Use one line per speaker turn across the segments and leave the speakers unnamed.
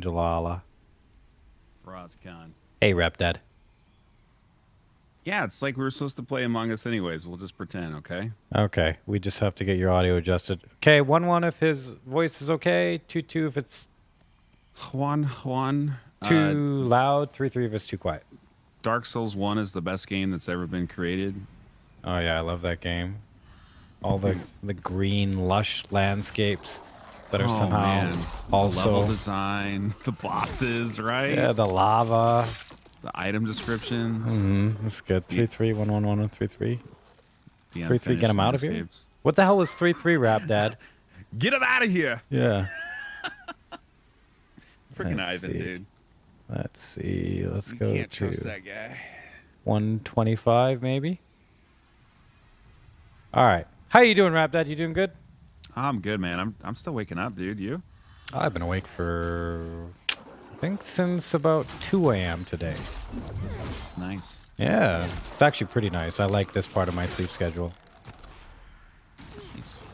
Jalala.
Faraaz Khan.
Hey, Rep Dad.
Yeah, it's like we were supposed to play Among Us anyways. We'll just pretend, okay?
Okay, we just have to get your audio adjusted. Okay, 1-1 if his voice is okay. 2-2 if it's
Juan.
too loud. 3-3 if it's too quiet.
Dark Souls 1 is the best game that's ever been created.
Oh yeah, I love that game. All the green, lush landscapes that are somehow
man.
also
The level design, the bosses, right?
yeah, the lava.
The item descriptions.
That's good. 3-3, 1-1, 1-3-3.
The
3-3, get him out of here.
landscapes.
What the hell was 3-3, Rap Dad?
Get him out of here!
Yeah.
Freaking
Let's
Ivan,
see.
dude.
Let's see. Let's
You
go
can't
to
trust that guy.
125, maybe. All right. How you doing, Rap Dad? You doing good?
I'm good, man. I'm still waking up, dude. You?
I've been awake for, I think, since about 2 a.m. today.
Nice.
Yeah, it's actually pretty nice. I like this part of my sleep schedule.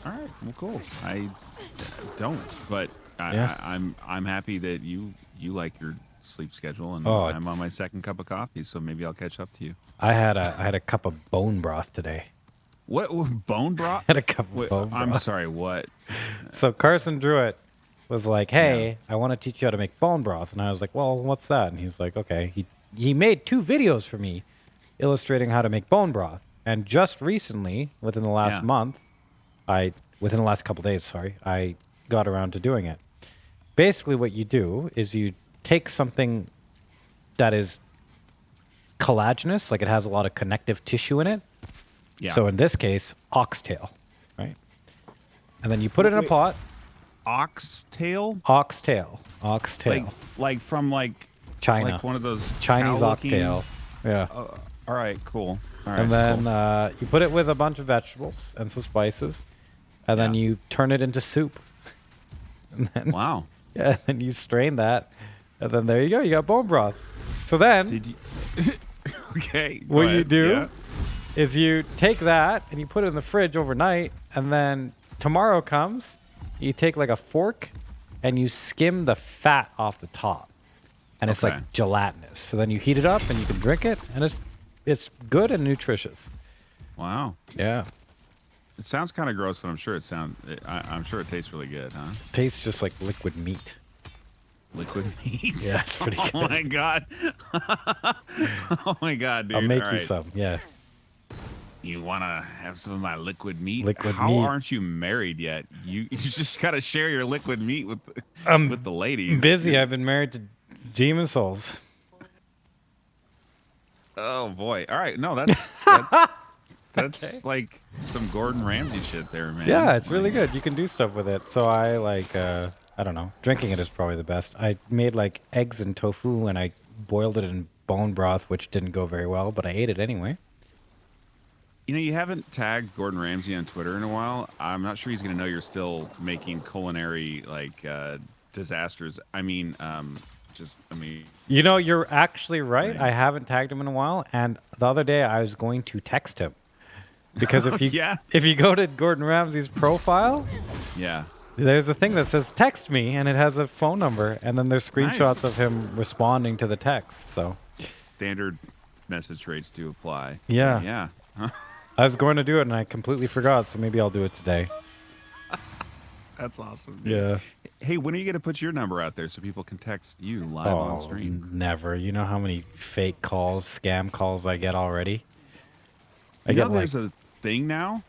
All right. Well, cool. I don't, but
Yeah.
I'm happy that you like your sleep schedule, and
Oh,
I'm on
it's-
my second cup of coffee, so maybe I'll catch up to you.
I had a cup of bone broth today.
What bone broth?
Had a cup of
Wait,
bone
I'm
broth.
sorry. What?
So Carson Druitt was like, "Hey, I want to teach you how to make bone broth," and I was like, "Well, what's that?" And he's like, "Okay." He made 2 videos for me, illustrating how to make bone broth. And just recently, within the last month, within the last couple days, sorry, I got around to doing it. Basically, what you do is you take something that is collagenous, like it has a lot of connective tissue in it.
Yeah.
So in this case, oxtail, right? And then you put it in a
Wait.
pot.
Oxtail?
Oxtail.
Like from
China.
like one of those
Chinese
cow-looking-
oxtail. Yeah.
All right, cool. All right,
And then
cool.
you put it with a bunch of vegetables and some spices. And then
Yeah.
you turn it into soup. And then,
Wow.
yeah, and then you strain that. And then there you go. You got bone broth. So then
Did you? Okay. go
what you
ahead.
do
Yeah.
is you take that and you put it in the fridge overnight. And then tomorrow comes, you take like a fork and you skim the fat off the top. And it's
Okay.
like gelatinous. So then you heat it up and you can drink it. And it's good and nutritious.
Wow.
Yeah.
It sounds kind of gross, but I'm sure I'm sure it tastes really good, huh?
Tastes just like liquid meat.
Liquid meat.
Yeah, it's pretty good.
Oh my god. Oh my god, dude.
I'll make
All
you
right.
some. Yeah.
You want to have some of my liquid meat?
Liquid
How
meat.
aren't you married yet? You just got to share your liquid meat with
I'm
with the ladies.
busy. I've been married to Demon Souls.
Oh boy. All right. No, that's that's
Okay.
like some Gordon Ramsay shit there, man.
Yeah, it's really
Like,
good. You can do stuff with it. So I like, I don't know. Drinking it is probably the best. I made like eggs and tofu and I boiled it in bone broth, which didn't go very well, but I ate it anyway.
You know, you haven't tagged Gordon Ramsay on Twitter in a while. I'm not sure he's going to know you're still making culinary disasters. I mean,
You know, you're actually right.
Nice.
I haven't tagged him in a while. And the other day I was going to text him. Because if you
Yeah.
if you go to Gordon Ramsay's profile,
yeah.
there's a thing that says text me and it has a phone number and then there's screenshots
Nice.
of him responding to the text. So
Standard message rates do apply.
Yeah.
Yeah.
I was going to do it and I completely forgot, so maybe I'll do it today.
That's awesome. Dude.
Yeah.
Hey, when are you going to put your number out there so people can text you live on stream?
Never. You know how many fake calls, scam calls I get already? I
You
get
know,
like
there's a thing now.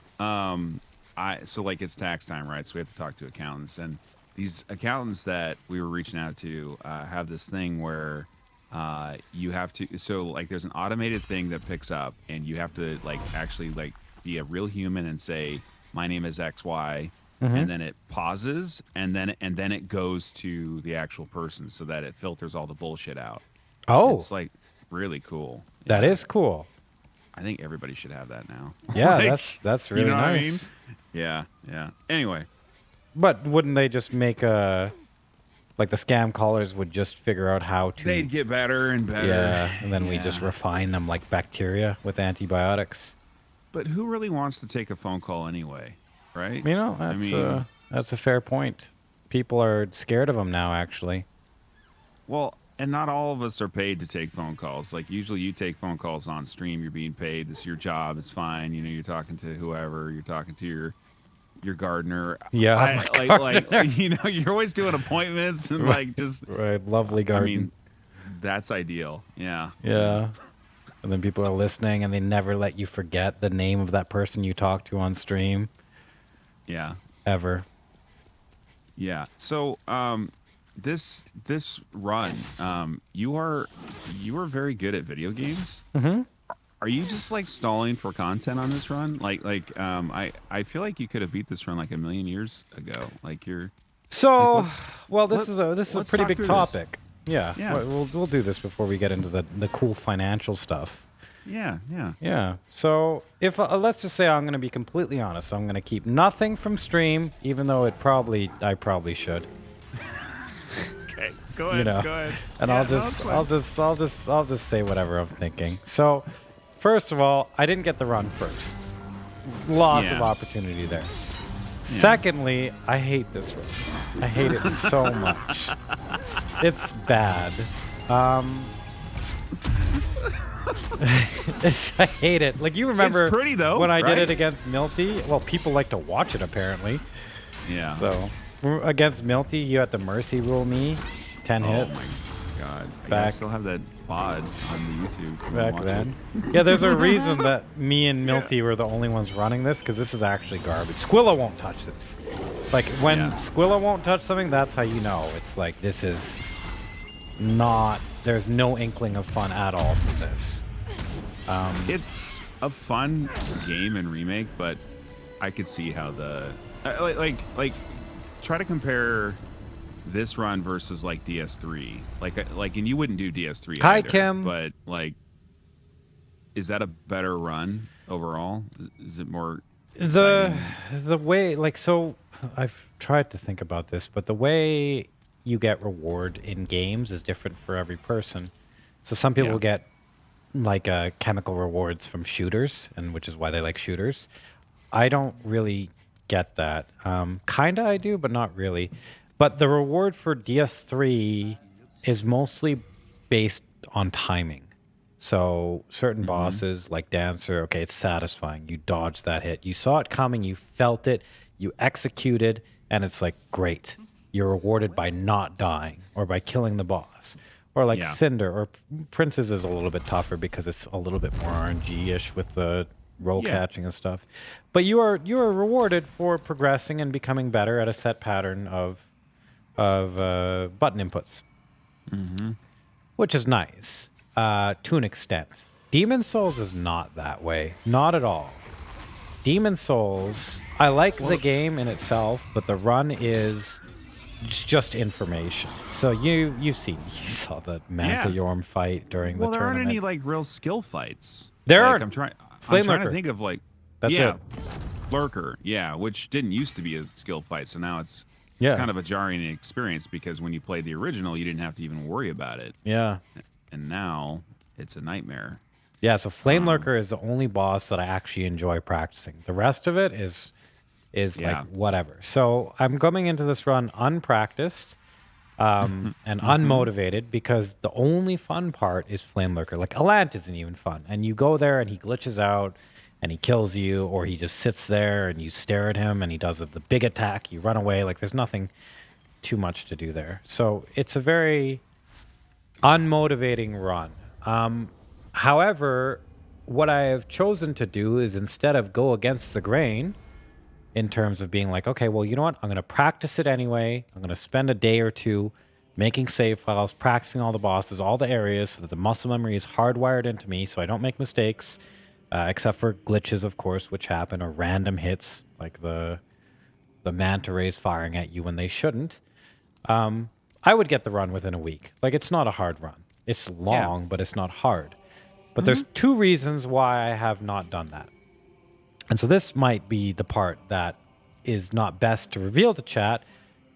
So like it's tax time, right? So we have to talk to accountants, and these accountants that we were reaching out to have this thing where you have to. So like there's an automated thing that picks up, and you have to like actually like be a real human and say, "My name is XY." And then it pauses, and then it goes to the actual person, so that it filters all the bullshit out.
Oh,
It's like really cool.
that
Yeah.
is cool.
I think everybody should have that now.
Yeah,
Like,
that's really
you know
nice.
what I mean? Yeah, yeah. Anyway,
But wouldn't they just make like the scam callers would just figure out how to
they'd get better and better.
Yeah, and then we just
Yeah.
refine them like bacteria with antibiotics.
But who really wants to take a phone call anyway, right?
You know, that's a fair point. People are scared of them now actually.
Well, and not all of us are paid to take phone calls. Like usually you take phone calls on stream, you're being paid. This is your job, it's fine. You know, you're talking to whoever, you're talking to your gardener.
Yeah,
I
my
like
gardener.
you know, you're always doing appointments and
Right,
like just
right, lovely
I
garden.
mean, that's ideal. Yeah. Yeah.
Yeah. And then people are listening and they never let you forget the name of that person you talked to on stream
Yeah.
ever.
Yeah. So, this run, you are very good at video games.
Hmm.
Are you just like stalling for content on this run? I feel like you could have beat this run like a million years ago. Like you're like
So, well,
let,
this is a
let's
pretty
talk
big
through this.
topic. Yeah,
Yeah.
we'll do this before we get into the cool financial stuff.
Yeah. Yeah.
Yeah. So if let's just say I'm going to be completely honest, I'm going to keep nothing from stream, even though I probably should.
Okay. Go
You
ahead.
know,
Go ahead.
and
Yeah. No, it's fine.
I'll just say whatever I'm thinking. So, first of all, I didn't get the run first. Lots of
Yeah.
opportunity there. Secondly, I hate this run. I hate it so much. It's bad. I hate it. Like you remember
It's pretty, though,
when I did
right?
it against Milty? Well, people like to watch it apparently.
Yeah.
So against Milty, you had to mercy rule me, 10
Oh
hits
my god. I
Back-
still have that pod on the YouTube. Come
back
watch
then.
it.
Yeah, there's a reason that me and Milty were the only ones running this because this is actually garbage. Squilla won't touch this. Like when
Yeah.
Squilla won't touch something, that's how you know it's like this is not. There's no inkling of fun at all to this.
It's a fun game and remake, but I could see how the like try to compare this run versus like DS3. Like and you wouldn't do DS3
Hi,
either,
Kim.
but like is that a better run overall? Is it more
The
exciting?
the way like so I've tried to think about this, but the way you get reward in games is different for every person. So some people
Yeah.
get like chemical rewards from shooters, and which is why they like shooters. I don't really get that. Kinda I do, but not really. But the reward for DS3 is mostly based on timing. So certain bosses like Dancer, okay, it's satisfying. You dodged that hit. You saw it coming, you felt it, you executed, and it's like great. You're rewarded by not dying or by killing the boss. Or like
Yeah.
Cinder or Princess is a little bit tougher because it's a little bit more RNG-ish with the roll
Yeah.
catching and stuff. But you are rewarded for progressing and becoming better at a set pattern of button inputs, which is nice to an extent. Demon Souls is not that way, not at all. Demon Souls, I like the game in itself, but the run is just information. So you saw the Manthyorm fight during
Well,
the
there aren't
tournament.
any like real skill fights.
There
like,
aren't.
I'm
Flame
trying
Lurker.
to think of like
That's
yeah,
it.
Lurker, yeah, which didn't used to be a skill fight, so now it's
Yeah.
kind of a jarring experience because when you played the original, you didn't have to even worry about it,
Yeah.
and now it's a nightmare.
Yeah, so Flame Lurker is the only boss that I actually enjoy practicing. The rest of it is
Yeah.
like whatever. So I'm coming into this run unpracticed and unmotivated because the only fun part is Flame Lurker. Like Alant isn't even fun. And you go there and he glitches out and he kills you, or he just sits there and you stare at him and he does the big attack, you run away. Like there's nothing too much to do there. So it's a very unmotivating run. However, what I have chosen to do is instead of go against the grain in terms of being like, okay, well, you know what? I'm going to practice it anyway. I'm going to spend a day or two making save files, practicing all the bosses, all the areas so that the muscle memory is hardwired into me so I don't make mistakes, except for glitches, of course, which happen, or random hits like the manta rays firing at you when they shouldn't. I would get the run within a week. Like, it's not a hard run. It's long, but it's not hard. But there's two reasons why I have not done that. And so this might be the part that is not best to reveal to chat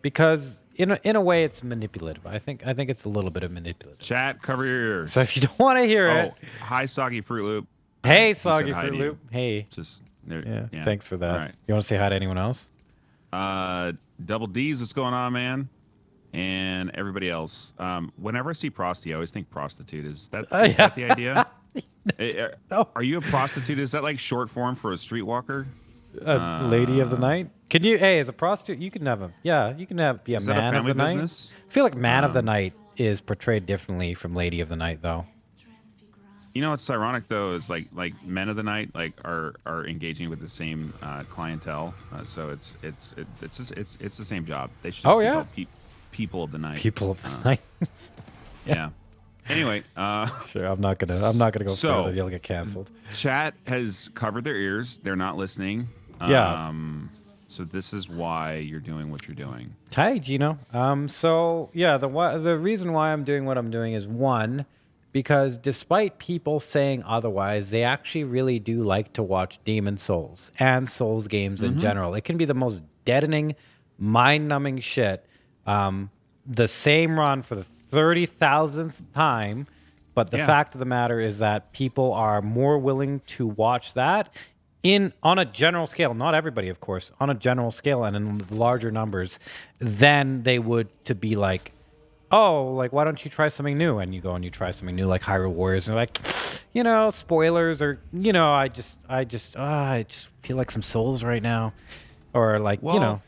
because in a way it's manipulative. I think it's a little bit of manipulative.
Chat, cover your ears.
So if you don't want to hear
Oh,
it,
hi, Soggy Fruit Loop.
hey,
He said
Soggy
hi
Fruit
to you.
Loop. Hey.
Just there.
Yeah, thanks for that.
All right.
You want to say hi to anyone else?
Double D's, what's going on, man? and everybody else. Whenever I see prosty, I always think prostitute. Is that
Yeah.
the idea?
Oh.
Are you a prostitute? Is that like short form for a streetwalker?
Lady of the night. Can you? Hey, as a prostitute, you can have a. Yeah, you can have be a
Is that a
man of
family
the night.
business?
I feel like man of the night is portrayed differently from lady of the night, though.
You know what's ironic though is like men of the night like are engaging with the same clientele, so it's the same job. They should just
Oh,
be
yeah?
called people of the night.
People of the night.
Yeah. Anyway,
Sure, I'm not gonna go
So-
further. You'll get canceled.
chat has covered their ears. They're not listening.
Yeah.
So this is why you're doing what you're doing.
Hi, Gino. So yeah, the reason why I'm doing what I'm doing is one, because despite people saying otherwise, they actually really do like to watch Demon Souls and Souls games in general. It can be the most deadening, mind-numbing shit. The same run for the 30,000th time, but the
Yeah.
fact of the matter is that people are more willing to watch that on a general scale, not everybody, of course, on a general scale and in larger numbers, than they would to be like, oh, like, why don't you try something new? And you go and you try something new, like Hyrule Warriors, and you're like, spoilers, or, I just feel like some Souls right now. Or like,
Well,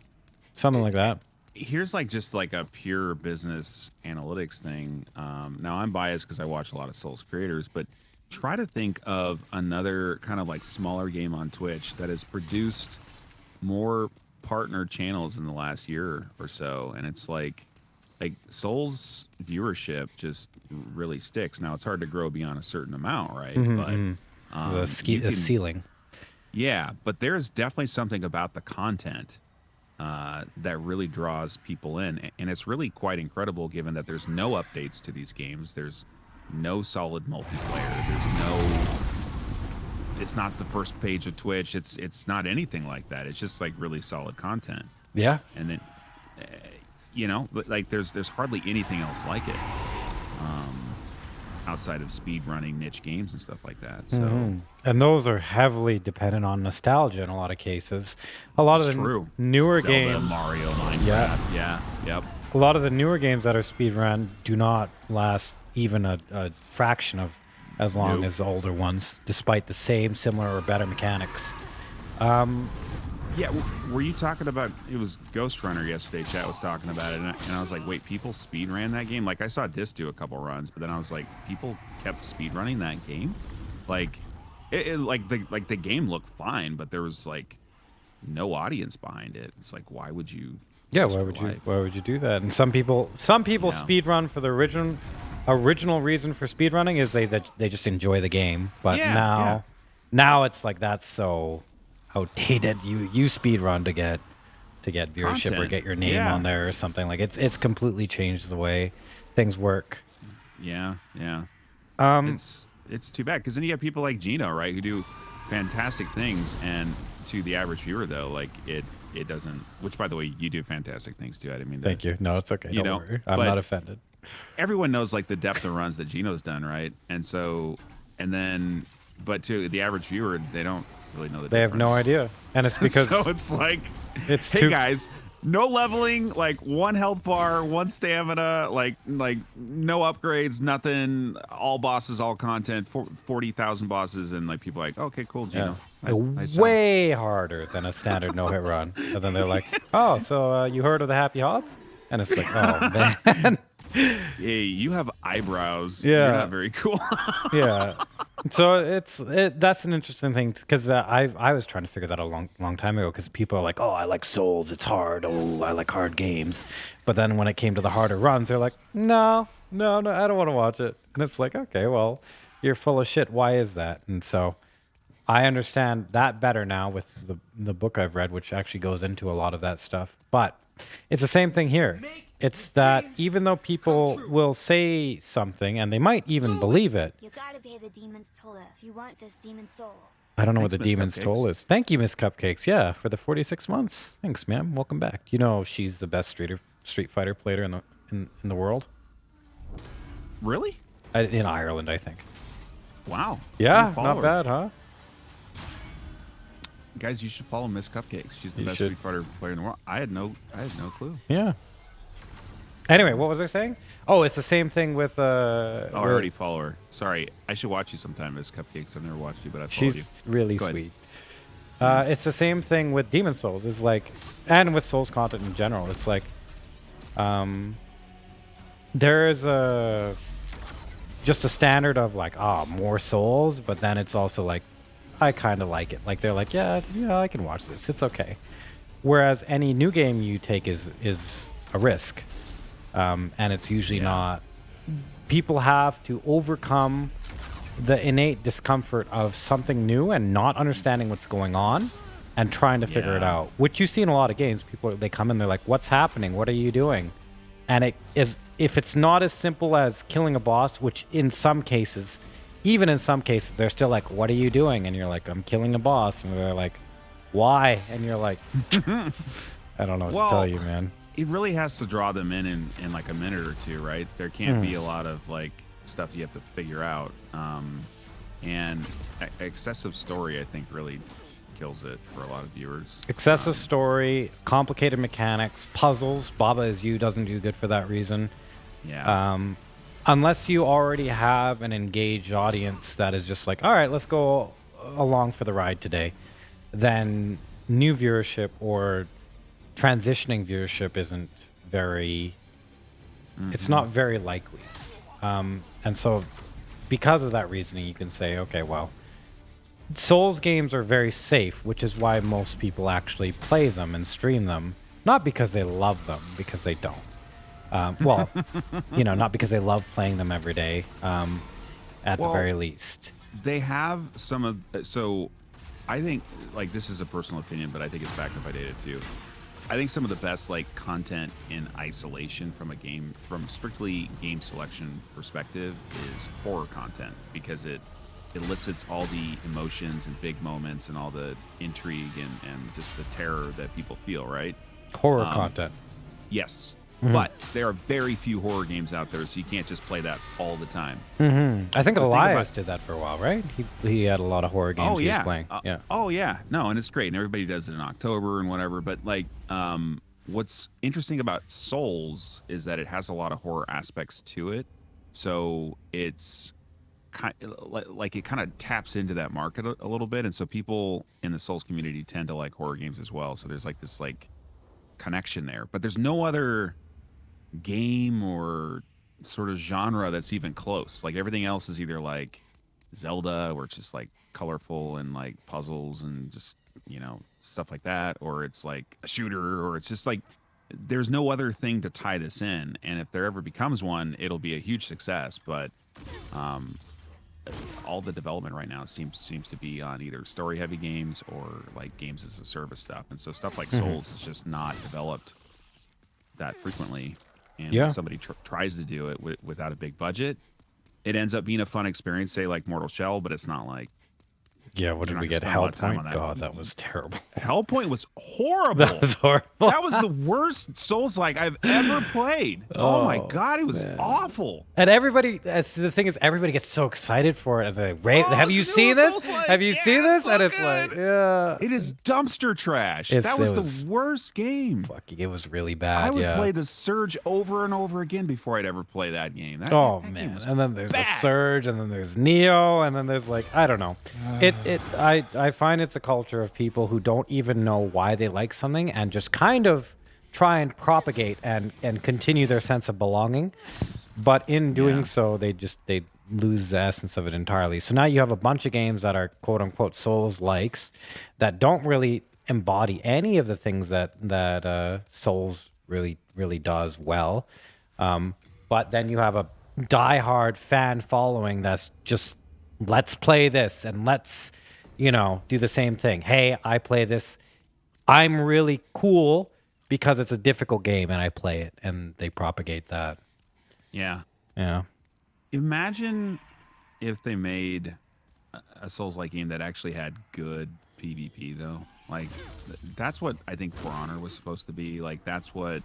something like that.
Here's just like a pure business analytics thing. Now I'm biased because I watch a lot of Souls creators, but try to think of another kind of like smaller game on Twitch that has produced more partner channels in the last year or so, and it's like Souls viewership just really sticks. Now it's hard to grow beyond a certain amount, right? But
The ceiling.
yeah, but there's definitely something about the content that really draws people in, and it's really quite incredible given that there's no updates to these games. There's no solid multiplayer. It's not the first page of Twitch. It's not anything like that. It's just like really solid content.
Yeah.
And then like there's hardly anything else like it outside of speed running niche games and stuff like that. So
And those are heavily dependent on nostalgia in a lot of cases. A lot of the
true.
newer
Zelda,
games,
Mario, Minecraft. Yep.
a lot of the newer games that are speedrun do not last even a fraction of as long
Nope.
as the older ones, despite the same, similar, or better mechanics.
Yeah, were you talking about, it was Ghost Runner yesterday, chat was talking about it, and I was like, wait, people speed ran that game? Like, I saw Dis do a couple runs, but then I was like, people kept speed running that game? Like, the game looked fine, but there was like no audience behind it. It's like, why would you?
Yeah,
risk
why
your
would you?
life?
Why would you do that? And some people
Yeah.
speedrun for the original reason for speedrunning is they just enjoy the game. But
Yeah,
now it's like that's so outdated. You speedrun to get viewership or
Content.
get your name
Yeah.
on there or something. Like it's completely changed the way things work.
Yeah.
Um,
It's too bad, because then you have people like Gino, right, who do fantastic things, and to the average viewer, though, like it doesn't. Which, by the way, you do fantastic things too. I didn't mean to.
Thank you. No, it's okay. Don't worry. I'm
but
not offended.
everyone knows like the depth of runs that Gino's done, right? But to the average viewer, they don't really know the
They have no
difference.
idea, and it's because
So it's like,
it's
hey
too
guys, no leveling, like one health bar, one stamina, like no upgrades, nothing, all bosses, all content, 40,000 bosses, and like people are like, okay, cool, Gino. Nice job.
way harder than a standard no hit run. And then they're like, "Oh, so you heard of the Happy Hop?" And it's like, "Oh man,
Hey, you have eyebrows.
Yeah.
You're not very cool.
yeah." So that's an interesting thing because I was trying to figure that out a long time ago because people are like, "Oh, I like Souls. It's hard. Oh, I like hard games." But then when it came to the harder runs, they're like, "No, I don't want to watch it." And it's like, okay, well, you're full of shit. Why is that? And so I understand that better now with the book I've read, which actually goes into a lot of that stuff. But it's the same thing here. It's that even though people will say something and they might even believe it,
You gotta pay the demon's toll if you want this demon's soul.
I don't know
Thanks,
what the
Miss
demon's
Cupcakes.
toll is. Thank you, Miss Cupcakes. Yeah, for the 46 months. Thanks, ma'am. Welcome back. You know she's the best Street Fighter player in the world.
Really?
In Ireland, I think.
Wow.
Yeah,
Good follower.
not bad, huh?
Guys, you should follow Miss Cupcakes. She's the
You
best
should.
Street Fighter player in the world. I had no clue.
Yeah. Anyway, what was I saying? Oh, it's the same thing with
Oh, I already follow her. Sorry, I should watch you sometime as Cupcakes. I've never watched you, but I followed you.
she's really
Go ahead.
sweet. It's the same thing with Demon Souls. It's like, and with Souls content in general. It's like, there's just a standard of like, more Souls, but then it's also like, I kind of like it. Like they're like, yeah, I can watch this. It's okay. Whereas any new game you take is a risk, and it's usually not. People have to overcome the innate discomfort of something new and not understanding what's going on and trying to figure it out, which you see in a lot of games. People, they come in, they're like, what's happening? What are you doing? And it is, if it's not as simple as killing a boss, which in some cases, even in some cases, they're still like, what are you doing? And you're like, I'm killing a boss. And they're like, why? And you're like, I don't know what to tell you, man.
It really has to draw them in like a minute or two, right? There can't be a lot of like stuff you have to figure out. And excessive story, I think, really kills it for a lot of viewers.
Excessive story, complicated mechanics, puzzles. Baba Is You doesn't do good for that reason.
Yeah.
Unless you already have an engaged audience that is just like, all right, let's go along for the ride today, then new viewership or transitioning viewership isn't very, it's not very likely. And so because of that reasoning, you can say, okay, well, Souls games are very safe, which is why most people actually play them and stream them. Not because they love them, because they don't. Well, not because they love playing them every day, at the very least.
They have some of, so I think, like, this is a personal opinion, but I think it's backed up by data too. I think some of the best like content in isolation from a game, from strictly game selection perspective, is horror content, because it elicits all the emotions and big moments and all the intrigue and just the terror that people feel, right?
Horror content.
Yes. But there are very few horror games out there, so you can't just play that all the time.
I think Elias did that for a while, right? He had a lot of horror games he was playing.
Oh, yeah. No, and it's great, and everybody does it in October and whatever. But, like, what's interesting about Souls is that it has a lot of horror aspects to it. So it's kind like it kind of taps into that market a little bit. And so people in the Souls community tend to like horror games as well. So there's, like, this, like, connection there. But there's no other game or sort of genre that's even close. Like, everything else is either like Zelda, where it's just like colorful and like puzzles and just stuff like that, or it's like a shooter, or it's just like there's no other thing to tie this in. And if there ever becomes one, it'll be a huge success. But all the development right now seems to be on either story heavy games or like games as a service stuff. And so stuff like Souls is just not developed that frequently. And when somebody tries to do it without a big budget, it ends up being a fun experience, say like Mortal Shell, but it's not like,
what did we get? Hellpoint? God, that was terrible.
Hellpoint was horrible.
That was horrible.
That was the worst Souls-like I've ever played. Oh my God, it was awful.
And everybody, that's the thing, is everybody gets so excited for it. And they're like, have you seen this? Have you seen this? And it's like,
it is dumpster trash. That was the worst game.
Fucking, it was really bad.
I would play the Surge over and over again before I'd ever play that game. That
man. And then there's the Surge, and then there's Neo, and then there's like, I don't know. I find it's a culture of people who don't even know why they like something and just kind of try and propagate and continue their sense of belonging. But in doing so, they lose the essence of it entirely. So now you have a bunch of games that are quote unquote Souls likes that don't really embody any of the things that Souls really does well. But then you have a diehard fan following that's just, let's play this and let's do the same thing. Hey, I play this. I'm really cool because it's a difficult game and I play it, and they propagate that.
Yeah.
Yeah.
Imagine if they made a Souls-like game that actually had good PvP, though. Like, that's what I think For Honor was supposed to be. Like, that's what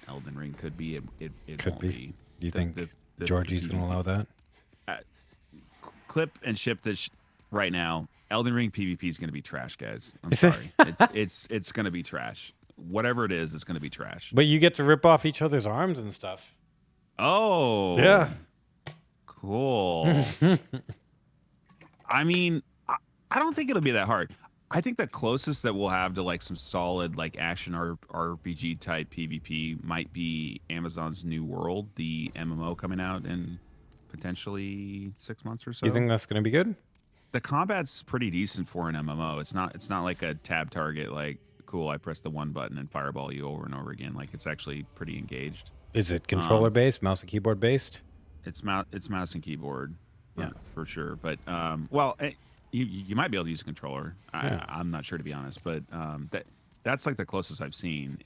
Elden Ring could be. It
could
won't
be. Do you think Georgie's going to allow that?
Clip and ship this right now. Elden Ring PvP is going to be trash, guys. I'm
Is it?
sorry. It's going to be trash. whatever it is, it's going to be trash.
But you get to rip off each other's arms and stuff.
Oh,
Yeah.
Cool. I mean, I don't think it'll be that hard. I think the closest that we'll have to like some solid like action RPG type PvP might be Amazon's New World, the MMO coming out in potentially 6 months or so.
You think that's going to be good?
The combat's pretty decent for an MMO. It's not like a tab target like cool, I press the one button and fireball you over and over again. Like it's actually pretty engaged.
Is it controller based, mouse and keyboard based?
It's mouse and keyboard,
Yeah.
for sure. But you might be able to use a controller. I'm not sure, to be honest, but that's like the closest I've seen.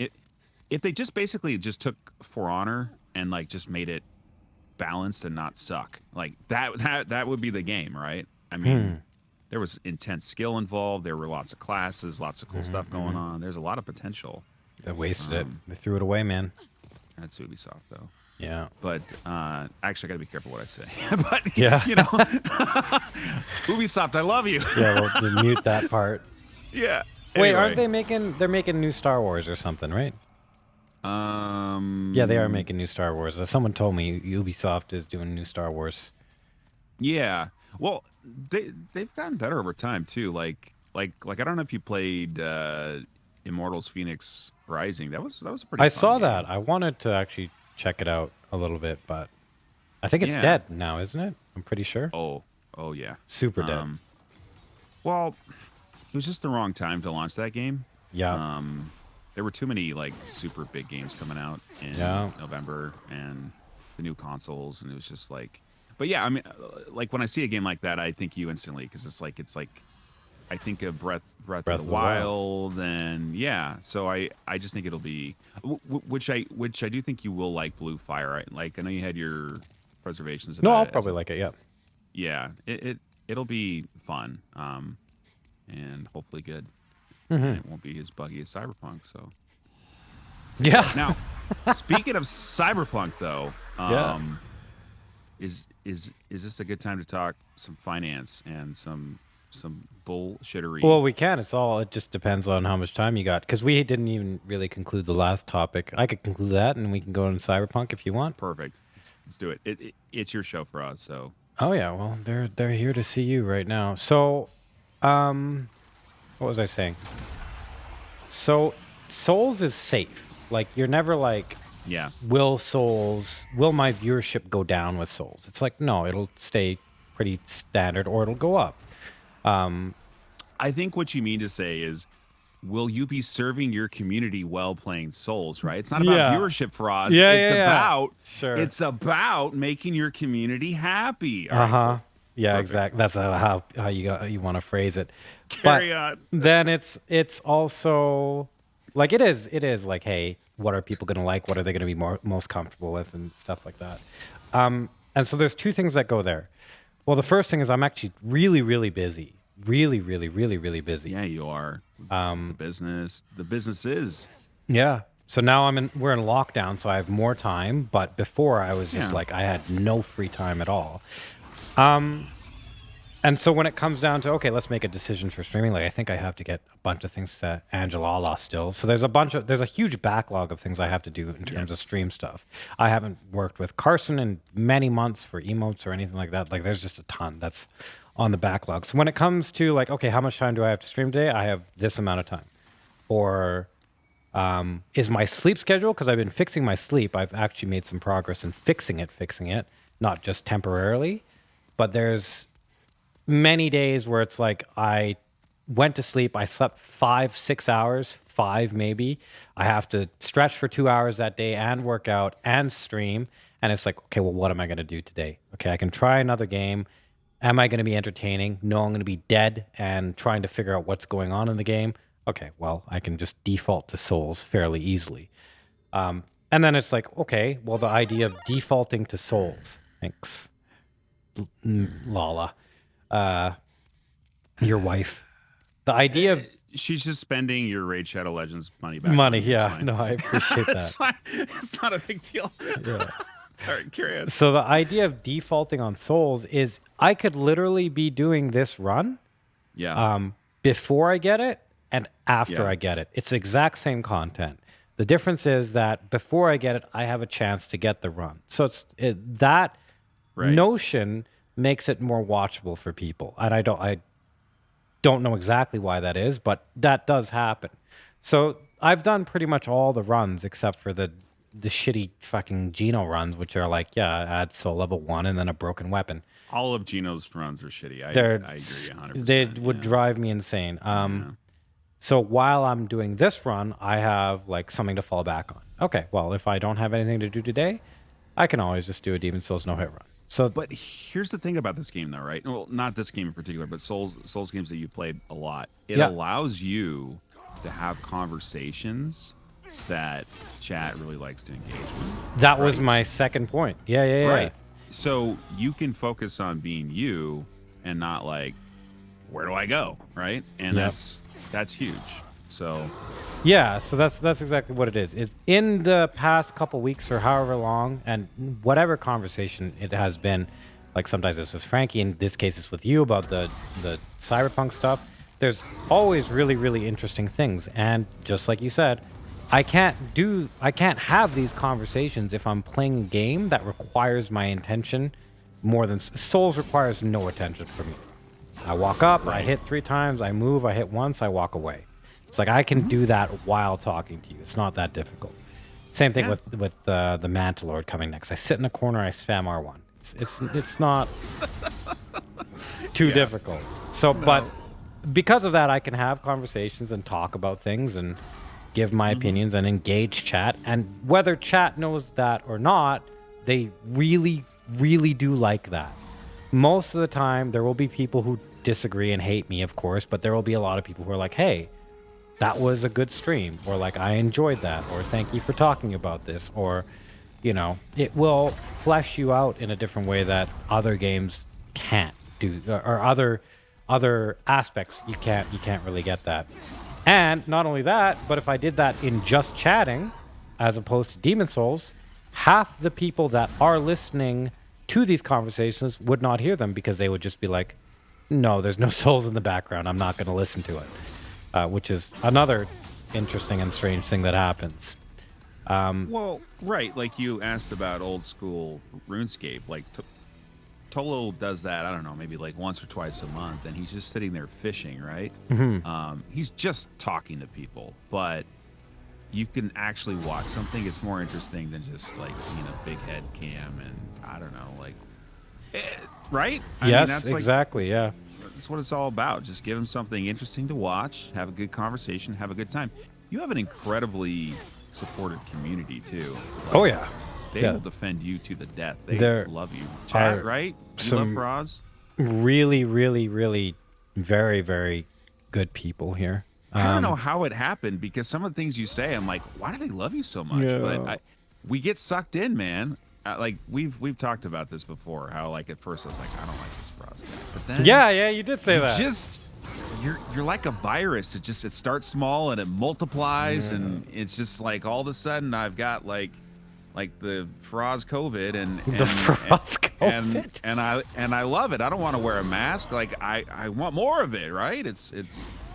If they just basically just took For Honor and like just made it balanced and not suck, like that would be the game, right? I mean, there was intense skill involved. There were lots of classes, lots of cool stuff going on. There's a lot of potential.
They wasted it. They threw it away, man.
That's Ubisoft, though.
Yeah.
But actually, I got to be careful what I say. But,
Yeah.
you know, Ubisoft, I love you.
Yeah, we'll mute that part.
Yeah.
Wait,
Anyway.
aren't they're making new Star Wars or something, right? Yeah, they are making new Star Wars. Someone told me Ubisoft is doing new Star Wars.
Yeah. Well, they've gotten better over time too. Like I don't know if you played Immortals: Phoenix Rising. That was a pretty.
I
fun
saw
game.
that. I wanted to actually check it out a little bit, but I think it's
Yeah.
dead now, isn't it? I'm pretty sure.
Oh yeah.
Super dead.
Well, it was just the wrong time to launch that game.
Yeah.
There were too many like super big games coming out in November and the new consoles, and it was just like. But yeah, I mean, like when I see a game like that, I think you instantly because it's like I think of Breath of the Wild, and yeah. So I just think it'll be which I do think you will like Blue Fire. Right? Like I know you had your reservations.
No,
about
I'll
it.
probably like it. Yeah.
Yeah, it'll be fun, and hopefully good.
Mm-hmm.
And it won't be as buggy as Cyberpunk. So
Yeah.
now, speaking of Cyberpunk, though, is this a good time to talk some finance and some bullshittery?
Well, we can. It just depends on how much time you got. Because we didn't even really conclude the last topic. I could conclude that, and we can go into Cyberpunk if you want.
Perfect. Let's do it. It's your show for us, so.
Oh yeah, well they're here to see you right now. So, what was I saying? So, Souls is safe. Like you're never like,
Yeah.
will my viewership go down with Souls? It's like no, it'll stay pretty standard or it'll go up.
I think what you mean to say is, will you be serving your community well playing Souls, right? It's not about viewership for us. It's about making your community happy. All right, cool.
Yeah,
Perfect.
exactly. That's how you want to phrase it.
Carry on.
Then it's also like it is like, hey, what are people going to like? What are they going to be most comfortable with and stuff like that. And so there's two things that go there. Well, the first thing is I'm actually really, really busy. Really, really, really, really busy.
Yeah, you are. The business is.
Yeah. So now we're in lockdown, so I have more time. But before I was just like, I had no free time at all. And so when it comes down to, okay, let's make a decision for streaming, like I think I have to get a bunch of things to Angelala still. So there's a huge backlog of things I have to do in terms of stream stuff. I haven't worked with Carson in many months for emotes or anything like that. Like there's just a ton that's on the backlog. So when it comes to like, okay, how much time do I have to stream today? I have this amount of time. Or is my sleep schedule, because I've been fixing my sleep, I've actually made some progress in fixing it, not just temporarily. But there's many days where it's like I went to sleep, I slept 5-6 hours, 5 maybe. I have to stretch for 2 hours that day and work out and stream. And it's like, okay, well, what am I going to do today? Okay, I can try another game. Am I going to be entertaining? No, I'm going to be dead and trying to figure out what's going on in the game. Okay, well, I can just default to Souls fairly easily. And then it's like, okay, well, the idea of defaulting to Souls. Thanks, Lala. Your wife. The idea of...
She's just spending your Raid Shadow Legends money back.
Money, yeah. No, I appreciate that.
It's not a big deal.
Yeah.
All right, curious.
So the idea of defaulting on Souls is I could literally be doing this run
Yeah.
before I get it, and after
Yeah.
I get it. It's the exact same content. The difference is that before I get it, I have a chance to get the run. So that
Right.
notion makes it more watchable for people. And I don't know exactly why that is, but that does happen. So I've done pretty much all the runs except for the shitty fucking Geno runs, which are like, add soul level 1 and then a broken weapon.
All of Geno's runs are shitty. I agree 100%.
They would drive me insane. So while I'm doing this run, I have like something to fall back on. Okay, well, if I don't have anything to do today, I can always just do a Demon Souls no hit run. So,
But here's the thing about this game, though, right? Well, not this game in particular, but Souls games that you played a lot. It allows you to have conversations that chat really likes to engage with.
that was my second point. Yeah.
Right. So you can focus on being you and not like, where do I go? Right. And that's huge. So
Yeah, so that's exactly what it is. It's in the past couple weeks or however long, and whatever conversation it has been, like sometimes it's with Frankie, in this case it's with you about the cyberpunk stuff. There's always really, really interesting things, and just like you said, I can't have these conversations if I'm playing a game that requires my attention more than Souls requires no attention from me. I walk up, I hit 3 times, I move, I hit once, I walk away. It's like I can do that while talking to you. It's not that difficult. Same thing with the Mantalord coming next. I sit in a corner, I spam R1. It's not too difficult. So, but because of that, I can have conversations and talk about things and give my opinions and engage chat. And whether chat knows that or not, they really, really do like that. Most of the time, there will be people who disagree and hate me, of course, but there will be a lot of people who are like, hey, that was a good stream, or like, I enjoyed that, or thank you for talking about this, or, you know, it will flesh you out in a different way that other games can't do, or other aspects you can't really get that. And not only that, but if I did that in just chatting, as opposed to Demon Souls, half the people that are listening to these conversations would not hear them because they would just be like, no, there's no souls in the background, I'm not going to listen to it. Which is another interesting and strange thing that happens.
well, right, like you asked about old school RuneScape, like Tolo does that, I don't know, maybe like once or twice a month, and he's just sitting there fishing, right? He's just talking to people, but you can actually watch something. It's more interesting than just like seeing a big head cam and I don't know, like, right? I mean,
Yes,
that's
exactly, yeah.
That's what it's all about. Just give them something interesting to watch, have a good conversation, have a good time. You have an incredibly supportive community too. Like,
Oh, yeah.
they will defend you to the death. They
There
love you. Chat, right? You love
some
Faraaz?
Really, really, really very, very good people here.
I don't know how it happened because some of the things you say, I'm like, why do they love you so much?
Yeah.
But we get sucked in, man. Like we've talked about this before. How like at first I was like, I don't like this Faraaz guy, but then
Yeah, you did say
you
that.
just you're like a virus. It starts small and it multiplies, and it's just like all of a sudden I've got like the Faraaz COVID and
The Faraaz COVID.
and I love it. I don't want to wear a mask. Like I want more of it. Right? It's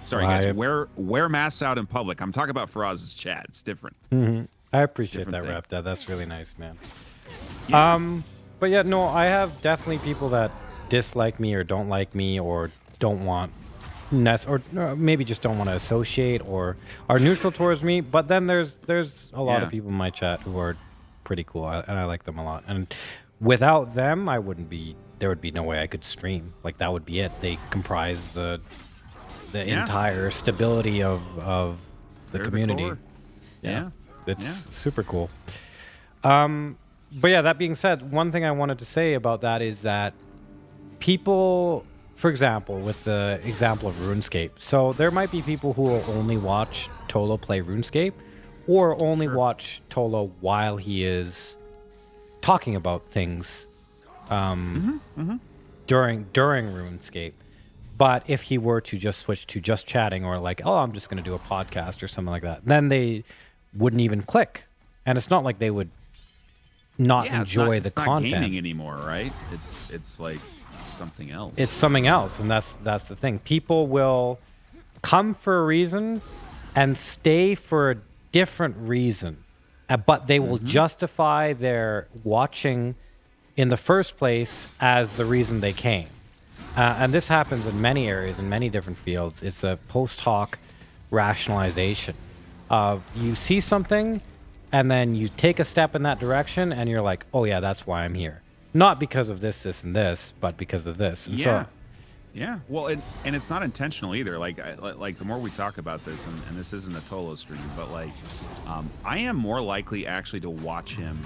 sorry guys. Wear masks out in public. I'm talking about Faraaz's chat. It's different.
I appreciate that,
different thing.
Rep. That's really nice, man.
Yeah.
But yeah, no, I have definitely people that dislike me or don't like me or don't want or maybe just don't want to associate or are neutral towards me. But then there's a lot of people in my chat who are pretty cool, and I like them a lot. And without them, there would be no way I could stream. Like that would be it. They comprise the entire stability of the
They're
community.
core. Yeah.
It's super cool. But yeah, that being said, one thing I wanted to say about that is that people, for example, with the example of RuneScape, so there might be people who will only watch Tolo play RuneScape or only watch Tolo while he is talking about things during RuneScape. But if he were to just switch to just chatting or like, oh, I'm just going to do a podcast or something like that, then they wouldn't even click. And it's not like they would not enjoy the content.
It's not gaming anymore, right? It's like something else.
It's something else, and that's the thing. People will come for a reason and stay for a different reason, but they will justify their watching in the first place as the reason they came. And this happens in many areas, in many different fields. It's a post hoc rationalization of you see something and then you take a step in that direction and you're like, oh yeah, that's why I'm here. Not because of this, this, and this, but because of this. And
Yeah.
so,
Yeah. Well, and it's not intentional either. Like, like the more we talk about this, and this isn't a Tolo stream, but like, I am more likely actually to watch him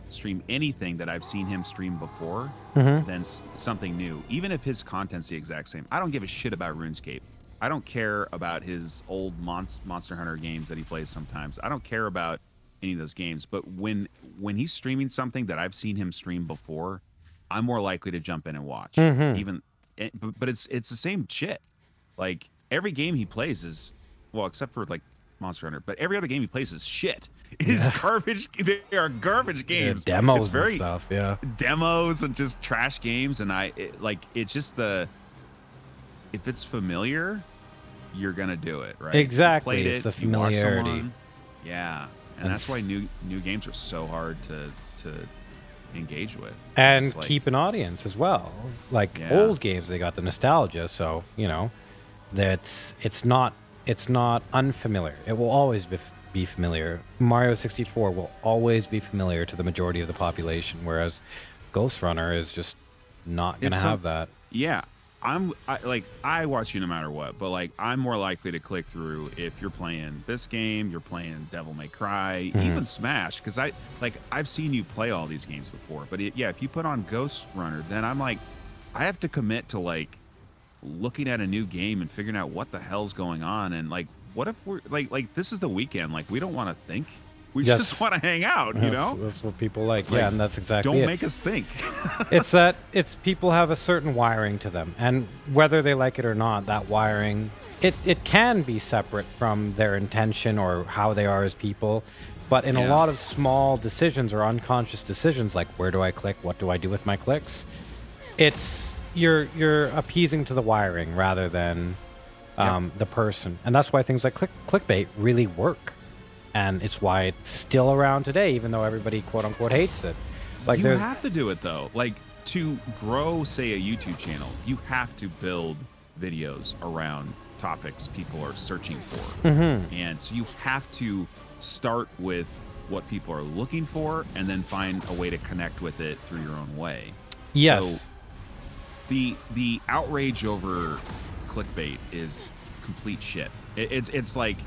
stream anything that I've seen him stream before than something new. Even if his content's the exact same, I don't give a shit about RuneScape. I don't care about his old Monster Hunter games that he plays sometimes. I don't care about any of those games. But when he's streaming something that I've seen him stream before, I'm more likely to jump in and watch. Even, but it's the same shit. Like every game he plays is, well, except for like Monster Hunter, but every other game he plays is shit. It is garbage. They are garbage games.
yeah, demos
it's very,
and stuff, yeah.
demos and just trash games. And it's just if it's familiar, you're gonna do it, right?
Exactly,
You played
it's
it,
the
you watch
familiarity.
someone. Yeah, and that's why new games are so hard to engage with.
And
It's like,
keep an audience as well. Like
Yeah.
old games, they got the nostalgia, so you know, it's not unfamiliar. It will always be familiar. Mario 64 will always be familiar to the majority of the population, whereas Ghost Runner is just not gonna
It's
have
some-
that.
Yeah, I watch you no matter what, but like I'm more likely to click through if you're playing this game, you're playing Devil May Cry, even Smash, because I've seen you play all these games before. But if you put on Ghost Runner, then I'm like, I have to commit to like looking at a new game and figuring out what the hell's going on, and like what if we're like this is the weekend, like we don't want to think, we
Yes.
just want to hang out, you know?
That's what people like.
Like,
Yeah, and that's exactly
Don't
it.
make us think.
It's people have a certain wiring to them, and whether they like it or not, that wiring it can be separate from their intention or how they are as people. But in a
Yeah.
lot of small decisions or unconscious decisions, like where do I click, what do I do with my clicks, it's you're appeasing to the wiring rather than the person, and that's why things like clickbait really work, and it's why it's still around today, even though everybody quote unquote hates it. Like
You
there's
have to do it though. Like to grow, say, a YouTube channel, you have to build videos around topics people are searching for, and so you have to start with what people are looking for, and then find a way to connect with it through your own way.
yes.
So the outrage over clickbait is complete shit. It's like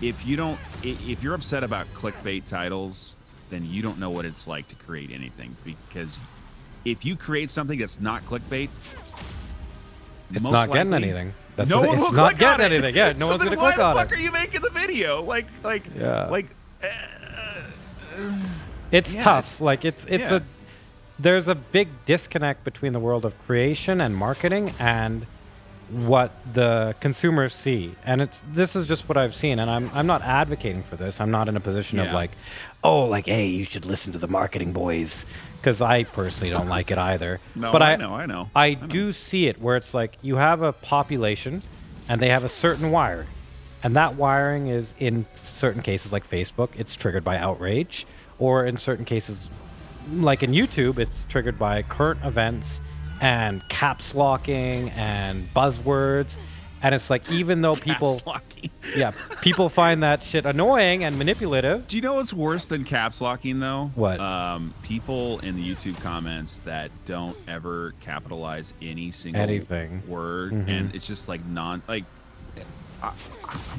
if you're upset about clickbait titles, then you don't know what it's like to create anything, because if you create something that's not clickbait,
It's
most
not getting
likely,
anything. That's
no
the-
one
it's
will
not
click
getting
on it.
anything. Yeah, no
So
one's
then
gonna
why
click on
the fuck
it.
are you making the video?
Yeah. It's
Yeah,
tough. Like it's
yeah.
there's a big disconnect between the world of creation and marketing and what the consumers see. And this is just what I've seen, and I'm not advocating for this. I'm not in a position of
Yeah.
like, oh, like, hey, you should listen to the marketing boys, because I personally don't like it either.
No,
but
I know.
I do see it where it's like you have a population and they have a certain wiring. And that wiring is, in certain cases like Facebook, it's triggered by outrage. Or in certain cases, like in YouTube, it's triggered by current events and caps locking and buzzwords. And it's like, even though people,
Caps locking.
yeah, people find that shit annoying and manipulative.
Do you know what's worse than caps locking though?
What?
People in the YouTube comments that don't ever capitalize any single
Anything.
word, and it's just like I'm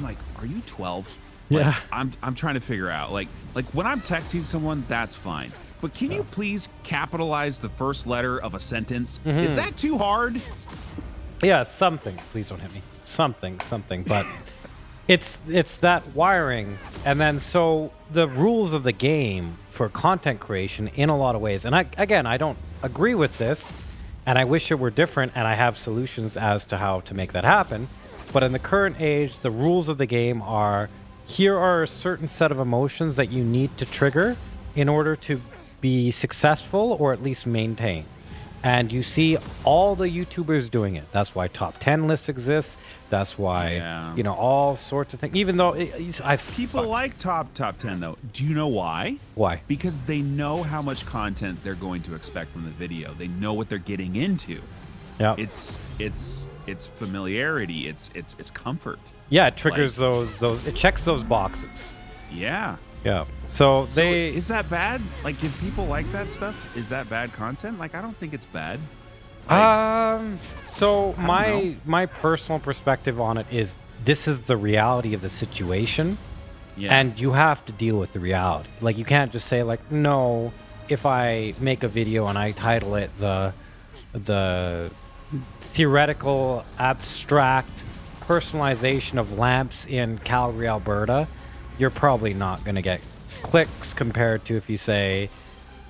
like, are you 12?
Yeah.
I'm trying to figure out like when I'm texting someone, that's fine. But can you please capitalize the first letter of a sentence? Is that too hard?
Yeah, something. Please don't hit me. Something. But it's that wiring, and then so the rules of the game for content creation in a lot of ways. And I don't agree with this, and I wish it were different. And I have solutions as to how to make that happen. But in the current age, the rules of the game are: here are a certain set of emotions that you need to trigger in order to be successful or at least maintain. And you see all the YouTubers doing it. That's why top 10 lists exist. That's why,
Yeah.
all sorts of things. Even though
People like top 10 though. Do you know why?
Why?
Because they know how much content they're going to expect from the video. They know what they're getting into.
Yeah.
It's familiarity. It's comfort.
Yeah, it triggers those. It checks those boxes.
Yeah.
Yeah. So
So
they.
is that bad? Like, if people like that stuff, is that bad content? Like, I don't think it's bad.
So
know.
my personal perspective on it is this is the reality of the situation,
Yeah.
and you have to deal with the reality. Like you can't just say like, no, if I make a video and I title it the theoretical abstract personalization of lamps in Calgary, Alberta, you're probably not going to get clicks compared to if you say,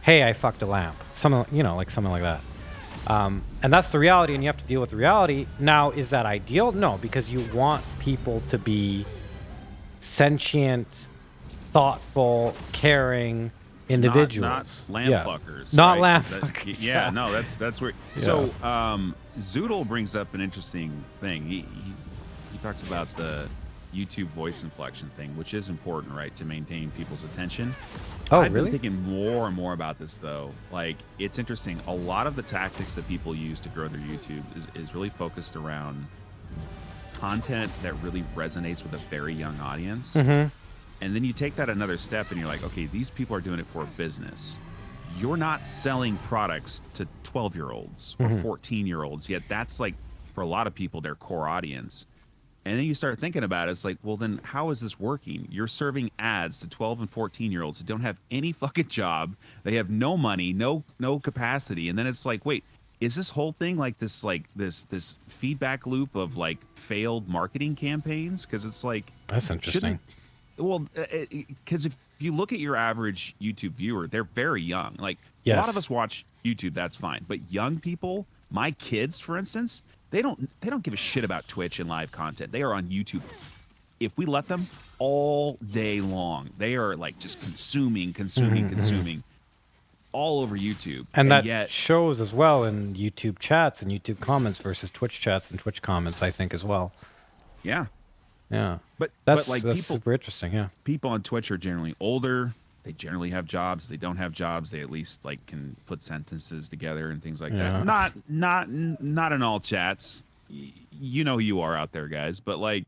hey, I fucked a lamp. Something, like something like that. And that's the reality, and you have to deal with the reality. Now, is that ideal? No, because you want people to be sentient, thoughtful, caring individuals.
Not lamb fuckers.
Not
right?
lamb
'Cause that-
fuckers.
Yeah, no, that's where.
Yeah.
So, Zoodle brings up an interesting thing. He talks about the YouTube voice inflection thing, which is important, right, to maintain people's attention.
Oh,
I've
really?
been thinking more and more about this, though. Like, it's interesting. A lot of the tactics that people use to grow their YouTube is really focused around content that really resonates with a very young audience.
Mm-hmm.
And then you take that another step and you're like, okay, these people are doing it for a business. You're not selling products to 12-year-olds or 14-year-olds, yet that's like, for a lot of people, their core audience. And then you start thinking about it, it's like, well, then how is this working? You're serving ads to 12 and 14-year-olds who don't have any fucking job. They have no money, no capacity. And then it's like, wait, is this whole thing like this feedback loop of like failed marketing campaigns? Because it's like,
That's interesting.
well, because if you look at your average YouTube viewer, they're very young. Like a
Yes.
lot of us watch YouTube, that's fine. But young people, my kids, for instance, they don't give a shit about Twitch and live content. They are on YouTube. If we let them all day long, they are like just consuming all over YouTube.
And that
yet,
shows as well in YouTube chats and YouTube comments versus Twitch chats and Twitch comments, I think, as well.
yeah.
Yeah.
But
That's
like
that's
people
super interesting, yeah.
people on Twitch are generally older. They generally have jobs. If they don't have jobs, they at least like can put sentences together and things like
Yeah.
that. Not in all chats. You know who you are out there, guys. But like,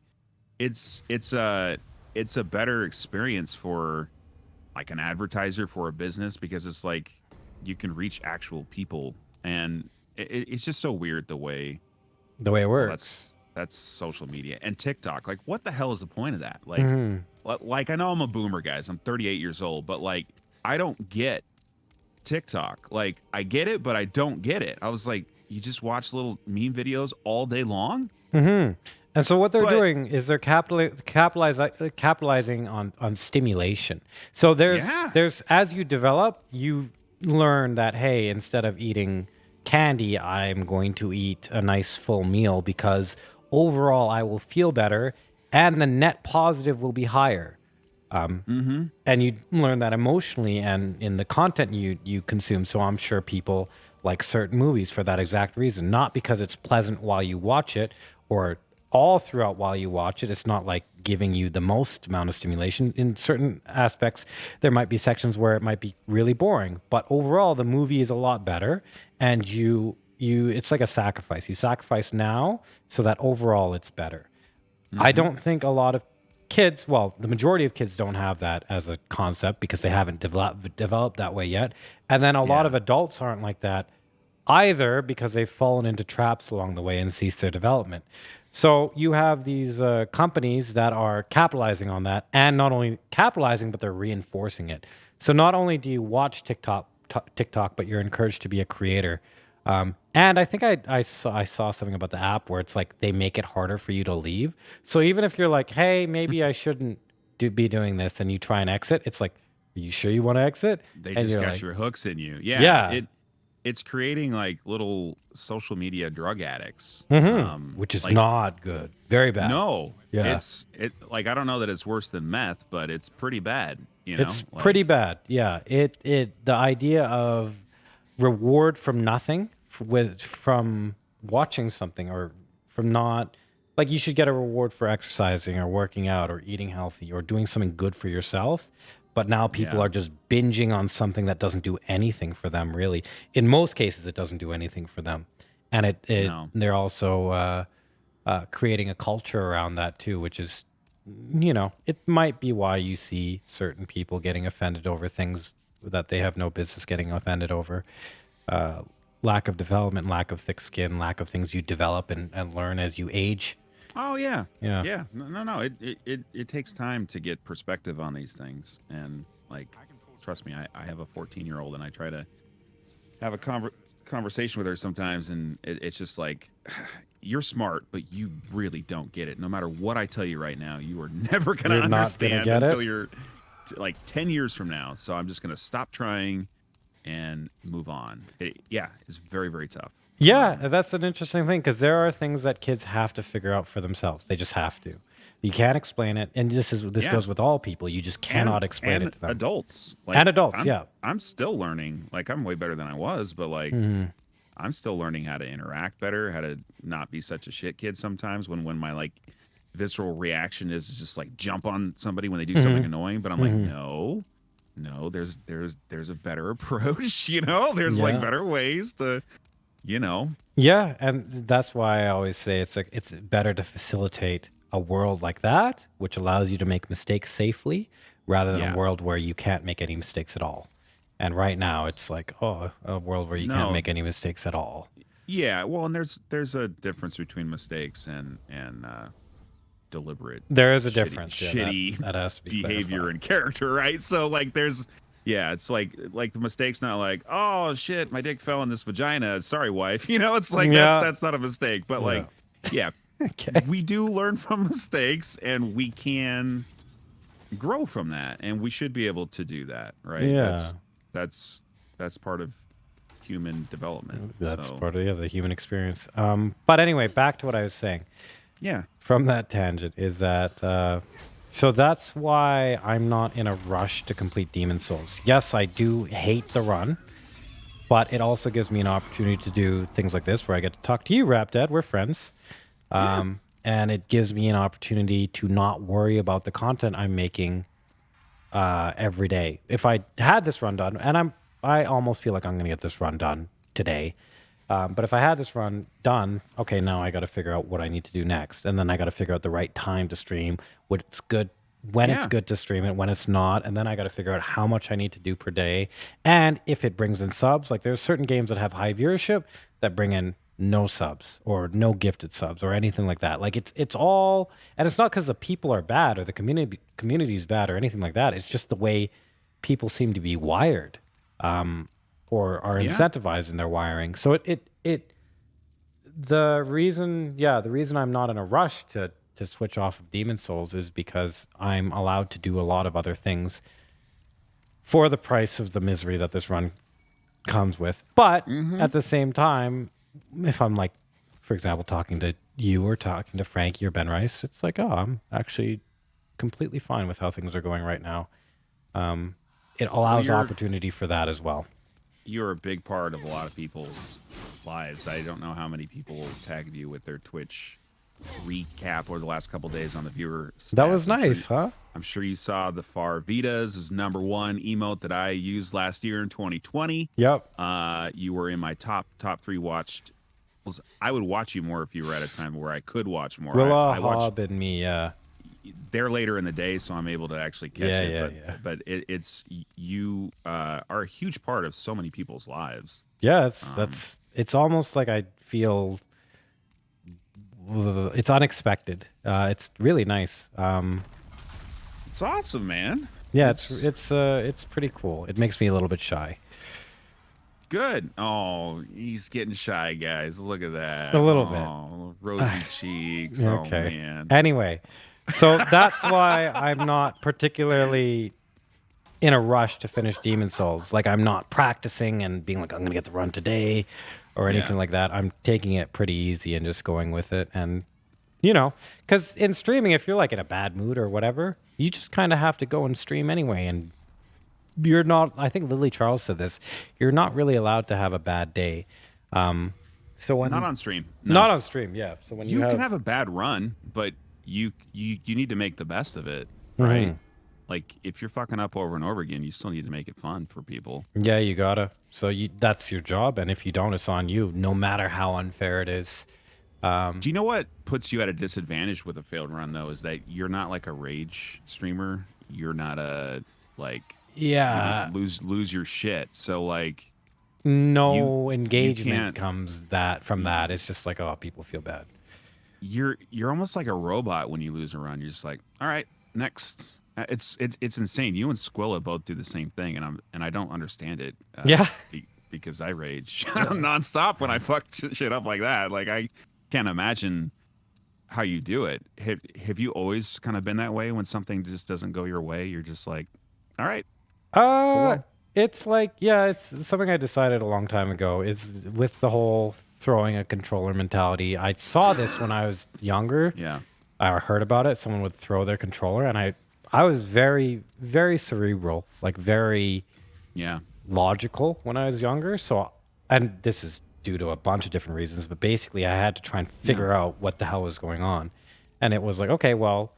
it's a better experience for like an advertiser for a business because it's like you can reach actual people, and it's just so weird the way
The way it
well,
works.
that's social media and TikTok. Like, what the hell is the point of that? Like,
Mhm.
like I know I'm a boomer, guys. I'm 38 years old, but like, I don't get TikTok. Like, I get it, but I don't get it. I was like, you just watch little meme videos all day long?
And so what they're
But-
doing is they're capitalizing on stimulation. So
Yeah.
there's as you develop, you learn that hey, instead of eating candy, I'm going to eat a nice full meal because overall I will feel better and the net positive will be higher. And you learn that emotionally and in the content you consume. So I'm sure people like certain movies for that exact reason, not because it's pleasant while you watch it or all throughout while you watch it. It's not like giving you the most amount of stimulation. In certain aspects, there might be sections where it might be really boring, but overall the movie is a lot better. And you it's like a sacrifice. You sacrifice now so that overall it's better. I don't think a lot of kids, well, the majority of kids don't have that as a concept because they haven't developed that way yet. And then a lot of adults aren't like that either because they've fallen into traps along the way and ceased their development. So you have these companies that are capitalizing on that, and not only capitalizing, but they're reinforcing it. So not only do you watch TikTok, but you're encouraged to be a creator. And I think I saw something about the app where it's like they make it harder for you to leave. So even if you're like, hey, maybe I shouldn't be doing this, and you try and exit, it's like, are you sure you want to exit?
They
And
just
you're
got
like,
your hooks in you. Yeah.
Yeah.
It's creating like little social media drug addicts.
which is
like,
not good. Very bad.
No.
Yeah.
It's like, I don't know that it's worse than meth, but it's pretty bad. You know?
It's
Like,
pretty bad. Yeah. The idea of reward from nothing from watching something or from not like you should get a reward for exercising or working out or eating healthy or doing something good for yourself. But now people
Yeah.
are just binging on something that doesn't do anything for them, really. In most cases, it doesn't do anything for them. And
No.
they're also creating a culture around that too, which is, you know, it might be why you see certain people getting offended over things that they have no business getting offended over. Lack of development, lack of thick skin, lack of things you develop and learn as you age.
Oh yeah,
Yeah.
yeah. No. It takes time to get perspective on these things, and like, trust me, I have a 14-year-old, and I try to have a conversation with her sometimes, and it's just like, you're smart, but you really don't get it. No matter what I tell you right now, you are never gonna
You're not gonna
understand
get
until
it?
you're like 10 years from now. So I'm just gonna stop trying and move on. It's very, very tough.
Yeah, that's an interesting thing because there are things that kids have to figure out for themselves. They just have to. You can't explain it, and this
Yeah.
goes with all people. You just cannot explain
and
it to them.
adults
And adults, yeah.
I'm still learning. Like, I'm way better than I was, but like,
Mm-hmm.
I'm still learning how to interact better, how to not be such a shit kid sometimes when my like visceral reaction is just like jump on somebody when they do something annoying. But I'm like, no, there's a better approach. You know, there's like
Yeah.
better ways to, you know.
Yeah, and that's why I always say it's better to facilitate a world like that, which allows you to make mistakes safely, rather than
Yeah.
a world where you can't make any mistakes at all. And right now, it's like, oh, a world where you can't
No.
make any mistakes at all.
Yeah, well, and there's a difference between mistakes and deliberate.
There is a
shitty-
difference. Yeah,
shitty
that has to be
behavior
clarified.
and character, right? So like, it's like the mistake's not like, oh shit, my dick fell in this vagina. Sorry, wife. You know, it's like
Yeah.
that's not a mistake. But like, yeah,
Okay.
we do learn from mistakes, and we can grow from that, and we should be able to do that, right?
Yeah.
That's part of human development.
That's
so,
part of the human experience. But anyway, back to what I was saying.
yeah.
From that tangent is that so that's why I'm not in a rush to complete Demon Souls. Yes, I do hate the run, but it also gives me an opportunity to do things like this where I get to talk to you, Rap Dad. We're friends. And it gives me an opportunity to not worry about the content I'm making every day. If I had this run done, and I almost feel like I'm going to get this run done today. But if I had this run done, okay, now I got to figure out what I need to do next, and then I got to figure out the right time to stream, what's good, when it's
Yeah.
good to stream it, when it's not, and then I got to figure out how much I need to do per day, and if it brings in subs. Like there's certain games that have high viewership that bring in no subs or no gifted subs or anything like that. Like it's all, and it's not because the people are bad or the community is bad or anything like that. It's just the way people seem to be wired. Or are
Yeah.
incentivized in their wiring. So the reason I'm not in a rush to switch off of Demon Souls is because I'm allowed to do a lot of other things for the price of the misery that this run comes with. But at the same time, if I'm like, for example, talking to you or talking to Frankie or Ben Rice, it's like, oh, I'm actually completely fine with how things are going right now. It allows
you're-
opportunity for that as well.
You're a big part of a lot of people's lives. I don't know how many people tagged you with their Twitch recap over the last couple days on the viewer stats.
That was
I'm sure
nice, huh?
I'm sure you saw the Far Vitas is #1 emote that I used last year in 2020.
Yep.
You were in my top 3 watched. I would watch you more if you were at a time where I could watch more.
Willa,
I watched
Hob, and me, yeah.
there later in the day, so I'm able to actually catch
Yeah,
it.
yeah,
but
yeah.
but it's you are a huge part of so many people's lives.
Yeah, it's almost like I feel it's unexpected. It's really nice.
It's awesome, man.
Yeah, it's pretty cool. It makes me a little bit shy.
Good. Oh, he's getting shy, guys. Look at that.
A little bit.
Oh, rosy cheeks. Oh
Okay.
man.
Anyway, so that's why I'm not particularly in a rush to finish Demon Souls. Like I'm not practicing and being like I'm gonna get the run today or anything like that. I'm taking it pretty easy and just going with it. And you know, because in streaming, if you're like in a bad mood or whatever, you just kind of have to go and stream anyway. And you're not. I think Lily Charles said this. You're not really allowed to have a bad day. So when
Not on stream. No.
not on stream, yeah. So when
You
you
can
have
have a bad run, but you need to make the best of it, right?
Mhm.
Like if you're fucking up over and over again, you still need to make it fun for people.
Yeah, you gotta. So that's your job, and if you don't, it's on you. No matter how unfair it is.
Do you know what puts you at a disadvantage with a failed run though? Is that you're not like a rage streamer. You're not a like you don't
Yeah,
lose your shit. So like you
no
you
engagement
can't
comes that from that. It's just like, oh, people feel bad.
you're almost like a robot when you lose a run. You're just like, all right, next. It's insane. You and Squilla both do the same thing, and I don't understand it.
Yeah.
Because I rage nonstop when I fuck shit up like that. Like I can't imagine how you do it. Have you always kind of been that way when something just doesn't go your way? You're just like, all right,
Uh,
well,
it's like, yeah, it's something I decided a long time ago. Is with the whole throwing a controller mentality. I saw this when I was younger.
yeah,
I heard about it. Someone would throw their controller, and I was very, very cerebral, like very
yeah,
logical when I was younger. So, and this is due to a bunch of different reasons, but basically, I had to try and figure out what the hell was going on. And it was like, okay, well,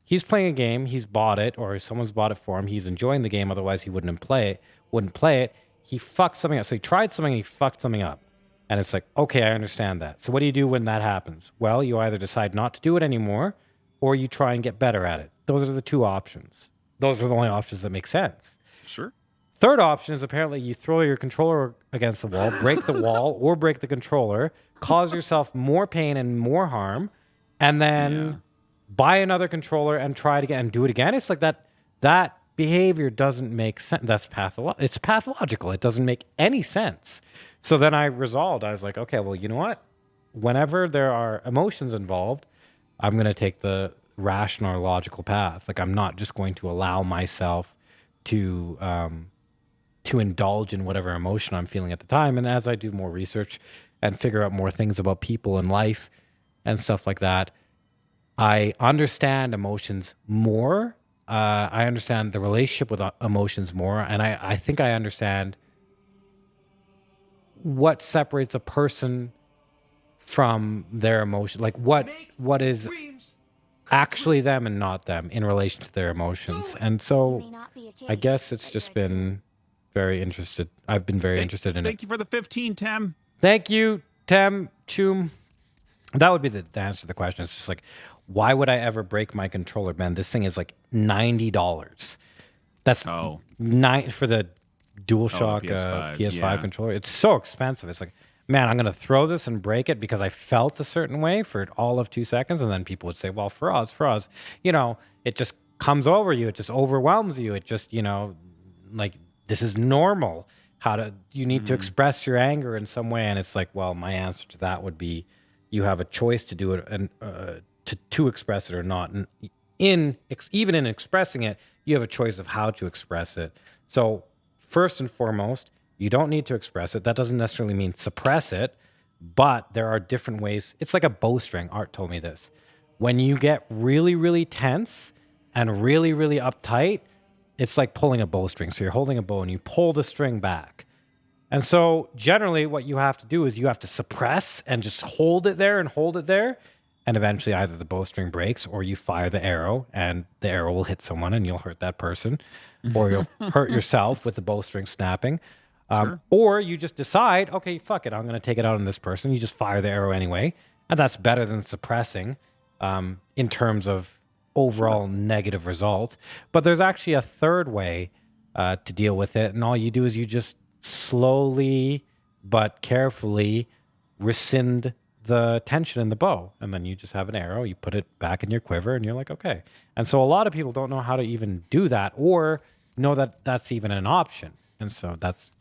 he's playing a game, he's bought it, or someone's bought it for him. He's enjoying the game, otherwise he wouldn't play it. Wouldn't play it. He fucked something up. So he tried something, and he fucked something up. And it's like, okay, I understand that. So what do you do when that happens? Well, you either decide not to do it anymore, or you try and get better at it. Those are the two options. Those are the only options that make sense.
sure,
Third option is apparently you throw your controller against the wall, break the wall, or break the controller, cause yourself more pain and more harm, and then
yeah,
buy another controller and try it again and do it again. It's like that behavior doesn't make sense. That's it's pathological. It doesn't make any sense. So then I resolved. I was like, okay, well, you know what? Whenever there are emotions involved, I'm going to take the rational or logical path. Like I'm not just going to allow myself to indulge in whatever emotion I'm feeling at the time. And as I do more research and figure out more things about people and life and stuff like that, I understand emotions more. I understand the relationship with emotions more. And I think I understand what separates a person from their emotion. Like what is actually them and not them in relation to their emotions. And
You
so
may not be a
I
king,
guess it's
but
just
you're a
been very interested. I've been very interested in it.
Thank you for the 15, Tem.
Thank you, Tem Chum. That would be the answer to the question. It's just like, why would I ever break my controller, man? This thing is like $90. That's
Oh,
nine for the DualShock
PS5,
PS5
yeah.
controller. It's so expensive. It's like, man, I'm gonna throw this and break it because I felt a certain way for all of 2 seconds, and then people would say, well, Faraaz, it just comes over you. It just overwhelms you. It just, like this is normal. You need to express your anger in some way, and it's like, well, my answer to that would be, you have a choice to do it and to express it or not. And even in expressing it, you have a choice of how to express it. So first and foremost, you don't need to express it. That doesn't necessarily mean suppress it, but there are different ways. It's like a bowstring. Art told me this. When you get really, really tense and really, really uptight, it's like pulling a bowstring. So you're holding a bow and you pull the string back. And so generally what you have to do is you have to suppress and just hold it there and hold it there. And eventually either the bowstring breaks or you fire the arrow and the arrow will hit someone and you'll hurt that person, or you'll hurt yourself with the bowstring snapping.
Sure.
Or you just decide, okay, fuck it, I'm going to take it out on this person. You just fire the arrow anyway. And that's better than suppressing in terms of overall negative result. But there's actually a third way to deal with it. And all you do is you just slowly but carefully rescind the tension in the bow. And then you just have an arrow, you put it back in your quiver, and you're like, okay. And so a lot of people don't know how to even do that or know that that's even an option. And so that's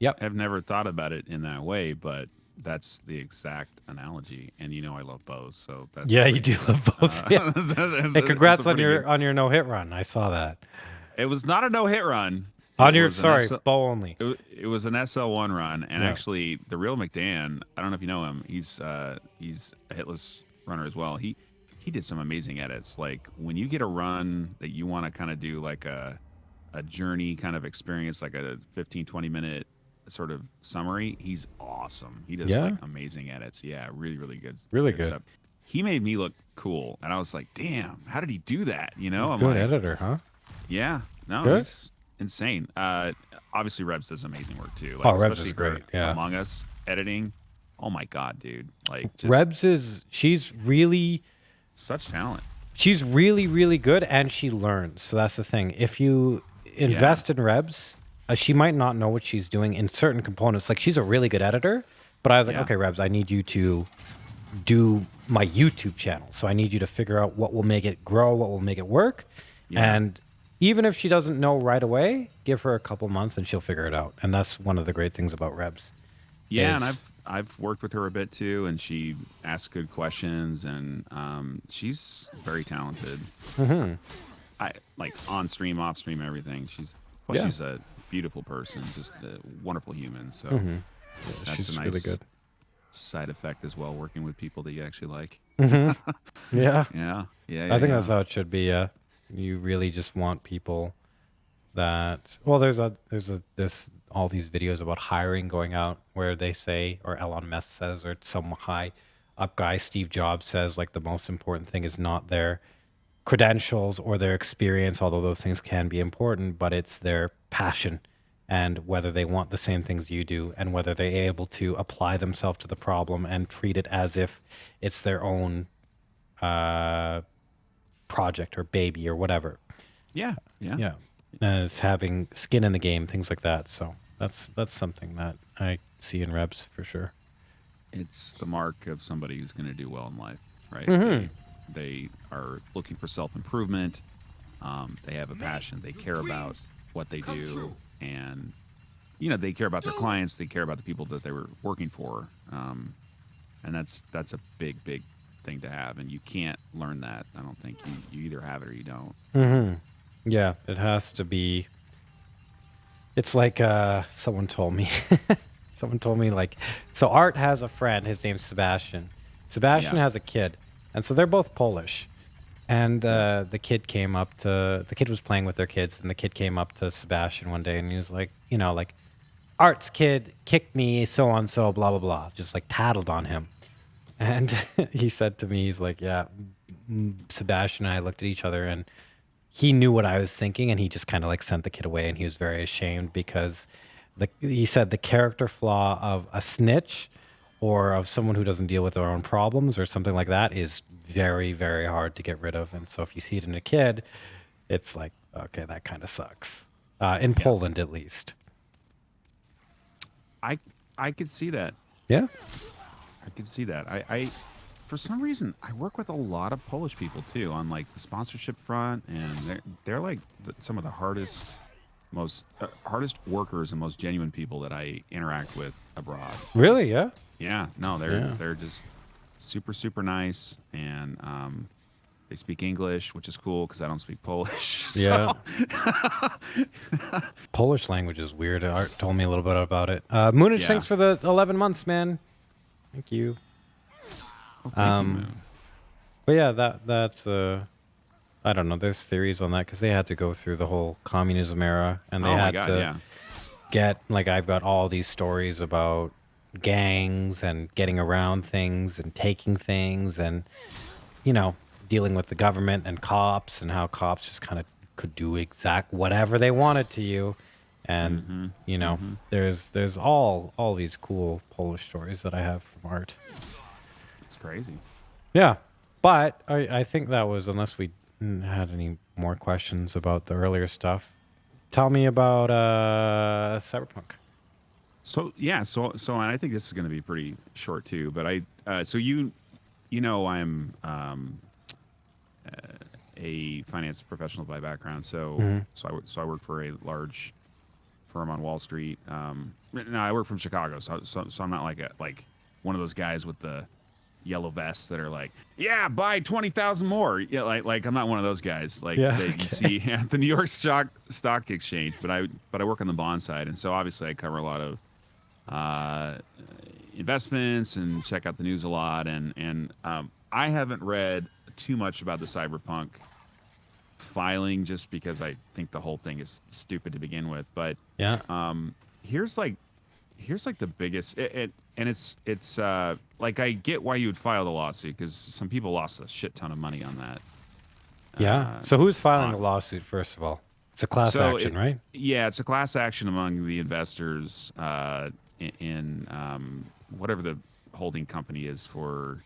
Yep.
have never thought about it in that way, but that's the exact analogy. And I love bows, so that's
Yeah,
pretty
you do
good.
love bows. Yeah.
It's
Hey,
a
congrats on
pretty
your
good-
no hit run. I saw that.
It was not a no hit run.
On
It
your
was an
bow only.
It was an SL1 run, and
Yeah.
actually, the real McDan. I don't know if you know him. He's a hitless runner as well. He did some amazing edits. Like when you get a run that you want to kind of do like a journey kind of experience, like a 15-20 minute sort of summary, he's awesome. He does
Yeah?
like amazing edits. Yeah, really, really good.
Really good.
Stuff. He made me look cool, and I was like, damn, how did he do that? You know, I'm
Good
like,
editor, huh?
yeah, no,
Good.
he's insane. Obviously, Rebs does amazing work too.
Oh, Rebs
especially
is great,
for
yeah.
Among Us editing. Oh my god, dude! Like, just
Rebs she's really
such talent.
really good, and she learns. So that's the thing. If you invest in Rebs, she might not know what she's doing in certain components. Like, she's a really good editor, but I was like,
Yeah.
okay, Rebs, I need you to do my YouTube channel. So I need you to figure out what will make it grow, what will make it work.
Yeah.
And even if she doesn't know right away, give her a couple months and she'll figure it out. And that's one of the great things about Rebs.
Yeah,
is-
and I've worked with her a bit too, and she asks good questions, and she's very talented. I like on stream, off stream, everything.
Yeah.
She's a beautiful person, just a wonderful human. So that's
she's
a nice
really good.
side effect as well, working with people that you actually like.
Yeah.
Yeah,
I think that's how it should be. You really just want people that. Well, there's all these videos about hiring going out where they say, or Elon Musk says, or some high up guy, Steve Jobs says, like the most important thing is not their credentials or their experience, although those things can be important, but it's their passion and whether they want the same things you do and whether they're able to apply themselves to the problem and treat it as if it's their own project or baby or whatever.
Yeah.
Yeah. And it's having skin in the game, things like that. So that's something that I see in Rebs for sure.
It's the mark of somebody who's going to do well in life, right? They are looking for self-improvement. They have a passion. They care about what they do, and they care about their clients. They care about the people that they were working for, and that's a big thing to have. And you can't learn that. I don't think you either have it or you don't.
Yeah, it has to be. It's like someone told me. Someone told me, like, so Art has a friend. His name's Sebastian. Sebastian
Yeah.
has a kid, and so they're both Polish. And the kid was playing with their kids, and the kid came up to Sebastian one day, and he was like, like, Art's kid kicked me, so on, so blah blah blah, just like tattled on him. And he said to me, he's like, yeah, Sebastian and I looked at each other, and he knew what I was thinking, and he just kind of like sent the kid away, and he was very ashamed because he said the character flaw of a snitch or of someone who doesn't deal with their own problems or something like that is very, very hard to get rid of. And so if you see it in a kid, it's like, okay, that kind of sucks. In Poland, at least.
I could see that.
Yeah.
I could see that. I for some reason I work with a lot of Polish people too on like the sponsorship front, and they're like some of the hardest workers and most genuine people that I interact with abroad.
Really? Yeah.
Yeah, no, they're just super nice, and they speak English, which is cool because I don't speak Polish. So.
Yeah. Polish language is weird. Art told me a little bit about it. Moonage,
Yeah.
thanks for the 11 months, man. Thank you.
Oh, thank you, Moon.
But yeah, that's I don't know. There's theories on that because they had to go through the whole communism era, and they
Oh my
had
God,
to
yeah.
get like I've got all these stories about gangs and getting around things and taking things and dealing with the government and cops and how cops just kind of could do exact whatever they wanted to you. And there's all these cool Polish stories that I have from Art.
It's crazy.
Yeah, but I think that was, unless we had any more questions about the earlier stuff. Tell me about Cyberpunk.
So yeah, so and I think this is going to be pretty short too. But I'm a finance professional by background. So so I work for a large firm on Wall Street. No, I work from Chicago. So I'm not like one of those guys with the yellow vests that are like, yeah, buy 20,000 more. Yeah, like I'm not one of those guys that you see at the New York Stock Exchange. But I work on the bond side, and so obviously I cover a lot of investments and check out the news a lot. And I haven't read too much about the Cyberpunk filing just because I think the whole thing is stupid to begin with. But
Yeah.
here's like here's like the biggest, and it's like I get why you would file the lawsuit because some people lost a shit ton of money on that.
Yeah. So who's filing the
on-
lawsuit, first of all? It's a class
So
action, right?
yeah, it's a class action among the investors in whatever the holding company is for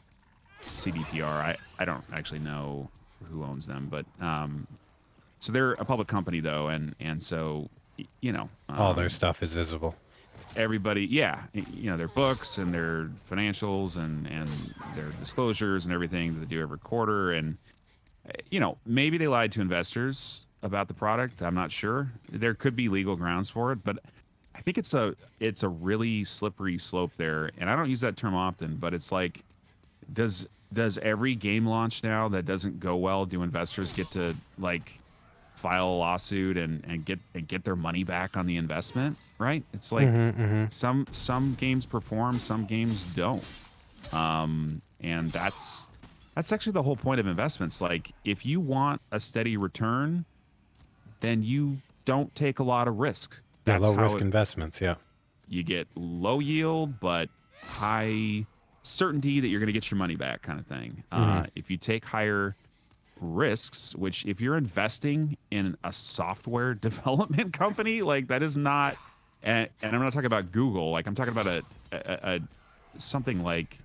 CDPR. I don't actually know who owns them, but so they're a public company though, and so you know
All their stuff is visible.
everybody, yeah, their books and their financials and their disclosures and everything that they do every quarter, and maybe they lied to investors about the product. I'm not sure. There could be legal grounds for it, but I think it's a really slippery slope there. And I don't use that term often, but it's like, does every game launch now that doesn't go well, do investors get to like file a lawsuit and get their money back on the investment? Right? It's like some games perform, some games don't. And that's actually the whole point of investments. Like, if you want a steady return, then you don't take a lot of risk.
Yeah,
That's
low
how
risk investments. Yeah.
you get low yield, but high certainty that you're going to get your money back, kind of thing. If you take higher risks, which if you're investing in a software development company, like that is not, and I'm not talking about Google, like I'm talking about a something like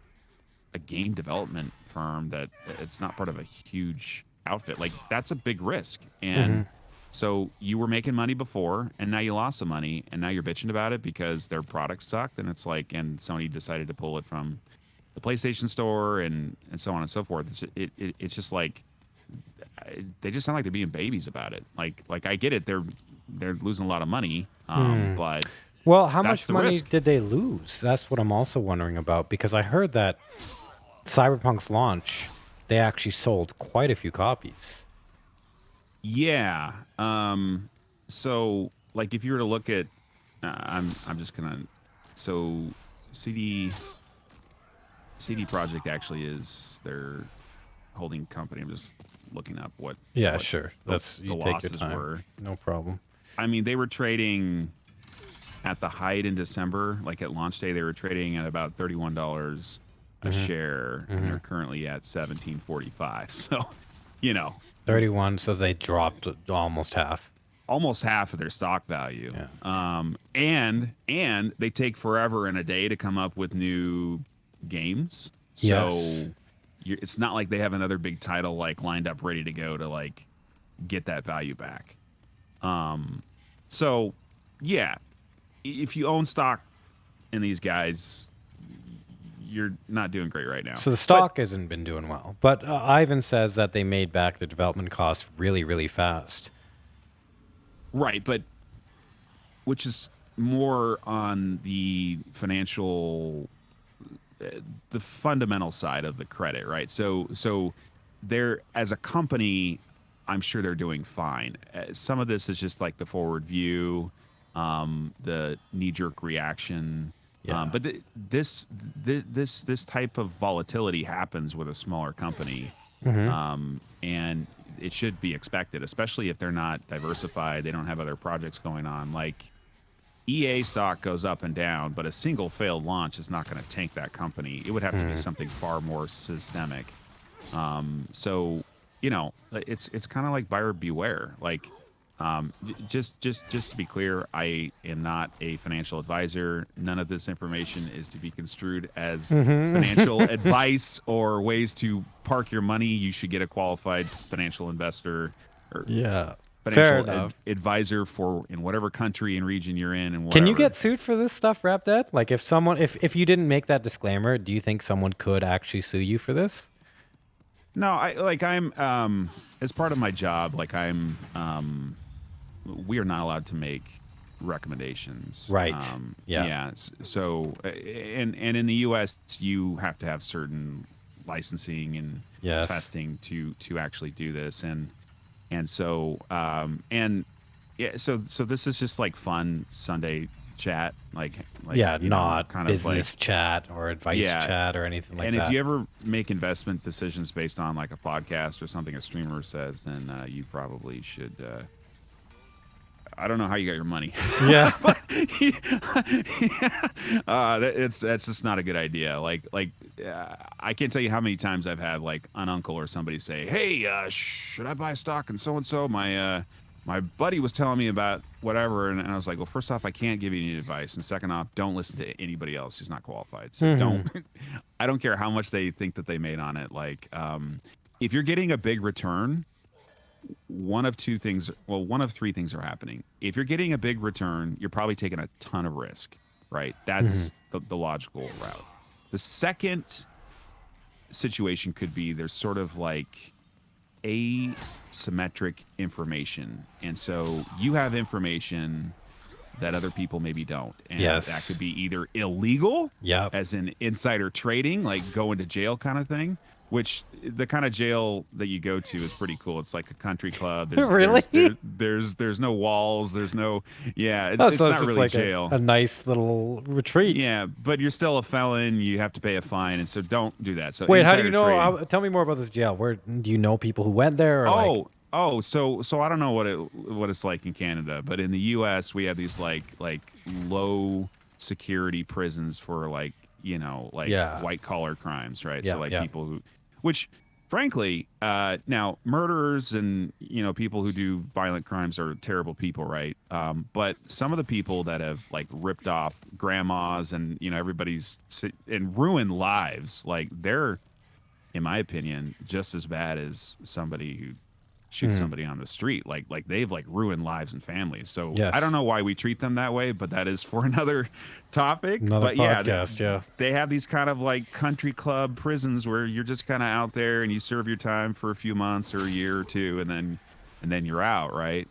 a game development firm that it's not part of a huge outfit. Like that's a big risk. And so you were making money before and now you lost some money and now you're bitching about it because their products sucked. And it's like, and Sony decided to pull it from the PlayStation Store and so on and so forth. It's just like, they just sound like they're being babies about it. Like I get it. They're losing a lot of money. But
Well, how
that's
much
the
money
risk.
did they lose? That's what I'm also wondering about, because I heard that Cyberpunk's launch, they actually sold quite a few copies.
Yeah. So like if you were to look at, I'm just gonna, so CD Project actually is their holding company. I'm just looking up what.
Yeah,
what
sure.
the-
That's
the
you take your
losses
time.
were.
No problem.
I mean, they were trading at the height in December, like at launch day, they were trading at about $31 a share, and they're currently at $17.45. So,
31, so they dropped almost half.
almost half of their stock value.
Yeah.
And they take forever and a day to come up with new games. So
Yes.
it's not like they have another big title like lined up ready to go to like get that value back. So yeah, if you own stock in these guys, you're not doing great right now.
So the stock hasn't been doing well. But Ivan says that they made back the development costs really, really fast.
Right, but which is more on the financial, the fundamental side of the credit, right? So they're, as a company, I'm sure they're doing fine. Some of this is just like the forward view, the knee-jerk reaction.
Yeah.
But this type of volatility happens with a smaller company, and it should be expected, especially if they're not diversified. They don't have other projects going on. Like EA stock goes up and down, but a single failed launch is not going to tank that company. It would have to be something far more systemic. So it's kind of like buyer beware. Like just to be clear, I am not a financial advisor. None of this information is to be construed as financial advice or ways to park your money. You should get a qualified financial investor or
Yeah. Fair
financial
enough.
advisor for in whatever country and region you're in. And
Can you
whatever.
get sued for this stuff, Rap Dad? Like if someone, if you didn't make that disclaimer, do you think someone could actually sue you for this?
No, I'm as part of my job, we are not allowed to make recommendations.
Right. Yeah.
Yeah. So, and in the U.S., you have to have certain licensing and
Yes.
testing to actually do this, and so yeah. So this is just like fun Sunday chat, like
Yeah,
you know,
not
kind of
business chat or advice
Yeah.
chat or anything like
and
that.
if you ever make investment decisions based on like a podcast or something a streamer says, then you probably should I don't know how you got your money.
Yeah.
But that's just not a good idea. I can't tell you how many times I've had like an uncle or somebody say, "Hey, should I buy stock in so and so? My buddy was telling me about whatever," and I was like, "Well, first off, I can't give you any advice, and second off, don't listen to anybody else who's not qualified. So don't. I don't care how much they think that they made on it. Like, if you're getting a big return." One of three things are happening. If you're getting a big return, you're probably taking a ton of risk, right? That's the logical route. The second situation could be there's sort of like asymmetric information. And so you have information that other people maybe don't. And
Yes.
that could be either illegal,
Yep.
as in insider trading, like going to jail kind of thing, which the kind of jail that you go to is pretty cool. It's like a country club.
Really?
There's no walls. There's no, it's
So
not
it's just
really
like
jail.
a nice little retreat.
Yeah, but you're still a felon. You have to pay a fine, and so don't do that. So
Wait, how do you
insider
know?
trading-
Tell me more about this jail. Where do you know people who went there? Or
So I don't know what it's like in Canada, but in the U.S. we have these like low security prisons for white collar crimes, right?
Yeah,
So
yeah.
people who, which frankly, now murderers and people who do violent crimes are terrible people, right? But some of the people that have like ripped off grandmas and everybody's and ruined lives, like they're, in my opinion, just as bad as somebody who shoots somebody on the street. Like they've like ruined lives and families. So
Yes.
I don't know why we treat them that way, but that is for another topic.
Another
but
podcast,
they have these kind of like country club prisons where you're just kind of out there and you serve your time for a few months or a year or two, and then you're out, right?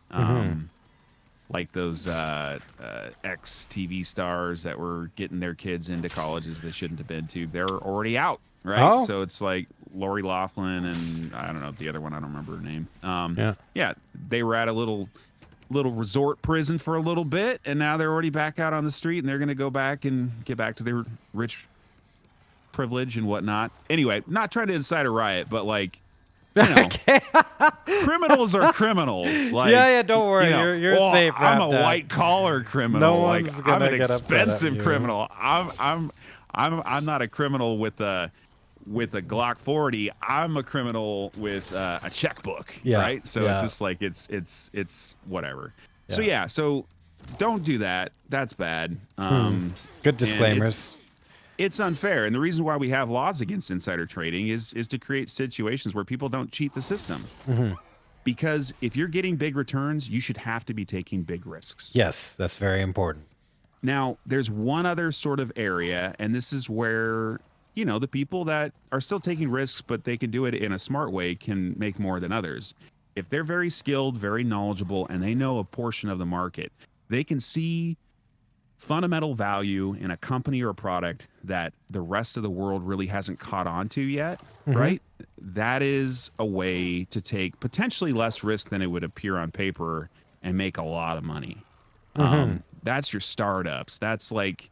Like those ex TV stars that were getting their kids into colleges they shouldn't have been to. They're already out, right?
Oh.
So it's like Lori Loughlin and I don't know the other one. I don't remember her name. Yeah, they were at a little resort prison for a little bit, and now they're already back out on the street, and they're going to go back and get back to their rich privilege and whatnot. Anyway, not trying to incite a riot, but like. Criminals are criminals. Like,
yeah, don't worry, you're safe.
I'm a
Rap
white collar criminal.
No
like
one's
I'm
gonna
an
get upset at
expensive
you.
criminal. I'm not a criminal with a Glock 40. I'm a criminal with a checkbook.
Yeah,
Right. So
yeah.
it's just like it's whatever. So don't do that. That's bad.
Good disclaimers.
It's unfair, and the reason why we have laws against insider trading is to create situations where people don't cheat the system. Because if you're getting big returns, you should have to be taking big risks.
Yes, that's very important.
Now, there's one other sort of area, and this is where the people that are still taking risks, but they can do it in a smart way, can make more than others. If they're very skilled, very knowledgeable, and they know a portion of the market, they can see fundamental value in a company or a product that the rest of the world really hasn't caught on to yet, right? That is a way to take potentially less risk than it would appear on paper and make a lot of money. That's your startups. That's like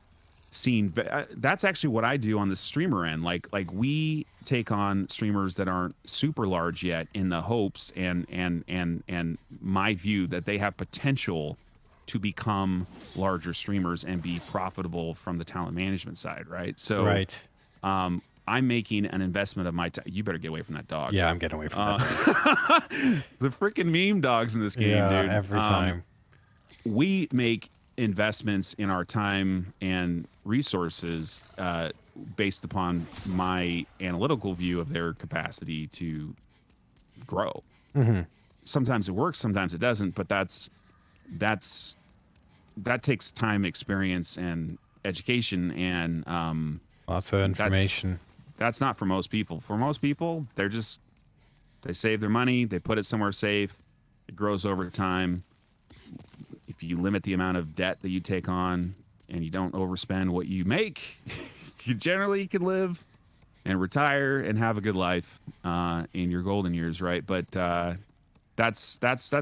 that's actually what I do on the streamer end. Like we take on streamers that aren't super large yet in the hopes and my view that they have potential to become larger streamers and be profitable from the talent management side, right? So, I'm making an investment of my time. You better get away from that dog.
Yeah, I'm getting away from that.
The freaking meme dogs in this game, dude.
Every time.
We make investments in our time and resources based upon my analytical view of their capacity to grow. Sometimes it works, sometimes it doesn't, but that takes time, experience, and education, and
Lots of information.
That's not for most people. For most people, they save their money, they put it somewhere safe, it grows over time. If you limit the amount of debt that you take on and you don't overspend what you make, you generally can live and retire and have a good life in your golden years, right? But that's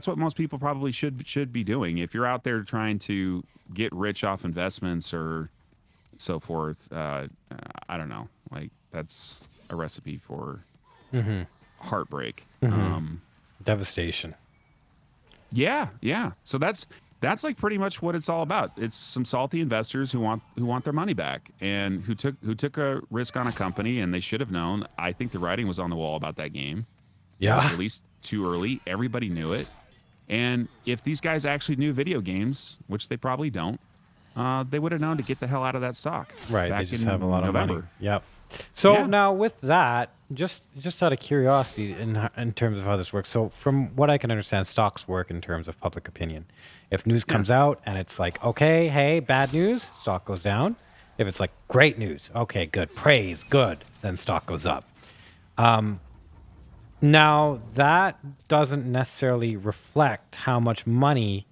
what most people probably should be doing. If you're out there trying to get rich off investments or so forth, I don't know. Like that's a recipe for heartbreak.
Devastation.
Yeah. So that's that's like pretty much what it's all about. It's some salty investors who want their money back, and who took a risk on a company, and they should have known. I think the writing was on the wall about that game. It was
Yeah.
released too early. Everybody knew it. And if these guys actually knew video games, which they probably don't, they would have known to get the hell out of that stock.
Right.
Back
They just
in
have a lot
November.
of money. Yep. So
Yeah.
now with that, just out of curiosity in terms of how this works. So from what I can understand, stocks work in terms of public opinion. If news comes out and it's like, okay, hey, bad news, stock goes down. If it's like great news, okay, good, praise, good, then stock goes up. Now that doesn't necessarily reflect how much money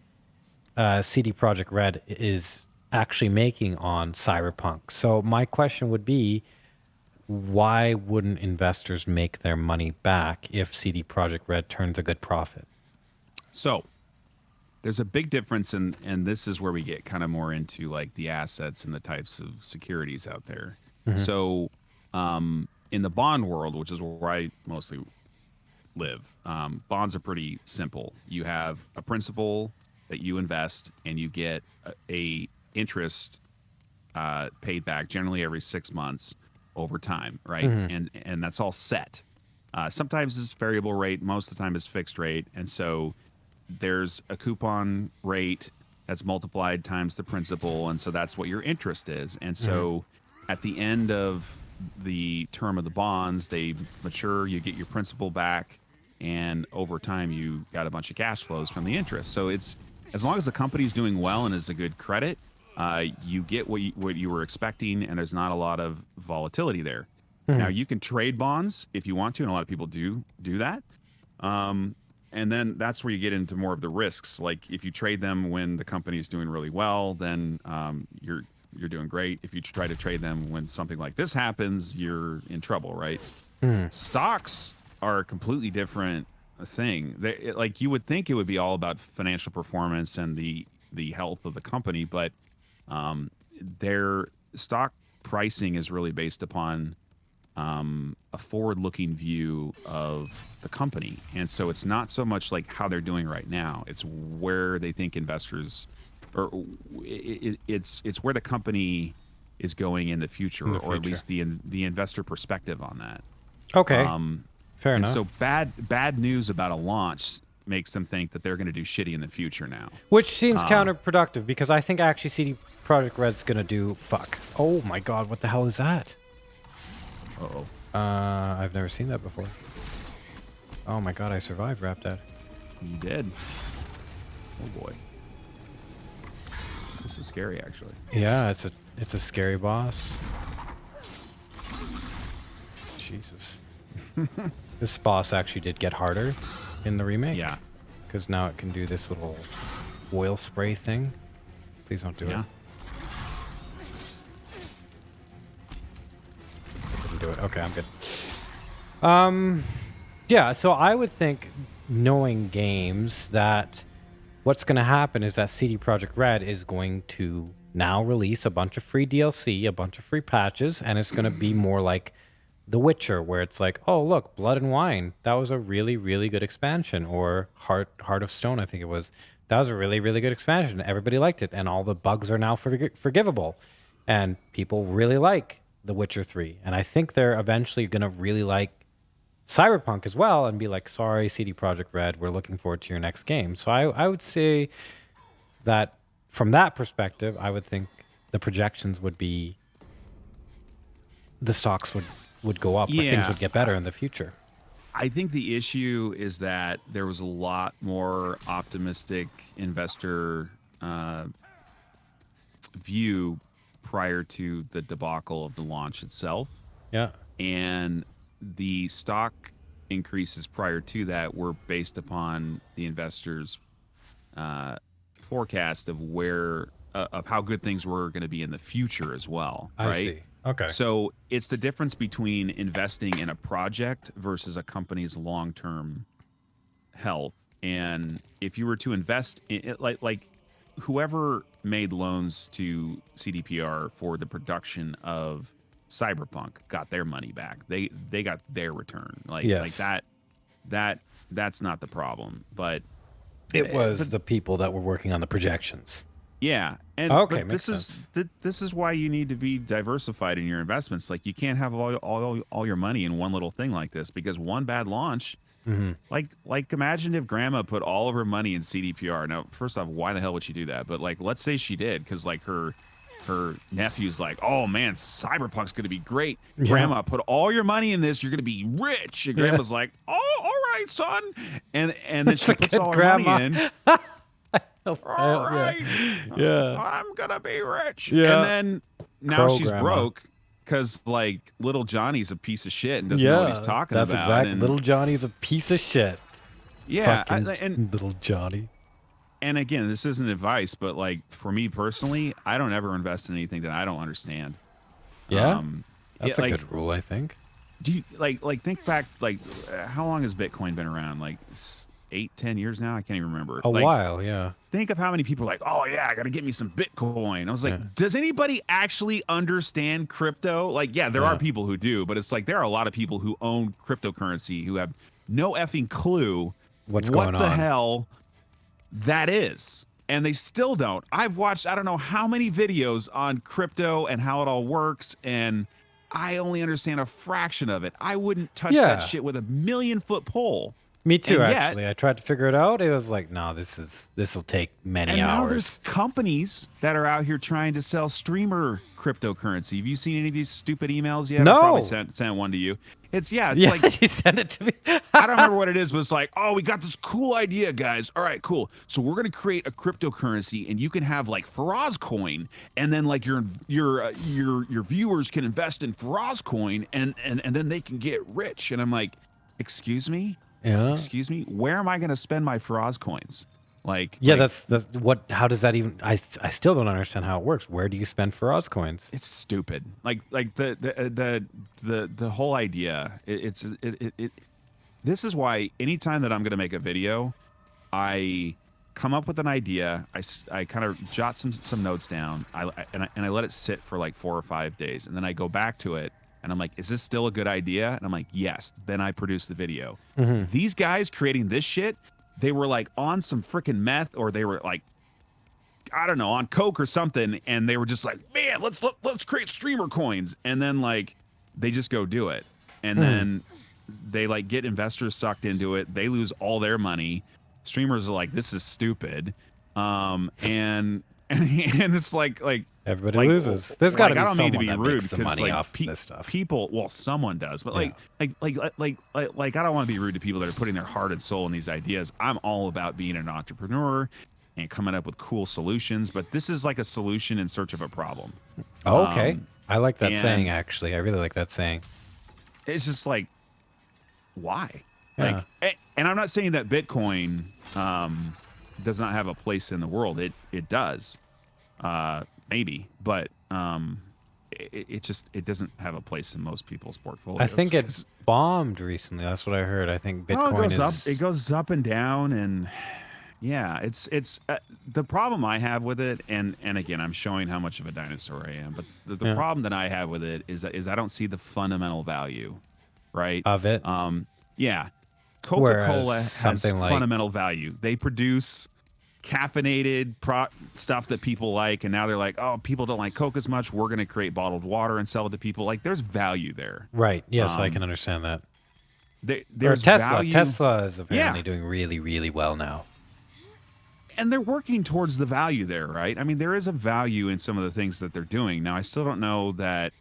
CD Projekt Red is actually making on Cyberpunk. So my question would be, why wouldn't investors make their money back if CD Projekt Red turns a good profit?
So there's a big difference, and this is where we get kind of more into like the assets and the types of securities out there. So in the bond world, which is where I mostly live, bonds are pretty simple. You have a principal that you invest, and you get a interest paid back generally every 6 months over time, right? And that's all set. Sometimes it's variable rate, most of the time it's fixed rate, and so there's a coupon rate that's multiplied times the principal, and so that's what your interest is. And so at the end of the term of the bonds, they mature, you get your principal back, and over time you got a bunch of cash flows from the interest. So it's, as long as the company's doing well and is a good credit, you get what you were expecting, and there's not a lot of volatility there. Now you can trade bonds if you want to, and a lot of people do that. And then that's where you get into more of the risks. Like if you trade them when the company is doing really well, then you're doing great. If you try to trade them when something like this happens, you're in trouble, right? Stocks are a completely different thing. Like you would think it would be all about financial performance and the health of the company, but their stock pricing is really based upon a forward-looking view of the company, and so it's not so much like how they're doing right now. It's where they think investors, or it's where the company is going in the future, or at least the investor perspective on that.
Okay, fair
And
enough.
so bad news about a launch makes them think that they're going to do shitty in the future now.
Which seems counterproductive, because I think actually CD Projekt Red's gonna do fuck. Oh my god, what the hell is that?
Uh-oh.
I've never seen that before. Oh my god, I survived, Rapdad.
You did. Oh boy. This is scary, actually.
Yeah, it's a scary boss. Jesus. This boss actually did get harder in the remake.
Yeah.
Because now it can do this little oil spray thing. Please don't do
Yeah.
it. Didn't do it. Okay, I'm good. Yeah, so I would think, knowing games, that what's going to happen is that CD Projekt Red is going to now release a bunch of free DLC, a bunch of free patches, and it's going to be more like The Witcher, where it's like, oh, look, Blood and Wine, that was a really, really good expansion. Or Heart of Stone, I think it was. That was a really, really good expansion. Everybody liked it, and all the bugs are now forgivable. And people really like The Witcher 3. And I think they're eventually going to really like Cyberpunk as well, and be like, sorry, CD Projekt Red, we're looking forward to your next game. So I would say that from that perspective, I would think the projections would be the stocks would go up, or things
Yeah.
would get better in the future.
I think the issue is that there was a lot more optimistic investor view prior to the debacle of the launch itself.
Yeah.
And the stock increases prior to that were based upon the investors' forecast of where of how good things were going to be in the future as well.
I
Right?
see. Okay.
So it's the difference between investing in a project versus a company's long-term health. And if you were to invest in it, like whoever made loans to CDPR for the production of Cyberpunk got their money back. They got their return. Like
Yes.
that's not the problem. But
It was the people that were working on the projections.
Yeah, and
Okay,
but
makes
this is why you need to be diversified in your investments. Like you can't have all your money in one little thing like this, because one bad launch, like imagine if Grandma put all of her money in CDPR. Now, first off, why the hell would she do that? But like, let's say she did, because like her nephew's like, oh man, Cyberpunk's gonna be great.
Yeah.
Grandma, put all your money in this. You're gonna be rich. And Grandma's like, oh, all right, son. And then she puts all her money in. All right.
Yeah.
I'm gonna be rich.
Yeah.
And then now
Crow
she's
grandma.
broke because like little Johnny's a piece of shit and doesn't know what he's talking
that's
about.
exactly.
And,
Little Johnny's a piece of shit.
yeah,
Fucking
and
little Johnny.
and again, this isn't advice, but like for me personally, I don't ever invest in anything that I don't understand.
Yeah, that's a
like,
good rule, I think.
Do you like think back, like how long has Bitcoin been around? Like 8-10 years now? I can't even remember.
A
Like,
while, yeah.
think of how many people are like, oh yeah, I gotta get me some Bitcoin. I was like, does anybody actually understand crypto? Like, yeah, there are people who do, but it's like there are a lot of people who own cryptocurrency who have no effing clue
What's
what
going
the
on.
hell that is. And they still don't. I've watched I don't know how many videos on crypto and how it all works, and I only understand a fraction of it. I wouldn't touch that shit with a 1,000,000-foot pole.
Me too,
And yet-
actually. I tried to figure it out. It was like, no, this will take many
And now there's
hours.
companies that are out here trying to sell streamer cryptocurrency. Have you seen any of these stupid emails yet?
No.
I probably sent one to you. It's
Yeah,
like
you sent it to me.
I don't remember what it is, but it's like, oh, we got this cool idea, guys. All right, cool. So we're gonna create a cryptocurrency, and you can have like Faraaz coin, and then like your viewers can invest in Faraaz coin, and then they can get rich. And I'm like, excuse me,
Yeah.
excuse me, where am I gonna spend my Faraaz coins? Like,
Yeah,
like,
that's what. How does that even? I still don't understand how it works. Where do you spend Faraaz coins?
it's stupid. Like the whole idea. This is why anytime that I'm gonna make a video, I come up with an idea. I kind of jot some notes down. I let it sit for like 4 or 5 days, and then I go back to it, and I'm like, is this still a good idea? And I'm like, yes. Then I produce the video. These guys creating this shit, they were like on some freaking meth, or they were like, I don't know, on coke or something, and they were just like, man, let's create streamer coins, and then like they just go do it, and then they like get investors sucked into it. They lose all their money. Streamers are like, this is stupid, and it's like
Everybody loses. There's got to be
I don't
someone
need to be
that
rude
makes the
because
money
like
off this stuff.
people, well, someone does, but like I don't want to be rude to people that are putting their heart and soul in these ideas. I'm all about being an entrepreneur and coming up with cool solutions, but this is like a solution in search of a problem.
Oh, okay. I like that
and-
saying, actually. I really like that saying.
It's just like, why?
Yeah.
Like, and I'm not saying that Bitcoin does not have a place in the world. It does, maybe, but it doesn't have a place in most people's portfolios.
I think it's bombed recently. That's what I heard. I think Bitcoin
it goes up and down, and yeah, it's the problem I have with it, and again, I'm showing how much of a dinosaur I am, but the problem that I have with it is I don't see the fundamental value, right?
of it.
Yeah, Coca-Cola
Whereas
has
something like-
fundamental value. They produce caffeinated stuff that people like, and now they're like, oh, people don't like Coke as much. We're going to create bottled water and sell it to people. Like, there's value there.
Right. Yes, I can understand that. Or
There's
Tesla.
value,
Tesla is apparently
Yeah.
doing really, really well now.
and they're working towards the value there, right? I mean, there is a value in some of the things that they're doing. Now, I still don't know that,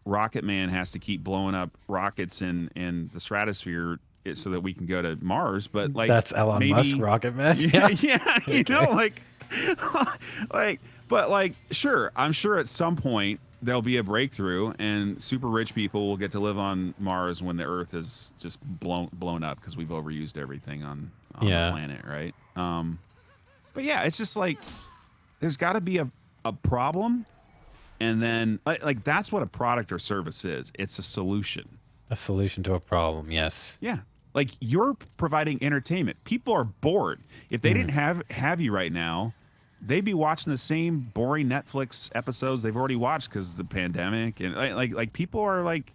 Rocket Man has to keep blowing up rockets in the stratosphere so that we can go to Mars, but like
That's Elon
maybe,
Musk, Rocket Man.
yeah, but sure, I'm sure at some point there'll be a breakthrough, and super rich people will get to live on Mars when the Earth is just blown up because we've overused everything on the planet, right? But yeah, it's just like there's got to be a problem, and then like that's what a product or service is. It's a solution.
A solution to a problem, yes.
Yeah. Like you're providing entertainment. People are bored. If they didn't have you right now, they'd be watching the same boring Netflix episodes they've already watched because of the pandemic. And like people are like,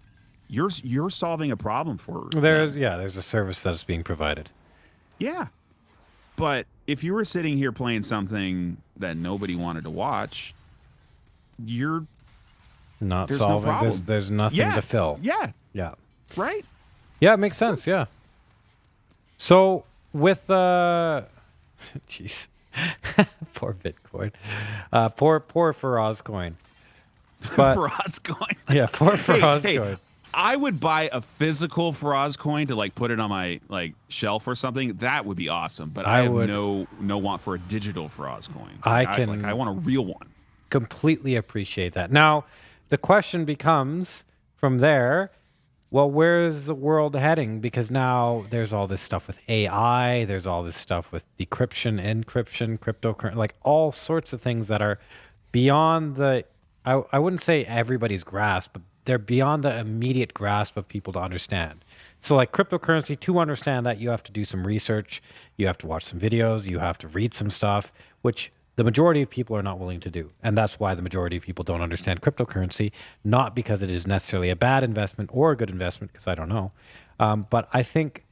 you're solving a problem for them.
There's a service that is being provided.
Yeah. But if you were sitting here playing something that nobody wanted to watch, you're
Not
there's no
solving.
problem.
There's nothing
Yeah,
to fill.
yeah,
Yeah.
right.
Yeah, it makes
So-
sense. Yeah. So with jeez, poor Bitcoin, poor Faraaz coin. But
Faraaz coin.
yeah, poor Faraaz
hey,
coin.
I would buy a physical Faraaz coin to like put it on my like shelf or something. That would be awesome. But I have
would-
no want for a digital Faraaz coin.
I
Like,
can-
I want a real one.
Completely appreciate that. Now, the question becomes from there, well, where's the world heading? Because now there's all this stuff with AI, there's all this stuff with decryption, encryption, cryptocurrency, like all sorts of things that are beyond I wouldn't say everybody's grasp, but they're beyond the immediate grasp of people to understand. So like cryptocurrency, to understand that you have to do some research, you have to watch some videos, you have to read some stuff, which the majority of people are not willing to do. And that's why the majority of people don't understand cryptocurrency, not because it is necessarily a bad investment or a good investment, because I don't know. But I think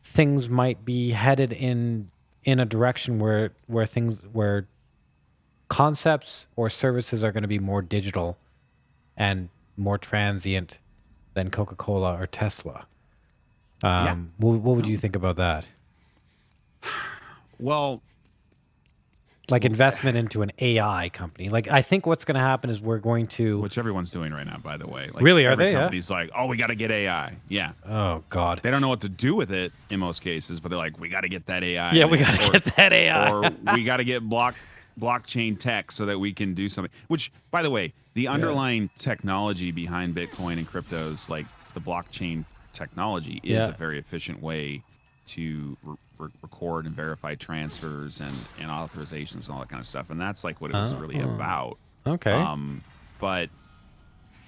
things might be headed in a direction where concepts or services are going to be more digital and more transient than Coca-Cola or Tesla. What would you think about that?
Well,
Like investment into an AI company. Like I think what's going to happen is we're going to.
which everyone's doing right now, by the way. Like,
Really, are
every
they? Yeah?
company's like, oh, we got to get AI. Yeah.
Oh God.
They don't know what to do with it in most cases, but they're like, we got to get that AI.
Yeah, we
man.
got to get that AI.
Or we got to get blockchain tech so that we can do something. Which, by the way, the underlying technology behind Bitcoin and cryptos, like the blockchain technology, is
Yeah.
a very efficient way to record and verify transfers and authorizations and all that kind of stuff. And that's like what it was really about.
Okay.
But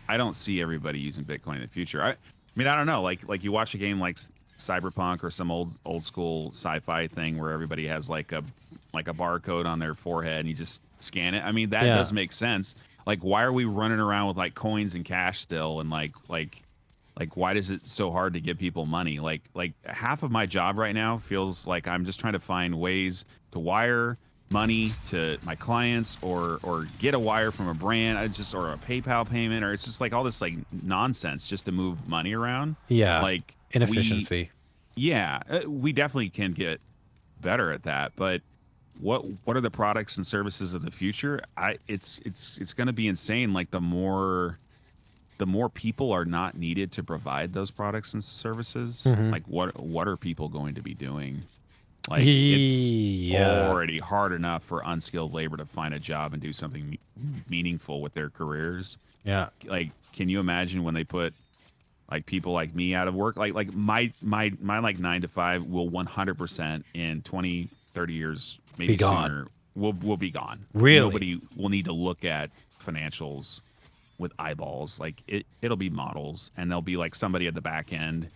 I don't see everybody using Bitcoin in the future. I mean, I don't know. Like you watch a game like Cyberpunk or some old school sci-fi thing where everybody has like a barcode on their forehead and you just scan it. I mean, that
Yeah.
does make sense. Like, why are we running around with like coins and cash still? And like why is it so hard to give people money? Like half of my job right now feels like I'm just trying to find ways to wire money to my clients or get a wire from a brand, or a PayPal payment, or it's just like all this like nonsense just to move money around.
Yeah.
Like
Inefficiency.
we definitely can get better at that, but what are the products and services of the future? It's going to be insane. Like the more people are not needed to provide those products and services, like what are people going to be doing? Like it's already hard enough for unskilled labor to find a job and do something meaningful with their careers.
Yeah.
Like, can you imagine when they put like people like me out of work? Like my like 9 to 5 will 100% in 20, 30 years, maybe
Be gone.
sooner, will be gone.
Really?
Nobody will need to look at financials with eyeballs. Like it'll be models, and there'll be like somebody at the back end,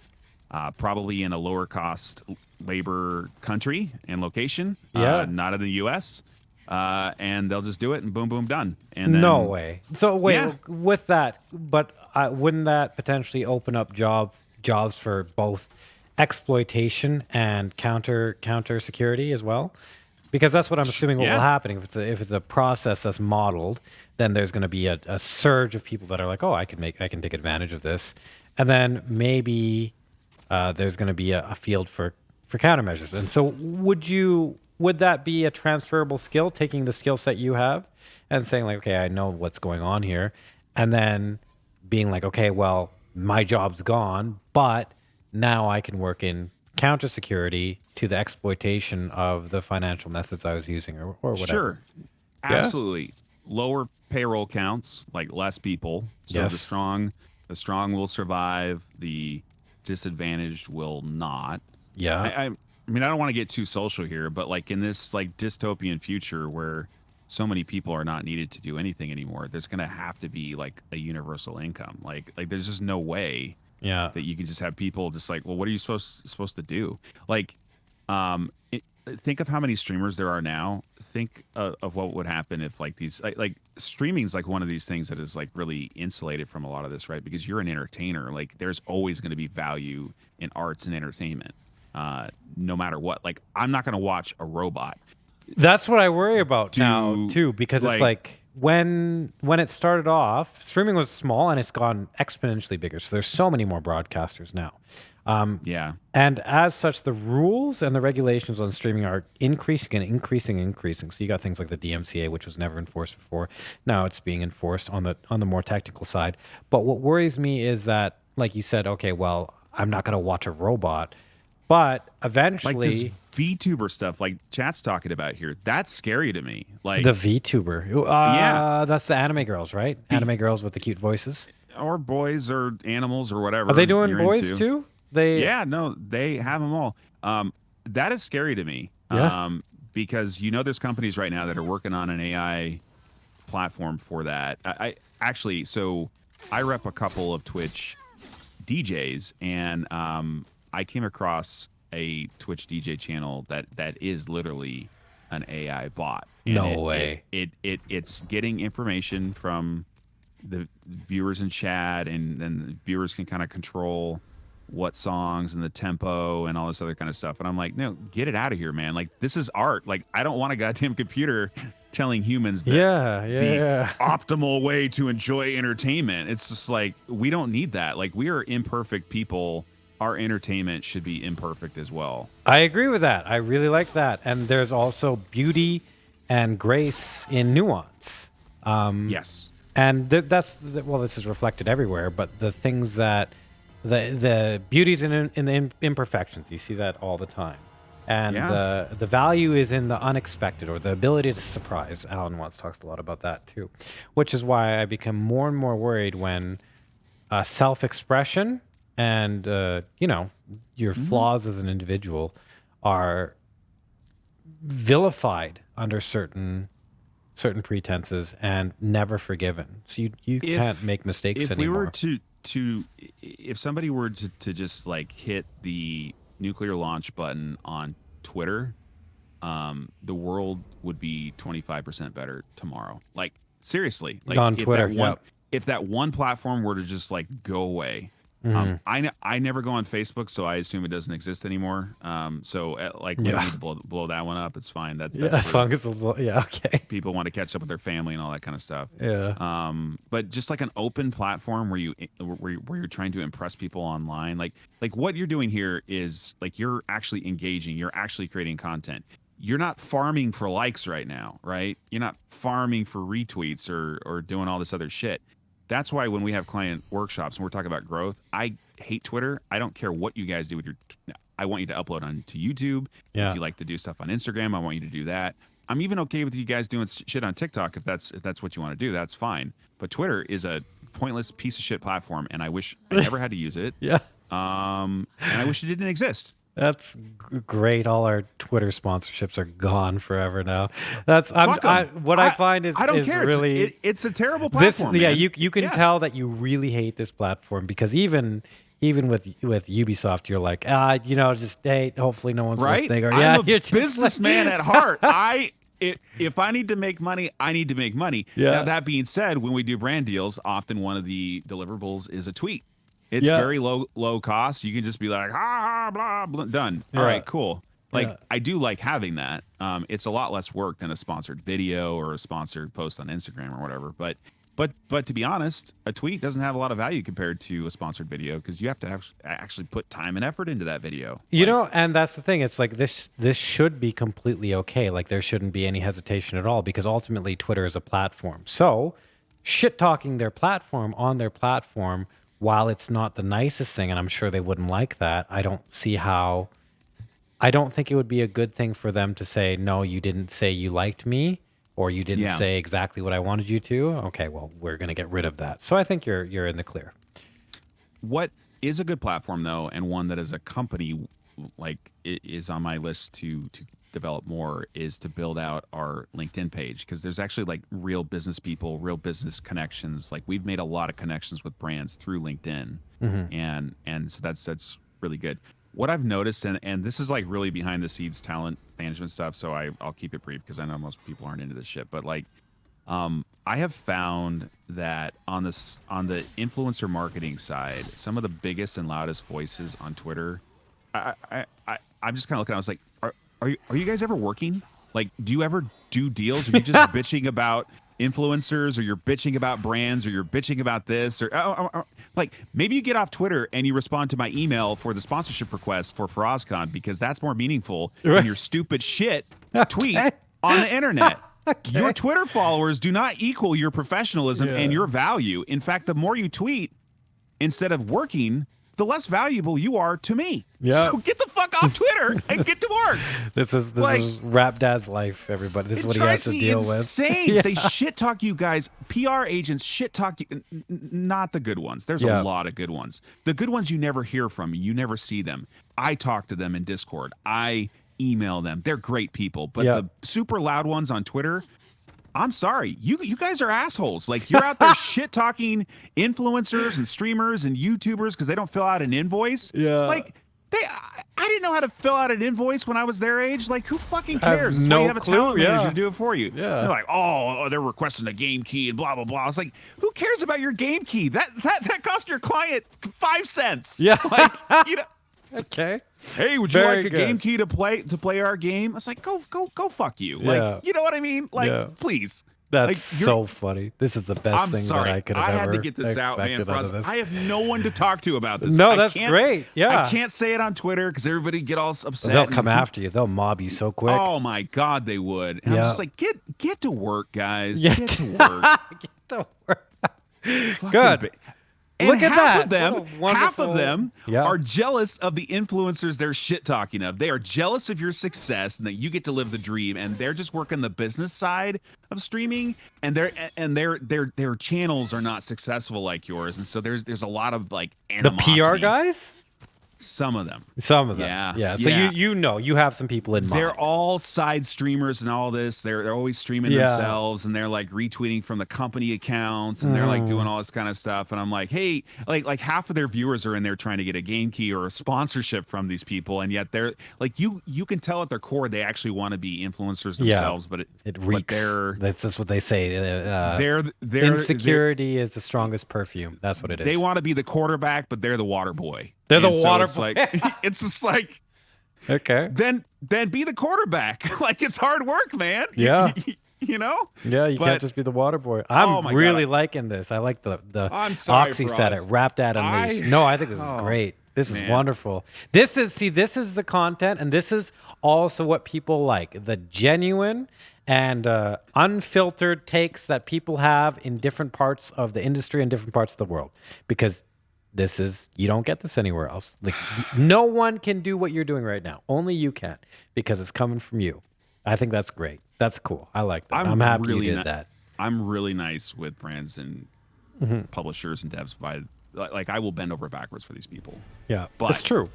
probably in a lower cost labor country and location, not in the U.S. And they'll just do it, and boom, boom, done. And then,
No way. So wait,
Yeah.
with that, but wouldn't that potentially open up jobs for both exploitation and counter security as well? Because that's what I'm assuming what will happen. If it's a process that's modeled, then there's going to be a surge of people that are like, oh, I can take advantage of this, and then maybe there's going to be a field for countermeasures. And so would that be a transferable skill, taking the skill set you have and saying like, okay, I know what's going on here, and then being like, okay, well, my job's gone, but now I can work in counter security to the exploitation of the financial methods I was using or whatever.
Sure, absolutely. Lower payroll counts, like less people. So
Yes.
the strong will survive. The disadvantaged will not.
Yeah.
I mean, I don't want to get too social here, but like in this like dystopian future where so many people are not needed to do anything anymore, there's going to have to be like a universal income. Like there's just no way
Yeah.
that you can just have people just like, well, what are you supposed to do? Like, think of how many streamers there are now. Think of what would happen if like these like streaming is like one of these things that is like really insulated from a lot of this, right? Because you're an entertainer. Like there's always going to be value in arts and entertainment. no matter what. Like, I'm not going to watch a robot.
That's what I worry about now
Do,
too, because it's like when it started off, streaming was small and it's gone exponentially bigger. So there's so many more broadcasters now.
Yeah.
And as such, the rules and the regulations on streaming are increasing and increasing and increasing. So you got things like the DMCA, which was never enforced before. Now it's being enforced on the more technical side. But what worries me is that, like you said, okay, well, I'm not going to watch a robot, but eventually,
like this VTuber stuff, like chat's talking about here, that's scary to me. Like
the VTuber,
Yeah.
that's the anime girls, right? Anime girls with the cute voices.
or boys or animals or whatever.
Are they doing
you're
boys
into.
too? They
Yeah, no, they have them all. That is scary to me.
Yeah.
Because there's companies right now that are working on an AI platform for that. I actually, so I rep a couple of Twitch DJs, and I came across a Twitch DJ channel that is literally an AI bot. And
No way.
It's getting information from the viewers in chat, and then the viewers can kind of control what songs and the tempo and all this other kind of stuff. And I'm like, no, get it out of here, man. Like, this is art. Like, I don't want a goddamn computer telling humans that the optimal way to enjoy entertainment. It's just like, we don't need that. Like, we are imperfect people. Our entertainment should be imperfect as well.
I agree with that. I really like that. And there's also beauty and grace in nuance.
Yes.
And well, this is reflected everywhere, but the things that the beauties in the imperfections, you see that all the time. And the value is in the unexpected, or the ability to surprise. Alan Watts talks a lot about that too, which is why I become more and more worried when self-expression and your flaws as an individual are vilified under certain pretenses and never forgiven. So you can't make mistakes anymore.
If somebody were to just like hit the nuclear launch button on Twitter, the world would be 25% better tomorrow. Like, seriously, like
on Twitter,
if that one platform were to just like go away. I never go on Facebook, so I assume it doesn't exist anymore. We don't need to blow that one up. It's fine. That's
as long as it's, okay.
People want to catch up with their family and all that kind of stuff.
Yeah.
But just like an open platform where you're trying to impress people online, like what you're doing here is like you're actually engaging. You're actually creating content. You're not farming for likes right now, right? You're not farming for retweets or doing all this other shit. That's why when we have client workshops and we're talking about growth, I hate Twitter. I don't care what you guys do with I want you to upload onto YouTube.
Yeah.
If you like to do stuff on Instagram, I want you to do that. I'm even okay with you guys doing shit on TikTok if that's what you want to do. That's fine. But Twitter is a pointless piece of shit platform, and I wish I never had to use it.
Yeah.
And I wish it didn't exist.
That's great. All our Twitter sponsorships are gone forever now. I find is
I don't care.
Really
it's a terrible platform.
You can tell that you really hate this platform, because even with Ubisoft, you're like, just date. Hopefully, no one's listening. Or
I'm a businessman at heart. If I need to make money, I need to make money.
Yeah.
Now, that being said, when we do brand deals, often one of the deliverables is a tweet. It's very low cost. You can just be like, ha, blah, blah, done.
Yeah.
All right, cool. Like, I do like having that. It's a lot less work than a sponsored video or a sponsored post on Instagram or whatever. But to be honest, a tweet doesn't have a lot of value compared to a sponsored video, because you have to actually put time and effort into that video.
And that's the thing. It's like this should be completely okay. Like, there shouldn't be any hesitation at all, because ultimately Twitter is a platform. So shit talking their platform on their platform, while it's not the nicest thing, and I'm sure they wouldn't like that, I don't think it would be a good thing for them to say, no, you didn't say you liked me, or you didn't say exactly what I wanted you to. Okay, well, we're going to get rid of that. So I think you're in the clear.
What is a good platform, though, and one that as a company, like, it is on my list to develop more, is to build out our LinkedIn page, because there's actually like real business people, real business connections. Like, we've made a lot of connections with brands through LinkedIn, and so that's really good. What I've noticed, and this is like really behind the scenes talent management stuff, so I'll keep it brief because I know most people aren't into this shit, but like, I have found that on the influencer marketing side, some of the biggest and loudest voices on Twitter, I'm just kind of looking. I was like, are you guys ever working? Like, do you ever do deals? Are you just bitching about influencers, or you're bitching about brands, or you're bitching about this, or like maybe you get off Twitter and you respond to my email for the sponsorship request for FarazCon, because that's more meaningful than your stupid shit tweet on the internet.
Okay.
Your Twitter followers do not equal your professionalism and your value. In fact, the more you tweet instead of working, the less valuable you are to me.
Yeah.
So get the fuck off Twitter and get to work.
This is Rap Dad's life, everybody. This is what he has to deal with.
Insane.
Yeah.
They shit talk you guys. PR agents shit talk you. Not the good ones. There's a lot of good ones. The good ones you never hear from. You never see them. I talk to them in Discord. I email them. They're great people. But the super loud ones on Twitter, I'm sorry. You guys are assholes. Like, you're out there shit talking influencers and streamers and YouTubers because they don't fill out an invoice.
Yeah.
Like, I didn't know how to fill out an invoice when I was their age. Like, who fucking cares? That's why you have a talent manager to do it for you.
Yeah.
They're like, oh, they're requesting a game key and blah blah blah. I was like, who cares about your game key? That cost your client 5 cents.
Yeah.
Like, you know.
Okay.
Hey, would you
Very
like a
good.
game key to play our game? I was like, go fuck you. Like, you know what I mean? Like, please.
That's
like,
so funny. This is the best thing that I could have ever
had to get this out, man.
expected out of this.
I have no one to talk to about this.
No, that's great. Yeah.
I can't say it on Twitter because everybody get all upset.
They'll come after you. They'll mob you so quick.
Oh my God, they would. And I'm just like, get to work, guys.
Yeah.
Get to work.
Get to work.
Fucking
Good.
And
Look at
half
that.
of them,
What a
half of
wonderful-
them
Yeah.
are jealous of the influencers they're shit talking of. They are jealous of your success and that you get to live the dream, and they're just working the business side of streaming, and their channels are not successful like yours. And so there's a lot of like
The
animosity.
PR guys?
Some of them.
Some of them.
Yeah.
So
Yeah.
you have some people in mind.
They're all side streamers and all this. They're always streaming themselves, and they're like retweeting from the company accounts, and they're like doing all this kind of stuff. And I'm like, hey, like half of their viewers are in there trying to get a game key or a sponsorship from these people, and yet they're like, you can tell at their core they actually want to be influencers themselves, but
it reeks. That's what they say.
They're
Insecurity is the strongest perfume. That's what it is.
They want to be the quarterback, but they're the water boy.
They're the
And so
water
it's
boy.
Like, it's just like,
okay.
then be the quarterback. Like, it's hard work, man.
Yeah.
You know?
Yeah, you can't just be the water boy. I'm
my
really
God.
liking this. I like the
I'm sorry,
Oxy said it.
Faraaz.
Wrapped at Unleashed. No, I think this is great. This is wonderful. This is the content, and this is also what people like. The genuine and unfiltered takes that people have in different parts of the industry and different parts of the world. Because you don't get this anywhere else. Like, no one can do what you're doing right now. Only you can, because it's coming from you. I think that's great. That's cool. I like that. I'm happy you did that.
I'm really nice with brands and publishers and devs. Like, I will bend over backwards for these people.
Yeah,
But
it's true.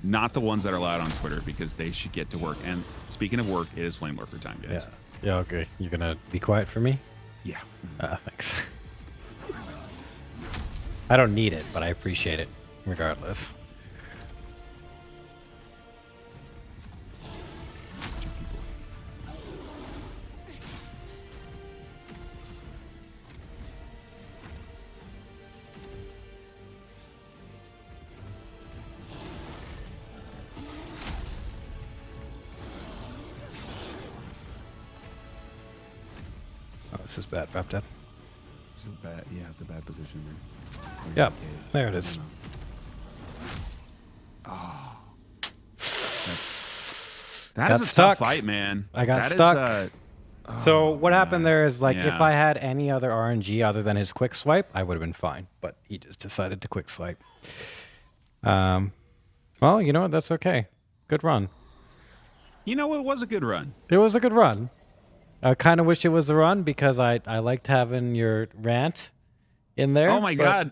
Not the ones that are allowed on Twitter, because they should get to work. And speaking of work, it is flame worker time, guys.
Yeah, okay. You're going to be quiet for me?
Yeah.
Thanks. I don't need it, but I appreciate it regardless. Oh, this is bad, Raptor.
It's a bad position there.
Yeah, there it is.
That
Got
is a
stuck.
tough fight, man.
I got
That is,
stuck. So what happened there is, like, if
Yeah.
I had any other RNG other than his quick swipe, I would have been fine. But he just decided to quick swipe. Well, you know what? That's okay. Good run.
You know, it was a good run.
It was a good run. I kind of wish it was a run because I liked having your rant in there.
Oh my
but-
God,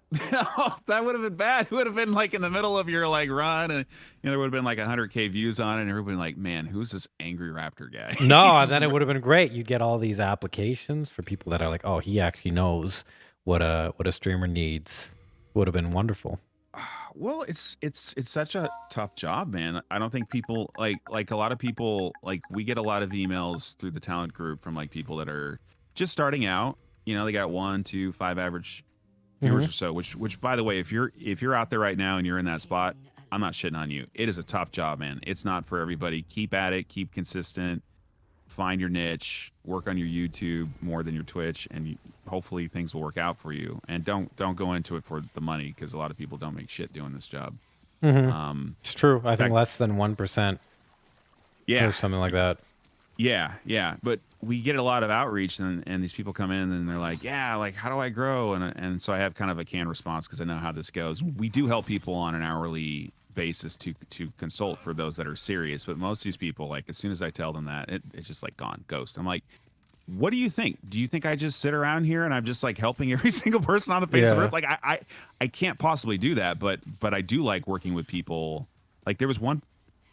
that would have been bad. It would have been like in the middle of your like run, and there would have been like 100K views on it, and everybody like, man, who's this angry Raptor guy?
No, and then it would have been great. You'd get all these applications for people that are like, oh, he actually knows what a streamer needs. Would have been wonderful.
Well, it's such a tough job, man. I don't think people like a lot of people, like, we get a lot of emails through the talent group from like people that are just starting out. You know, they got 1, 2, 5 average viewers or so. Which by the way, if you're out there right now and you're in that spot, I'm not shitting on you. It is a tough job, man. It's not for everybody. Keep at it. Keep consistent. Find your niche. Work on your YouTube more than your Twitch, and hopefully things will work out for you. And don't go into it for the money, because a lot of people don't make shit doing this job.
It's true. I think
fact-
less than 1%
Yeah,
or something like that.
Yeah. But we get a lot of outreach, and these people come in and they're like, yeah, like, how do I grow? And so I have kind of a canned response, because I know how this goes. We do help people on an hourly basis to consult for those that are serious. But most of these people, like, as soon as I tell them that, it's just like gone, ghost. I'm like, what do you think? Do you think I just sit around here and I'm just like helping every single person on the face of
Yeah.
earth? Like, I can't possibly do that, but I do like working with people. Like, there was one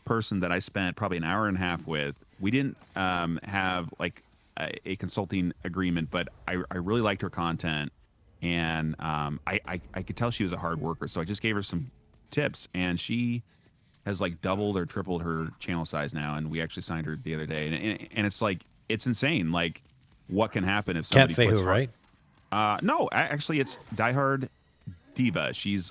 person that I spent probably an hour and a half with. We didn't have like a consulting agreement, but I really liked her content, and I could tell she was a hard worker. So I just gave her some tips, and she has like doubled or tripled her channel size now. And we actually signed her the other day, and it's like, it's insane. Like, what can happen if somebody
Can't say
puts
who, right?
no, actually, it's Diehard Diva. She's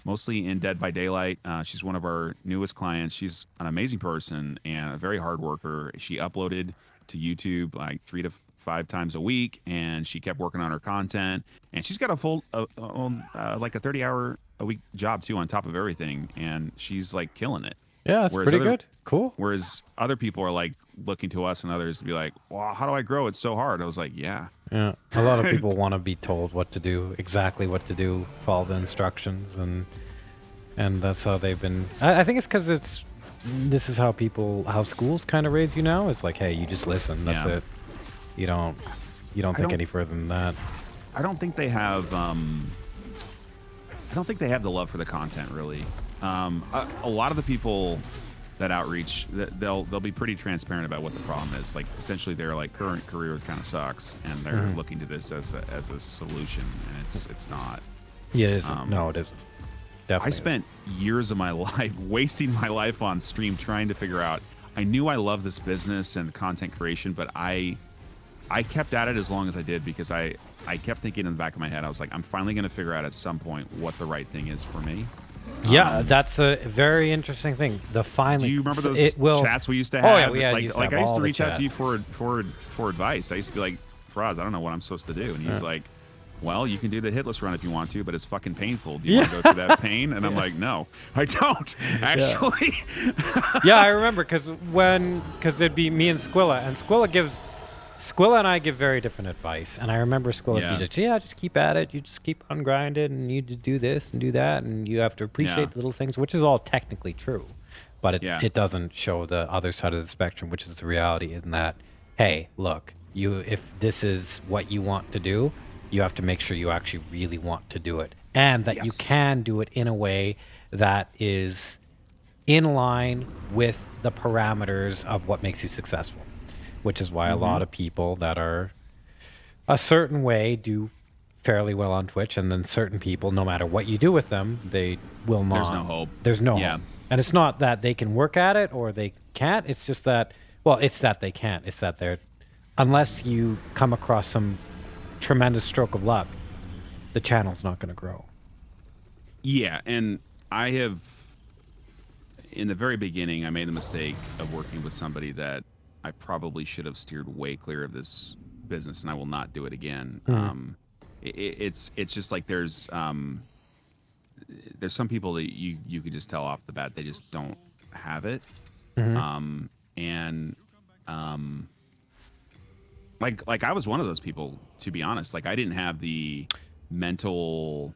mostly in Dead by Daylight. She's one of our newest clients. She's an amazing person and a very hard worker. She uploaded to YouTube like 3 to 5 times a week, and she kept working on her content. And she's got a full, like a 30-hour a week job too, on top of everything. And she's like killing it.
Yeah, that's
Whereas
pretty good. Cool.
Whereas other people are like looking to us and others to be like, well, how do I grow? It's so hard. I was like, yeah.
Yeah, a lot of people want to be told what to do, exactly what to do, follow the instructions, and that's how they've been. I think it's because this is how schools kind of raise you now. It's like, hey, you just listen. That's
Yeah.
it. You don't think
don't-
any further than that.
I don't think they have. I don't think they have the love for the content, really. A lot of the people that outreach, they'll be pretty transparent about what the problem is. Like, essentially, their like current career kind of sucks, and they're looking to this as a solution, and it's not.
Yeah, it isn't. No, it isn't. Definitely.
I spent years of my life wasting my life on stream trying to figure out. I knew I loved this business and content creation, but I kept at it as long as I did, because I kept thinking in the back of my head, I was like, I'm finally going to figure out at some point what the right thing is for me.
Yeah, that's a very interesting thing. The finally.
Do you remember those chats we used to have?
Oh, yeah, we had- used to
like
have
I used
all
to
the
reach out to you
chats.
for advice. I used to be like, Faraaz, I don't know what I'm supposed to do, and he's like, well, you can do the hitless run if you want to, but it's fucking painful. Do you want to go through that pain? And I'm like, no, I don't actually.
Yeah, I remember because it'd be me and Squilla, and Squilla and I give very different advice. And I remember Squilla
Yeah.
be like, just keep at it. You just keep on grinding, and you just do this and do that, and you have to appreciate
Yeah.
the little things, which is all technically true, but
Yeah.
it doesn't show the other side of the spectrum, which is the reality. In that, hey, look, if this is what you want to do, you have to make sure you actually really want to do it, and that you
Yes.
can do it in a way that is in line with the parameters of what makes you successful, which is why a lot of people that are a certain way do fairly well on Twitch, and then certain people, no matter what you do with them, they will not.
There's no hope.
There's no
Yeah.
hope. And it's not that they can work at it or they can't. It's just that, well, it's that they can't. It's that they're, unless you come across some tremendous stroke of luck, the channel's not going to grow.
Yeah, and I have, in the very beginning, I made the mistake of working with somebody that I probably should have steered way clear of this business, and I will not do it again. It's just like there's some people that you could just tell off the bat they just don't have it, and like I was one of those people, to be honest. Like, I didn't have the mental.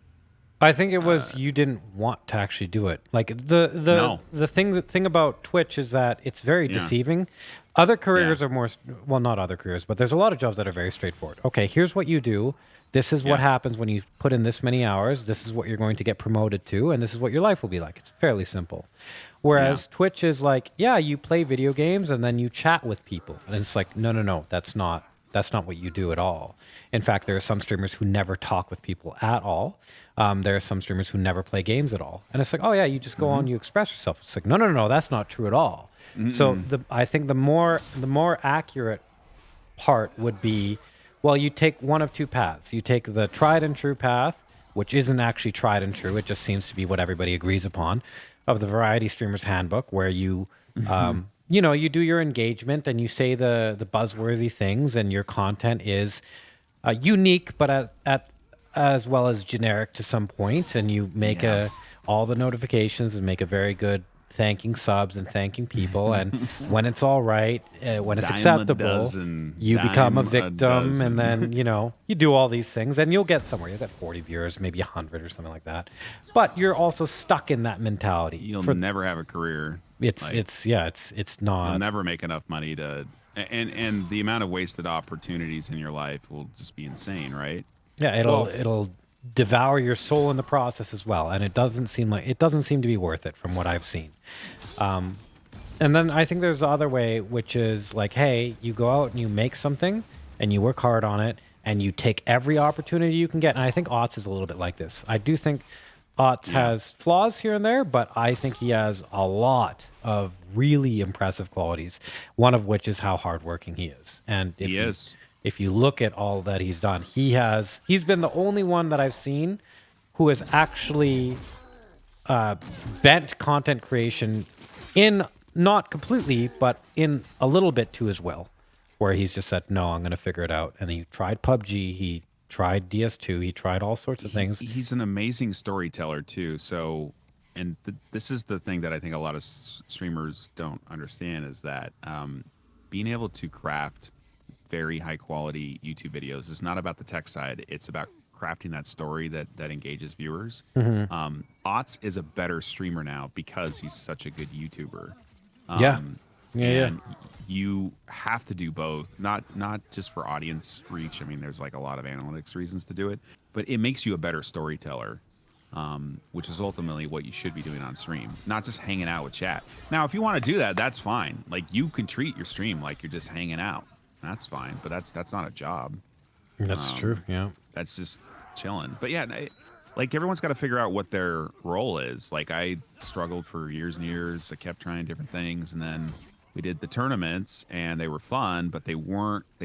I think it was you didn't want to actually do it. Like
No.
the thing about Twitch is that it's very deceiving. Other careers are more, well, not other careers, but there's a lot of jobs that are very straightforward. Okay, here's what you do. This is what happens when you put in this many hours. This is what you're going to get promoted to, and this is what your life will be like. It's fairly simple. Whereas Twitch is like, yeah, you play video games and then you chat with people, and it's like, no, that's not what you do at all. In fact, there are some streamers who never talk with people at all. There are some streamers who never play games at all. And it's like, oh yeah, you just go on, you express yourself. It's like, no, that's not true at all. So I think the more accurate part would be, well, you take one of two paths. You take the tried and true path which isn't actually tried and true. It just seems to be what everybody agrees upon, of the Variety Streamers Handbook, where you, you do your engagement and you say the buzzworthy things, and your content is unique, but at as well as generic to some point, and you make all the notifications and make a very good thanking subs and thanking people, and when it's all right, when it's acceptable, you become a victim, and then you do all these things, and you'll get somewhere. You'll get 40 viewers, maybe 100 or something like that, but you're also stuck in that mentality.
You'll never have a career.
It's not.
You'll never make enough money to, and the amount of wasted opportunities in your life will just be insane, right?
Yeah, it'll devour your soul in the process as well, and it doesn't seem to be worth it from what I've seen. And then I think there's the other way, which is like, hey, you go out and you make something and you work hard on it and you take every opportunity you can get. And I think Otts is a little bit like this. I do think Otts has flaws here and there, but I think he has a lot of really impressive qualities, one of which is how hardworking he is. And if you look at all that he's done, he's been the only one that I've seen who has actually bent content creation in, not completely, but in a little bit to his will, where he's just said, no, I'm going to figure it out. And he tried PUBG, he tried DS2, he tried all sorts of things.
He's an amazing storyteller too. So, and this is the thing that I think a lot of streamers don't understand, is that being able to craft very high quality YouTube videos is not about the tech side. It's about crafting that story that engages viewers. Otts is a better streamer now because he's such a good YouTuber. You have to do both, not just for audience reach. I mean, there's like a lot of analytics reasons to do it, but it makes you a better storyteller, which is ultimately what you should be doing on stream, not just hanging out with chat. Now, if you want to do that, that's fine. Like, you can treat your stream like you're just hanging out. That's fine, but that's not a job.
That's true. Yeah,
that's just chilling. But yeah, like, everyone's got to figure out what their role is. Like, I struggled for years and years. I kept trying different things, and then we did the tournaments, and they were fun, but they're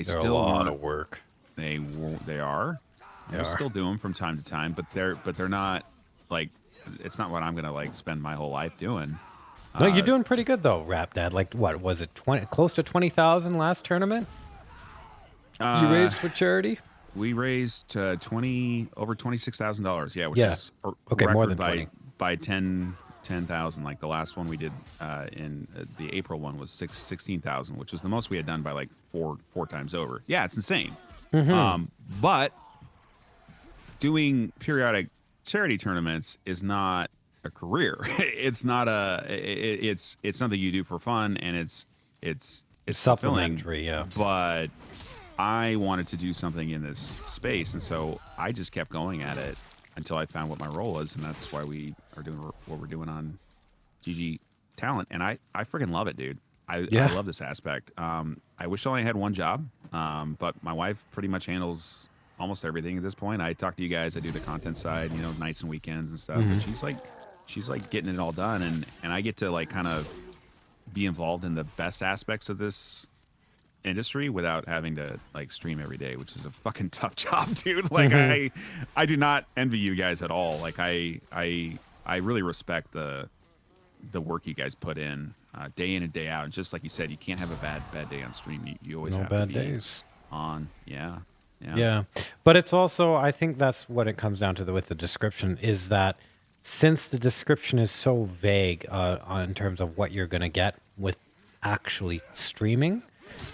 still
a lot of work.
They are. I still do them from time to time, but they're not like, it's not what I'm gonna like spend my whole life doing.
No, you're doing pretty good though, Rap Dad. Like, what was it? Close to 20,000 last tournament. You raised for charity.
We raised over $26,000. Yeah, which is
more than 20
by 10,000. Like, the last one we did in the April one was 16,000, which was the most we had done by like four times over. Yeah, it's insane. But doing periodic charity tournaments is not a career. It's not it's something you do for fun, and it's
supplementary. Yeah,
but I wanted to do something in this space, and so I just kept going at it until I found what my role was, and that's why we are doing what we're doing on GG Talent. And I freaking love it, dude. I love this aspect. I wish I only had one job, but my wife pretty much handles almost everything at this point. I talk to you guys. I do the content side, nights and weekends and stuff. But she's like getting it all done, and I get to like kind of be involved in the best aspects of this industry without having to like stream every day, which is a fucking tough job, dude. Like, I do not envy you guys at all. Like, I really respect the work you guys put in day in and day out. And just like you said, you can't have a bad day on stream. You always have
bad
to be
days
on. Yeah.
But it's also, I think that's what it comes down to with the description, is that since the description is so vague in terms of what you're going to get with actually streaming,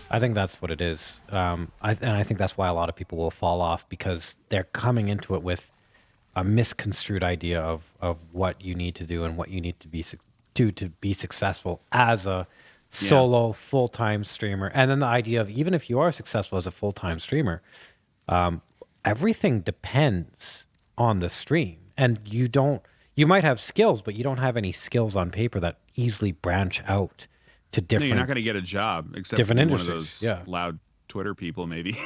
I think that's what it is. And I think that's why a lot of people will fall off, because they're coming into it with a misconstrued idea of what you need to do and what you need to do to be successful as a solo full-time streamer. And then the idea of, even if you are successful as a full-time streamer, everything depends on the stream. And you might have skills, but you don't have any skills on paper that easily branch out to different.
No, you're not going to get a job except
different
for one of
industries.
those loud Twitter people, maybe.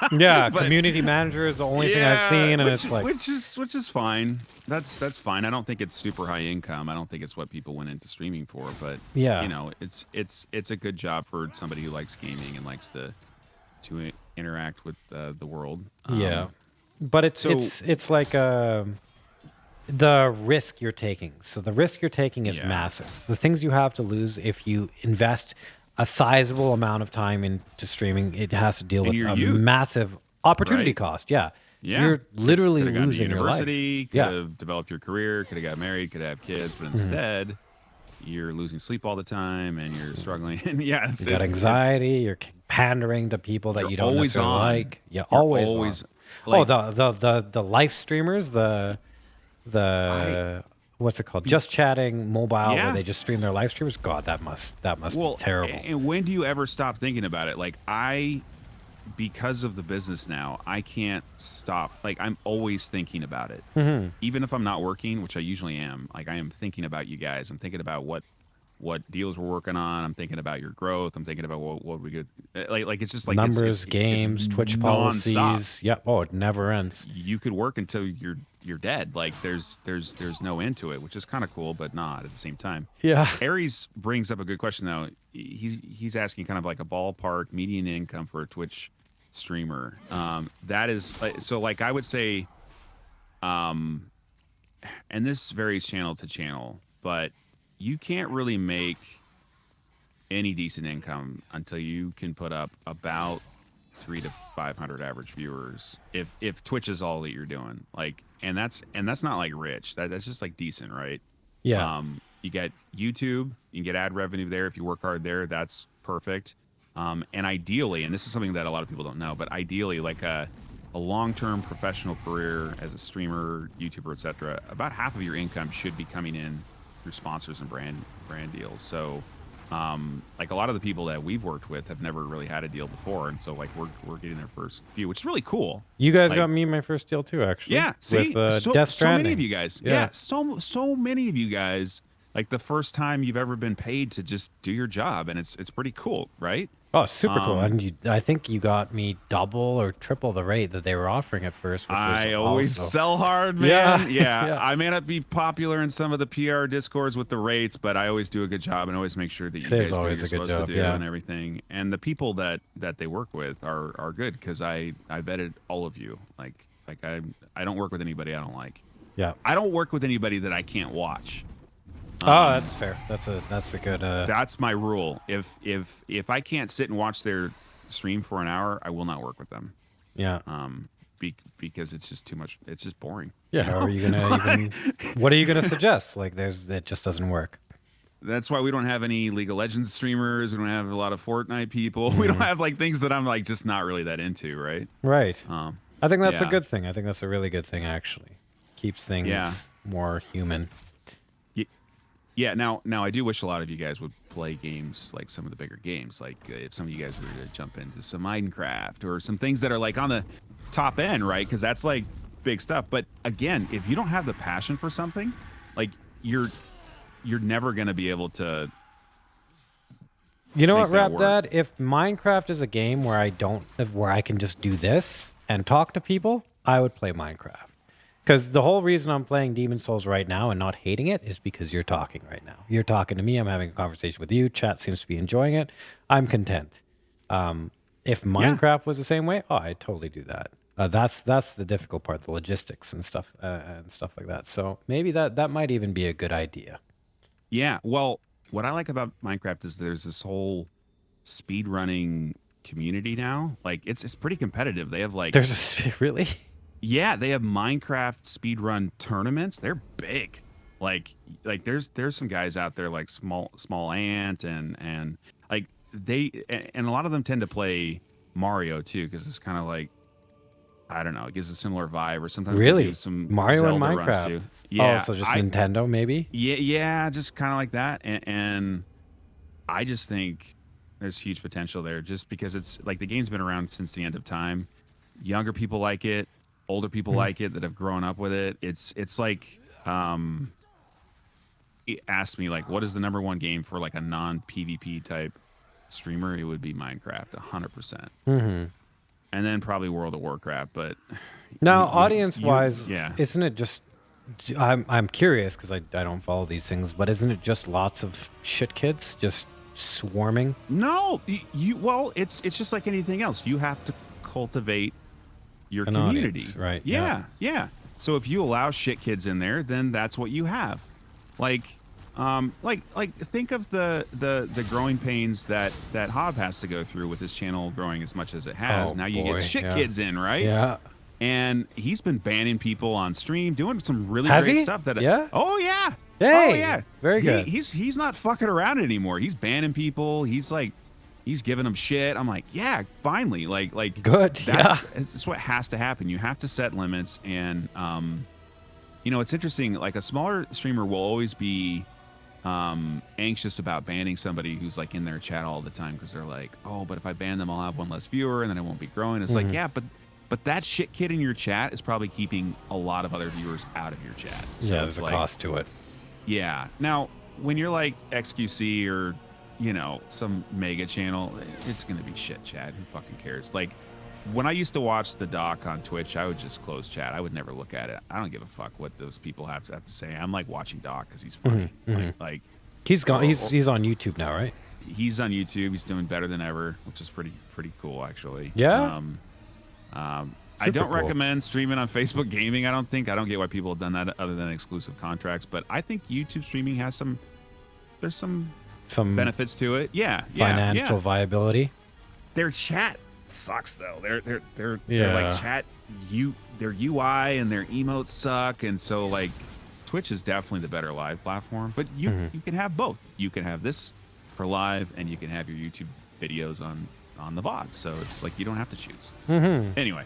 But, community manager is the only thing I've seen, and it's like,
which is fine. That's fine. I don't think it's super high income. I don't think it's what people went into streaming for. But it's a good job for somebody who likes gaming and likes to interact with the world.
But
So
it's like the risk you're taking. So the risk you're taking is
Yeah.
massive. The things you have to lose if you invest a sizable amount of time into streaming, it has to deal
in
with
your
a
youth,
massive opportunity
right?
cost. Yeah.
Yeah.
You're literally
Could have gone to
losing your life.
university, could
Yeah.
have developed your career, could have got married, could have kids, but
Mm-hmm.
instead you're losing sleep all the time and you're struggling. And yeah,
You got anxiety, you're pandering to people that
you're
you don't
always
necessarily
on.
like. Yeah,
You're
always
always
on. Oh,
like
the life streamers,
I
the what's it called?
be-
Just chatting mobile where
yeah.
they just stream their live streamers. God, that must be terrible.
And when do you ever stop thinking about it? Like because of the business now, I can't stop. Like I'm always thinking about it.
Mm-hmm.
Even if I'm not working, which I usually am, like I am thinking about you guys. I'm thinking about what deals we're working on. I'm thinking about your growth. I'm thinking about what we could like it's just like
Numbers,
it's
games, Twitch
nonstop.
policies. Yeah. Oh, it never ends.
You could work until you're dead. Like there's no end to it, which is kind of cool, but not at the same time.
Yeah.
Aries brings up a good question though. He's asking kind of like a ballpark median income for a Twitch streamer. That is so like I would say, and this varies channel to channel, but you can't really make any decent income until you can put up about 300 to 500 average viewers. If Twitch is all that you're doing, like, and that's not like rich. That's just like decent, right?
Yeah.
You get YouTube, you can get ad revenue there if you work hard there. That's perfect. And ideally, and this is something that a lot of people don't know, but ideally, like a long-term professional career as a streamer, YouTuber, etc., about half of your income should be coming in through sponsors and brand deals. So, like a lot of the people that we've worked with have never really had a deal before, and so like we're getting their first few, which is really cool.
You guys
Like,
got me my first deal too, actually.
yeah, see,
With
so
Death
so
Stranding.
many of you guys, yeah, so many of you guys, like the first time you've ever been paid to just do your job, and it's pretty cool, right?
Oh, super cool. And I think you got me double or triple the rate that they were offering at first. Which
I
was
always
also...
sell hard,
Yeah,
man. Yeah.
yeah.
I may not be popular in some of the PR discords with the rates, but I always do a good job and always make sure that you
It
guys
is
do what
always
you're
a good
supposed
job,
to do
yeah.
and everything. And the people that they work with are good because I vetted all of you. Like I don't work with anybody I don't like.
Yeah.
I don't work with anybody that I can't watch.
Oh, that's fair. That's a good.
That's my rule. If I can't sit and watch their stream for an hour, I will not work with them.
Yeah.
Because it's just too much. It's just boring.
Yeah. How are you gonna even? What are you gonna suggest? Like, it just doesn't work.
That's why we don't have any League of Legends streamers. We don't have a lot of Fortnite people. We don't have like things that I'm like just not really that into, right?
Right. I think that's a
yeah.
good thing. I think that's a really good thing, actually. Keeps things more human.
Yeah. Now I do wish a lot of you guys would play games like some of the bigger games. Like if some of you guys were to jump into some Minecraft or some things that are like on the top end, right? Because that's like big stuff. But again, if you don't have the passion for something, like you're never gonna be able to.
You know
make
what,
that
Rap
work.
Dad? If Minecraft is a game where I can just do this and talk to people, I would play Minecraft. Because the whole reason I'm playing Demon Souls right now and not hating it is because you're talking right now. You're talking to me. I'm having a conversation with you. Chat seems to be enjoying it. I'm content. If Minecraft was the same way, I'd totally do that. That's the difficult part, the logistics and stuff like that. So maybe that might even be a good idea.
Yeah. Well, what I like about Minecraft is there's this whole speed running community now. Like it's pretty competitive. They have like
Really?
Yeah, they have Minecraft speedrun tournaments. They're big. Like there's some guys out there like small ant and like and a lot of them tend to play Mario too because it's kind of like I don't know, it gives a similar vibe or sometimes they
Really?
do some
Mario
Zelda
and
runs
Minecraft?
too. Yeah,
Oh, so just Nintendo maybe?
Yeah, just kind of like that and I just think there's huge potential there just because it's like the game's been around since the end of time. Younger people like it. Older people like it that have grown up with it. It's like it asked me like what is the number one game for like a non-PvP type streamer? It would be Minecraft 100%.
Mm-hmm.
And then probably World of Warcraft, but
Now, audience-wise,
yeah.
isn't it just? I'm curious because I don't follow these things, but isn't it just lots of shit kids just swarming?
No, well, it's just like anything else. You have to cultivate your
An
community.
audience, right,
Yeah, yeah. So if you allow shit kids in there, then that's what you have. Like, think of the growing pains that Hob has to go through with his channel growing as much as it has.
Oh,
Now you
boy,
get shit
yeah.
kids in, right?
Yeah.
And he's been banning people on stream, doing some really
Has
great
he?
stuff.
Yeah?
Oh yeah.
Hey,
Oh yeah.
very good.
He's not fucking around anymore. He's banning people. He's giving them shit. I'm like, yeah, finally. Like
Good,
That's what has to happen. You have to set limits, and it's interesting. Like a smaller streamer will always be anxious about banning somebody who's like in their chat all the time because they're like, oh, but if I ban them, I'll have one less viewer, and then it won't be growing. It's like, yeah, but that shit kid in your chat is probably keeping a lot of other viewers out of your chat. So
Yeah, there's a cost to it.
Yeah. Now, when you're like XQC or, some mega channel, it's going to be shit chat. Who fucking cares? Like, when I used to watch the doc on Twitch, I would just close chat. I would never look at it. I don't give a fuck what those people have to say. I'm like watching doc because he's funny. Like
He's gone. He's on YouTube now, right?
He's on YouTube. He's doing better than ever, which is pretty cool, actually.
Yeah.
I don't
cool.
recommend streaming on Facebook Gaming. I don't get why people have done that other than exclusive contracts. But I think YouTube streaming has there's some benefits to it. Yeah,
financial viability.
Their chat sucks though. They're
Yeah.
like chat. Their UI and their emotes suck, and so like Twitch is definitely the better live platform. But you can have both. You can have this for live, and you can have your YouTube videos on the VOD. So it's like you don't have to choose. Anyway.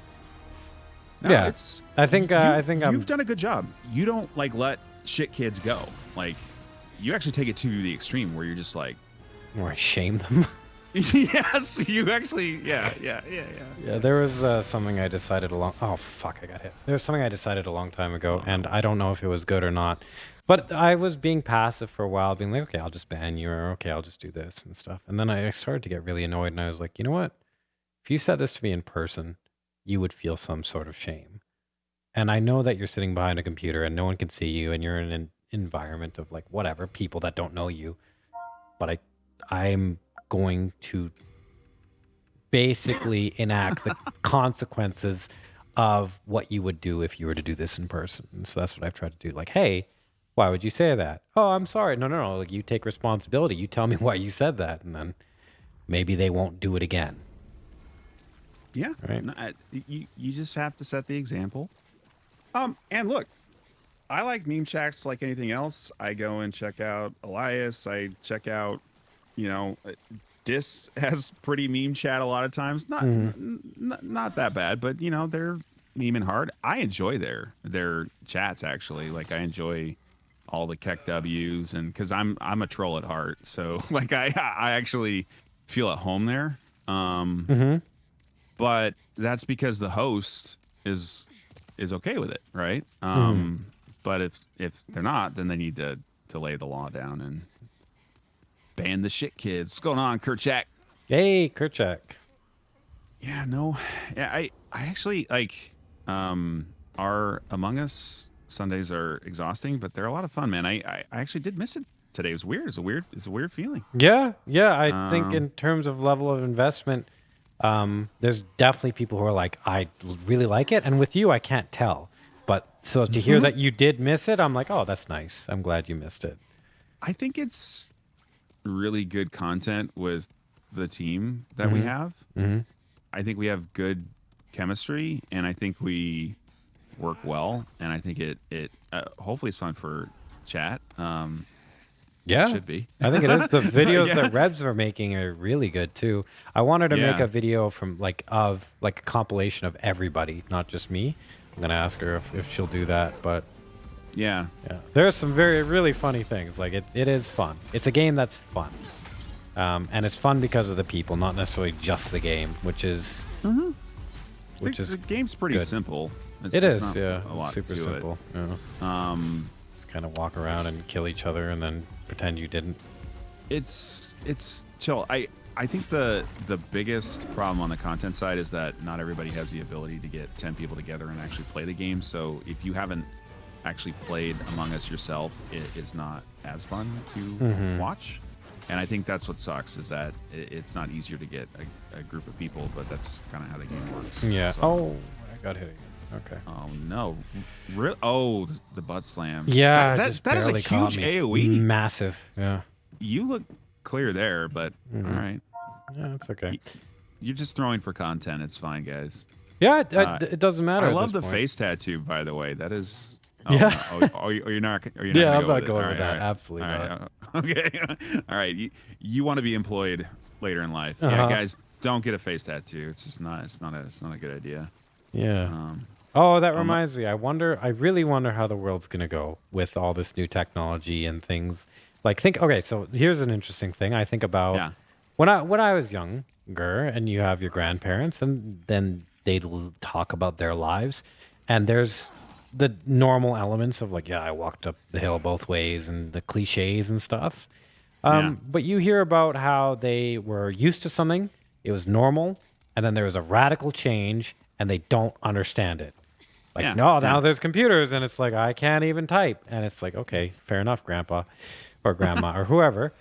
No,
Yeah. I think
you've done a good job. You don't like let shit kids go. Like you actually take it to the extreme where you're just like,
or I shame them.
yes, you actually, yeah.
Yeah, there was something I decided oh fuck, I got hit. There was something I decided a long time ago, and I don't know if it was good or not. But I was being passive for a while, being like, okay, I'll just ban you, or okay, I'll just do this and stuff. And then I started to get really annoyed, and I was like, you know what? If you said this to me in person, you would feel some sort of shame. And I know that you're sitting behind a computer and no one can see you, and you're in an environment of like whatever, people that don't know you. But I'm going to basically enact the consequences of what you would do if you were to do this in person. And so that's what I've tried to do. Like, hey, why would you say that? Oh, I'm sorry. No. Like, you take responsibility. You tell me why you said that, and then maybe they won't do it again.
Yeah,
right.
No, you just have to set the example. And look, I like meme chats like anything else. I go and check out Elias. I check out, Dis has pretty meme chat a lot of times. Not that bad, but they're memeing hard. I enjoy their chats actually. Like I enjoy all the Keck W's, and because I'm a troll at heart, so like I actually feel at home there. But that's because the host is okay with it, right? But if they're not, then they need to lay the law down and ban the shit kids. What's going on, Kerchak?
Hey, Kerchak.
Yeah, no. Yeah, I actually like our Among Us Sundays are exhausting, but they're a lot of fun, man. I actually did miss it today. It was weird. It's a weird feeling.
Yeah. I think in terms of level of investment, there's definitely people who are like, I really like it, and with you, I can't tell. But so to hear that you did miss it, I'm like, oh, that's nice. I'm glad you missed it.
I think it's really good content with the team that we have. I think we have good chemistry, and I think we work well, and I think it hopefully it's fun for chat.
Yeah,
it should be.
I think it is. The videos that Rebs are making are really good too. I wanted to make a video from of a compilation of everybody, not just me. I'm gonna ask her if she'll do that, but yeah, there are some really funny things. Like it is fun. It's a game that's fun, and it's fun because of the people, not necessarily just the game, which is
the game's pretty
good.
simple.
It is,
not
yeah,
a lot
super
to
simple.
It.
Yeah. Just kind of walk around and kill each other, and then pretend you didn't.
It's chill. I think the biggest problem on the content side is that not everybody has the ability to get 10 people together and actually play the game. So if you haven't actually played Among Us yourself, it is not as fun to watch. And I think that's what sucks, is that it's not easier to get a group of people, but that's kind of how the game works.
Yeah.
So,
Oh, got hit again. Okay.
Oh no! Oh, the butt slam.
Yeah,
that
just
that is a
barely caught
huge
me.
AOE.
Massive. Yeah.
You look clear there, but all right.
Yeah, it's okay.
You're just throwing for content. It's fine, guys.
Yeah, it doesn't matter.
I
at
love
this
the
point.
face tattoo, by the way. That is. Oh,
Yeah.
No. Oh, you're not. You're not
Yeah,
gonna
I'm
go
not
with it.
going
All
with
right,
that.
all right.
Absolutely
All
not.
right. Okay. All right. You want to be employed later in life?
Uh-huh.
Yeah, guys. Don't get a face tattoo. It's just not. It's not a good idea.
Yeah. Oh, that reminds me. I really wonder how the world's going to go with all this new technology and things. Okay, so here's an interesting thing. I think about
Yeah.
when I was younger and you have your grandparents and then they'd talk about their lives and there's the normal elements of like, yeah, I walked up the hill both ways and the cliches and stuff.
Yeah.
But you hear about how they were used to something, it was normal, and then there was a radical change and they don't understand it. Like,
Yeah,
no,
yeah.
now there's computers, and it's like, I can't even type. And it's like, okay, fair enough, grandpa or grandma or whoever.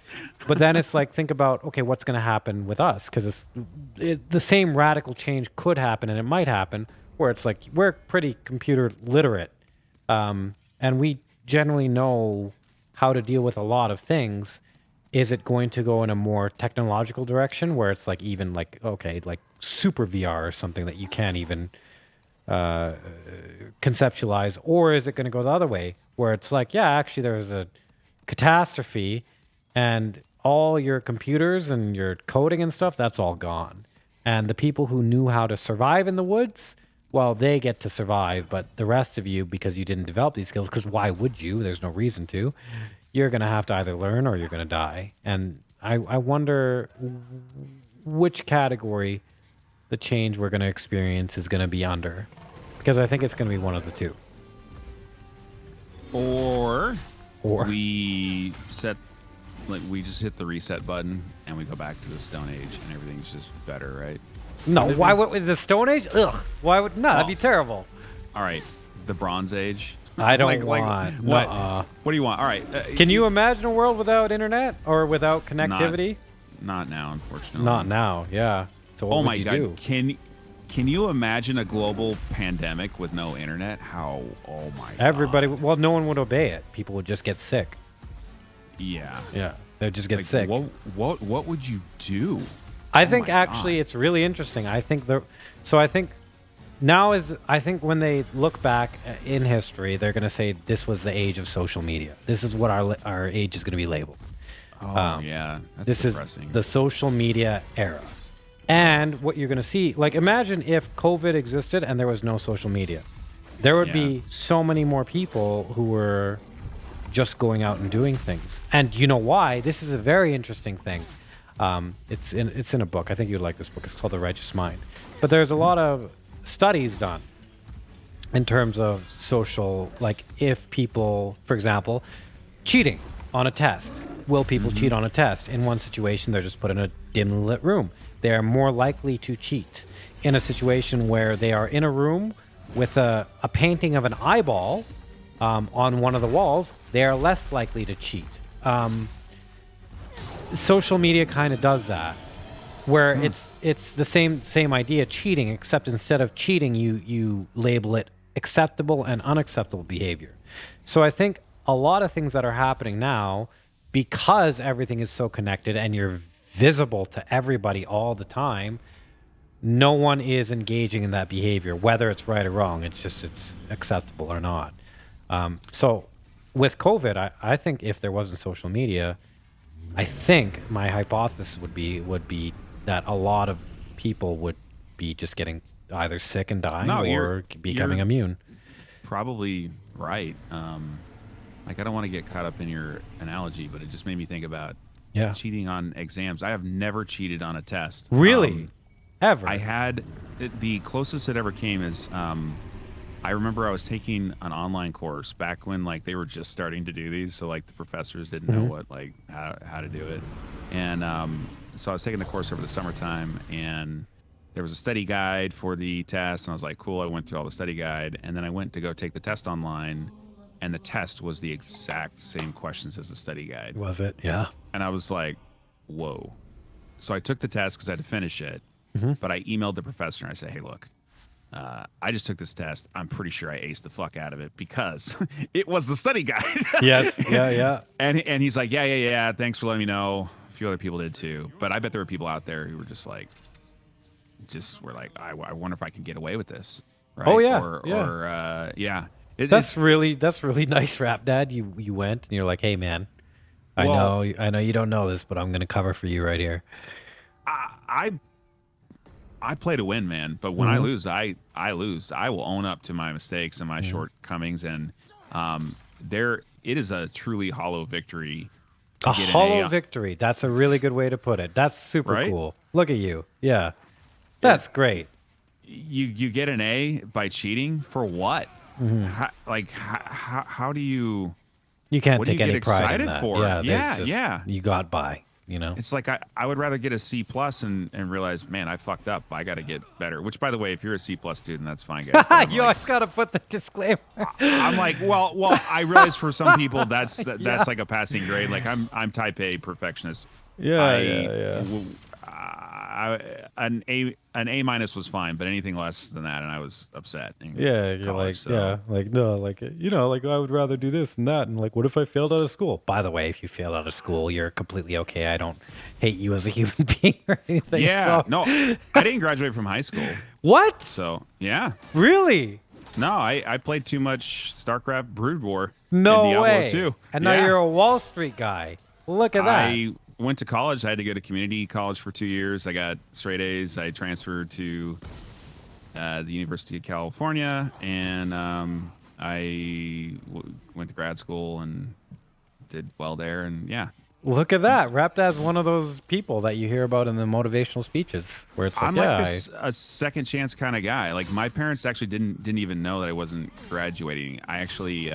But then it's like, think about, okay, what's going to happen with us? Because the same radical change could happen, and it might happen, where it's like, we're pretty computer literate. And we generally know how to deal with a lot of things. Is it going to go in a more technological direction where it's like, even like, okay, like super VR or something that you can't even conceptualize, or is it going to go the other way where it's like, yeah, actually there's a catastrophe and all your computers and your coding and stuff, that's all gone, and the people who knew how to survive in the woods, well, they get to survive, but the rest of you, because you didn't develop these skills, because why would you, there's no reason to, you're going to have to either learn or you're going to die. And I wonder which category the change we're going to experience is going to be under, because I think it's going to be one of the two.
Or
Or
we we just hit the reset button and we go back to the Stone Age and everything's just better, right?
no, why would with the Stone Age? Ugh, why would no? That'd be terrible.
All right, the Bronze Age.
I don't want.
what?
Nuh-uh.
What do you want? All right.
Can you imagine a world without internet or without connectivity?
Not now, unfortunately.
Not now. Yeah. So what
Oh
would
my
you
God!
do?
Can you imagine a global pandemic with no internet? How? Oh my God!
Everybody. Well, no one would obey it. People would just get sick.
Yeah.
Yeah. They'd just get
Like,
sick.
What would you do?
I
Oh
think
my
actually
God.
it's really interesting. I think I think when they look back in history, they're going to say this was the age of social media. This is what our age is going to be labeled.
Oh yeah. That's
This
depressing.
is the social media era. And what you're going to see, like imagine if COVID existed and there was no social media. There would be so many more people who were just going out and doing things. And you know why? This is a very interesting thing. It's in a book. I think you'd like this book. It's called The Righteous Mind. But there's a lot of studies done in terms of social, like if people, for example, cheating on a test. Will people cheat on a test? In one situation, they're just put in a dimly lit room. They are more likely to cheat. In a situation where they are in a room with a painting of an eyeball on one of the walls, they are less likely to cheat. Social media kind of does that, where it's the same idea, cheating, except instead of cheating, you label it acceptable and unacceptable behavior. So I think a lot of things that are happening now, because everything is so connected and you're visible to everybody all the time, no one is engaging in that behavior, whether it's right or wrong. It's just it's acceptable or not. So with COVID, I think if there wasn't social media, I think my hypothesis would be that a lot of people would be just getting either sick and dying or becoming
you're
immune.
Probably right. Like I don't want to get caught up in your analogy, but it just made me think about cheating on exams. I have never cheated on a test.
Really? Ever?
I had the closest it ever came is I remember I was taking an online course back when like they were just starting to do these, so like the professors didn't know what like how to do it, and so I was taking the course over the summertime, and there was a study guide for the test, and I was like, cool. I went through all the study guide, and then I went to go take the test online, and the test was the exact same questions as the study guide.
Was it? Yeah.
And I was like, whoa. So I took the test because I had to finish it, but I emailed the professor and I said, hey, look, I just took this test. I'm pretty sure I aced the fuck out of it because it was the study guide.
Yes. Yeah.
And he's like, yeah. Thanks for letting me know. A few other people did too. But I bet there were people out there who were just like, I wonder if I can get away with this. Right?
Oh, yeah.
Or yeah.
That's really nice, Rap Dad. You went and you're like, hey man, I know you don't know this, but I'm gonna cover for you right here.
I play to win, man. But when I lose, I lose. I will own up to my mistakes and my shortcomings. And it is a truly hollow victory.
A hollow victory. That's a really good way to put it. That's super cool. Look at you. Yeah, that's great.
You get an A by cheating for what? How do you?
You can't
what do
take
you get
any pride
excited
in that.
for?
Yeah. You got by. You know,
it's like I would rather get a C plus and realize, man, I fucked up. I got to get better. Which, by the way, if you're a C plus student, that's fine, guys.
You always got to put the disclaimer.
I'm like, well, I realize for some people that's like a passing grade. Like I'm type A perfectionist.
Yeah.
An A minus was fine, but anything less than that, and I was upset.
You're college, like I would rather do this and that, and like, what if I failed out of school? By the way, if you fail out of school, you're completely okay. I don't hate you as a human being or anything.
Yeah, no, I didn't graduate from high school.
What?
So yeah,
really?
No, I played too much StarCraft Brood War.
No
and Diablo
way.
2.
And now you're a Wall Street guy. Look at that.
I went to college. I had to go to community college for 2 years. I got straight A's. I transferred to the University of California, and went to grad school and did well there. And yeah.
Look at that. Raptad's one of those people that you hear about in the motivational speeches where it's like,
I'm like a second chance kind of guy. Like my parents actually didn't even know that I wasn't graduating. I actually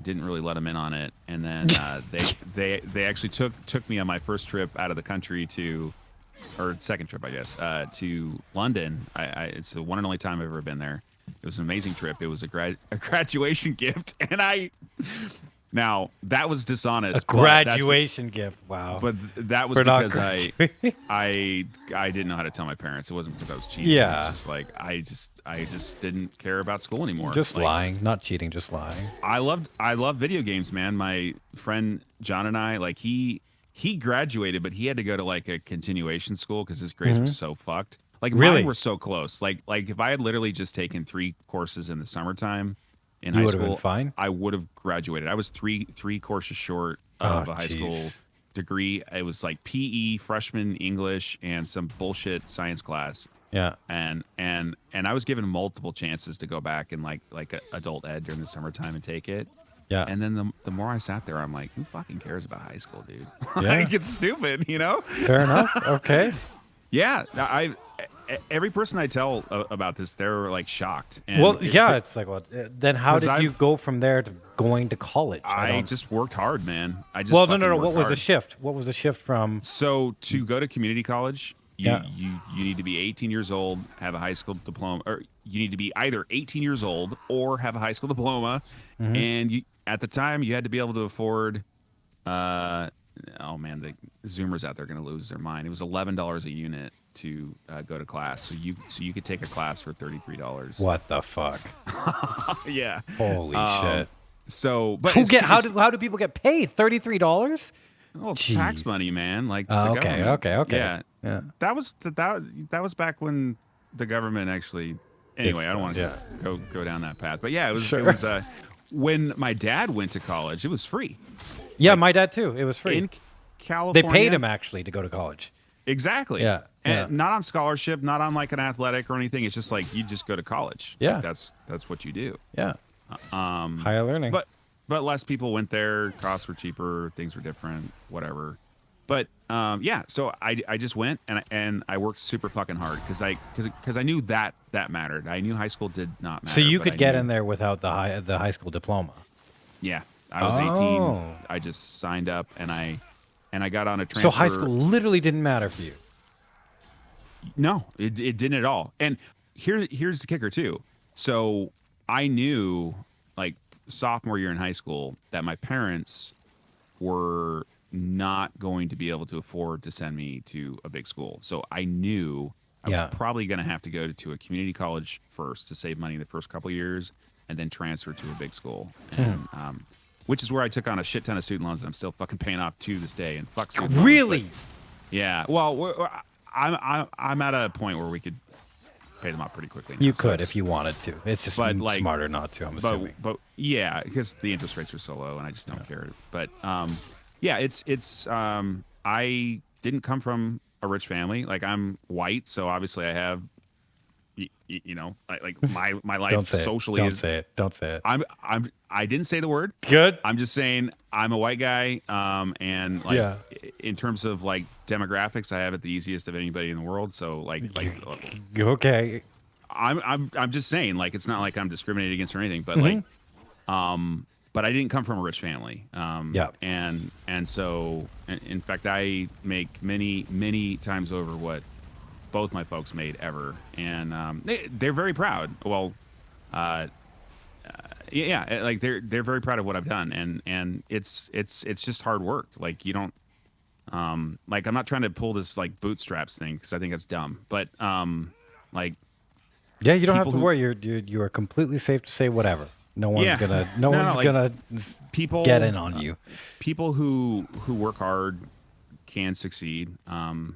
didn't really let them in on it, and then they actually took me on my first trip out of the country or second trip, I guess, to London. It's the one and only time I've ever been there. It was an amazing trip. It was a graduation gift, and now that was dishonest.
A graduation gift. Wow.
But that was because I didn't know how to tell my parents. It wasn't because I was cheating.
Yeah.
It was just like I just didn't care about school anymore.
Just lying, not cheating, just lying.
I love video games, man. My friend John and I, like he graduated, but he had to go to like a continuation school because his grades were so fucked. Like mine were so close. Like if I had literally just taken 3 courses in the summertime in high school,
been fine.
I would have graduated. I was three courses short of a high school degree. It was like PE, freshman English, and some bullshit science class.
Yeah.
And I was given multiple chances to go back and like adult ed during the summertime and take it.
Yeah.
And then the more I sat there, I'm like, who fucking cares about high school, dude?
Yeah.
Like, it's stupid, you know?
Fair enough. Okay.
Yeah. Every person I tell about this, they're like shocked. And
it's like, well, then how did you go from there to going to college?
I just worked hard, man. No.
What was the shift? What was the shift from?
So to go to community college, you need to be 18 years old, have a high school diploma, or you need to be either 18 years old or have a high school diploma. And at the time, you had to be able to afford. Oh man, the Zoomers out there are going to lose their mind. It was $11 a unit to go to class, so you could take a class for $33.
What the fuck?
Yeah.
Holy shit.
So, but
how do people get paid? $33?
Well, tax money, man. Like
okay.
Yeah. That was back when the government actually. Anyway, I don't want to go down that path, but yeah, it was. Sure. It was when my dad went to college, it was free.
Yeah, my dad too. It was free
in California.
They paid him actually to go to college.
Exactly.
Yeah.
And not on scholarship, not on like an athletic or anything. It's just like you just go to college.
Yeah.
Like, that's what you do.
Yeah. Higher learning.
But less people went there. Costs were cheaper. Things were different. Whatever. But yeah. So I just went and I worked super fucking hard because I knew that mattered. I knew high school did not matter.
So you could get in there without the high school diploma.
Yeah. I was 18. I just signed up and I got on a transfer.
So high school literally didn't matter for you.
No, it didn't at all. And here's the kicker too. So I knew like sophomore year in high school that my parents were not going to be able to afford to send me to a big school. So I knew I was
Yeah.
probably going to have to go to a community college first to save money the first couple of years, and then transfer to a big school. And, which is where I took on a shit ton of student loans that I'm still fucking paying off to this day. And fuck student loans,
Really?
but yeah. Well, I'm at a point where we could pay them off pretty quickly now,
You
so
could
it's-
if you wanted to. It's just
But, like-
smarter not to, I'm assuming.
but yeah, because the interest rates are so low, and I just don't care. But yeah, it's I didn't come from a rich family. Like, I'm white, so obviously I have, you know, like my life
Don't say
socially
it. Don't
is.
say it. Don't say it.
I didn't say the word.
Good.
I'm just saying I'm a white guy, and like
Yeah.
in terms of like demographics, I have it the easiest of anybody in the world. So like
Okay.
I'm just saying, like, it's not like I'm discriminating against or anything, but
Mm-hmm.
like but I didn't come from a rich family.
Yeah.
And so in fact I make many times over what both my folks made ever, and they're very proud. Well, yeah, like they're very proud of what I've done, and it's just hard work. Like, you don't like, I'm not trying to pull this like bootstraps thing, because I think that's dumb, but like,
Yeah, you don't have
people
to
who-
worry. You are completely safe to say whatever. No one's
Yeah.
gonna.
No,
No one's
like,
gonna
people
get in on you.
People who work hard can succeed, and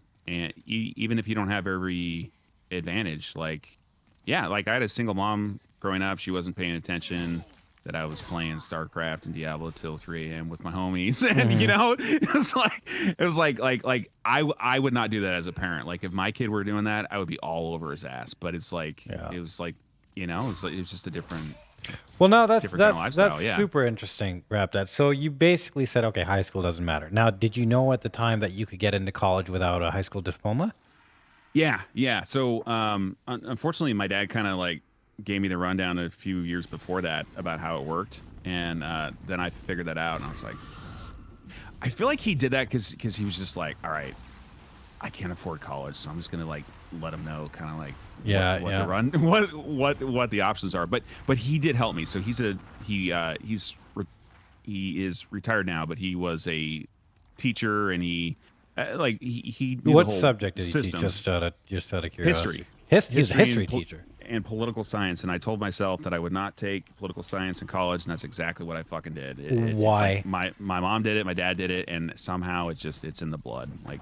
even if you don't have every advantage. Like, yeah, like I had a single mom growing up. She wasn't paying attention that I was playing StarCraft and Diablo till 3 a.m. with my homies, and you know, it was like I would not do that as a parent. Like, if my kid were doing that, I would be all over his ass. But it's like,
Yeah.
it was like, you know, it was just a different.
Well, no, that's
different kind of lifestyle,
that's
yeah.
super interesting, Rap. That. So you basically said, okay, high school doesn't matter. Now, did you know at the time that you could get into college without a high school diploma?
Yeah. So, unfortunately, my dad kind of like gave me the rundown a few years before that about how it worked, and then I figured that out, and I was like, I feel like he did that because he was just like, all right, I can't afford college, so I'm just gonna like let him know, kind of like what the run, what the options are. But he did help me. So he is retired now, but he was a teacher, and he knew
What
the whole
subject did you teach?
system.
Just out of curiosity.
History.
He's a history
and pol-
teacher.
and political science, and I told myself that I would not take political science in college, and that's exactly what I fucking did. It's
Why?
like my mom did it, my dad did it, and somehow it's in the blood. Like,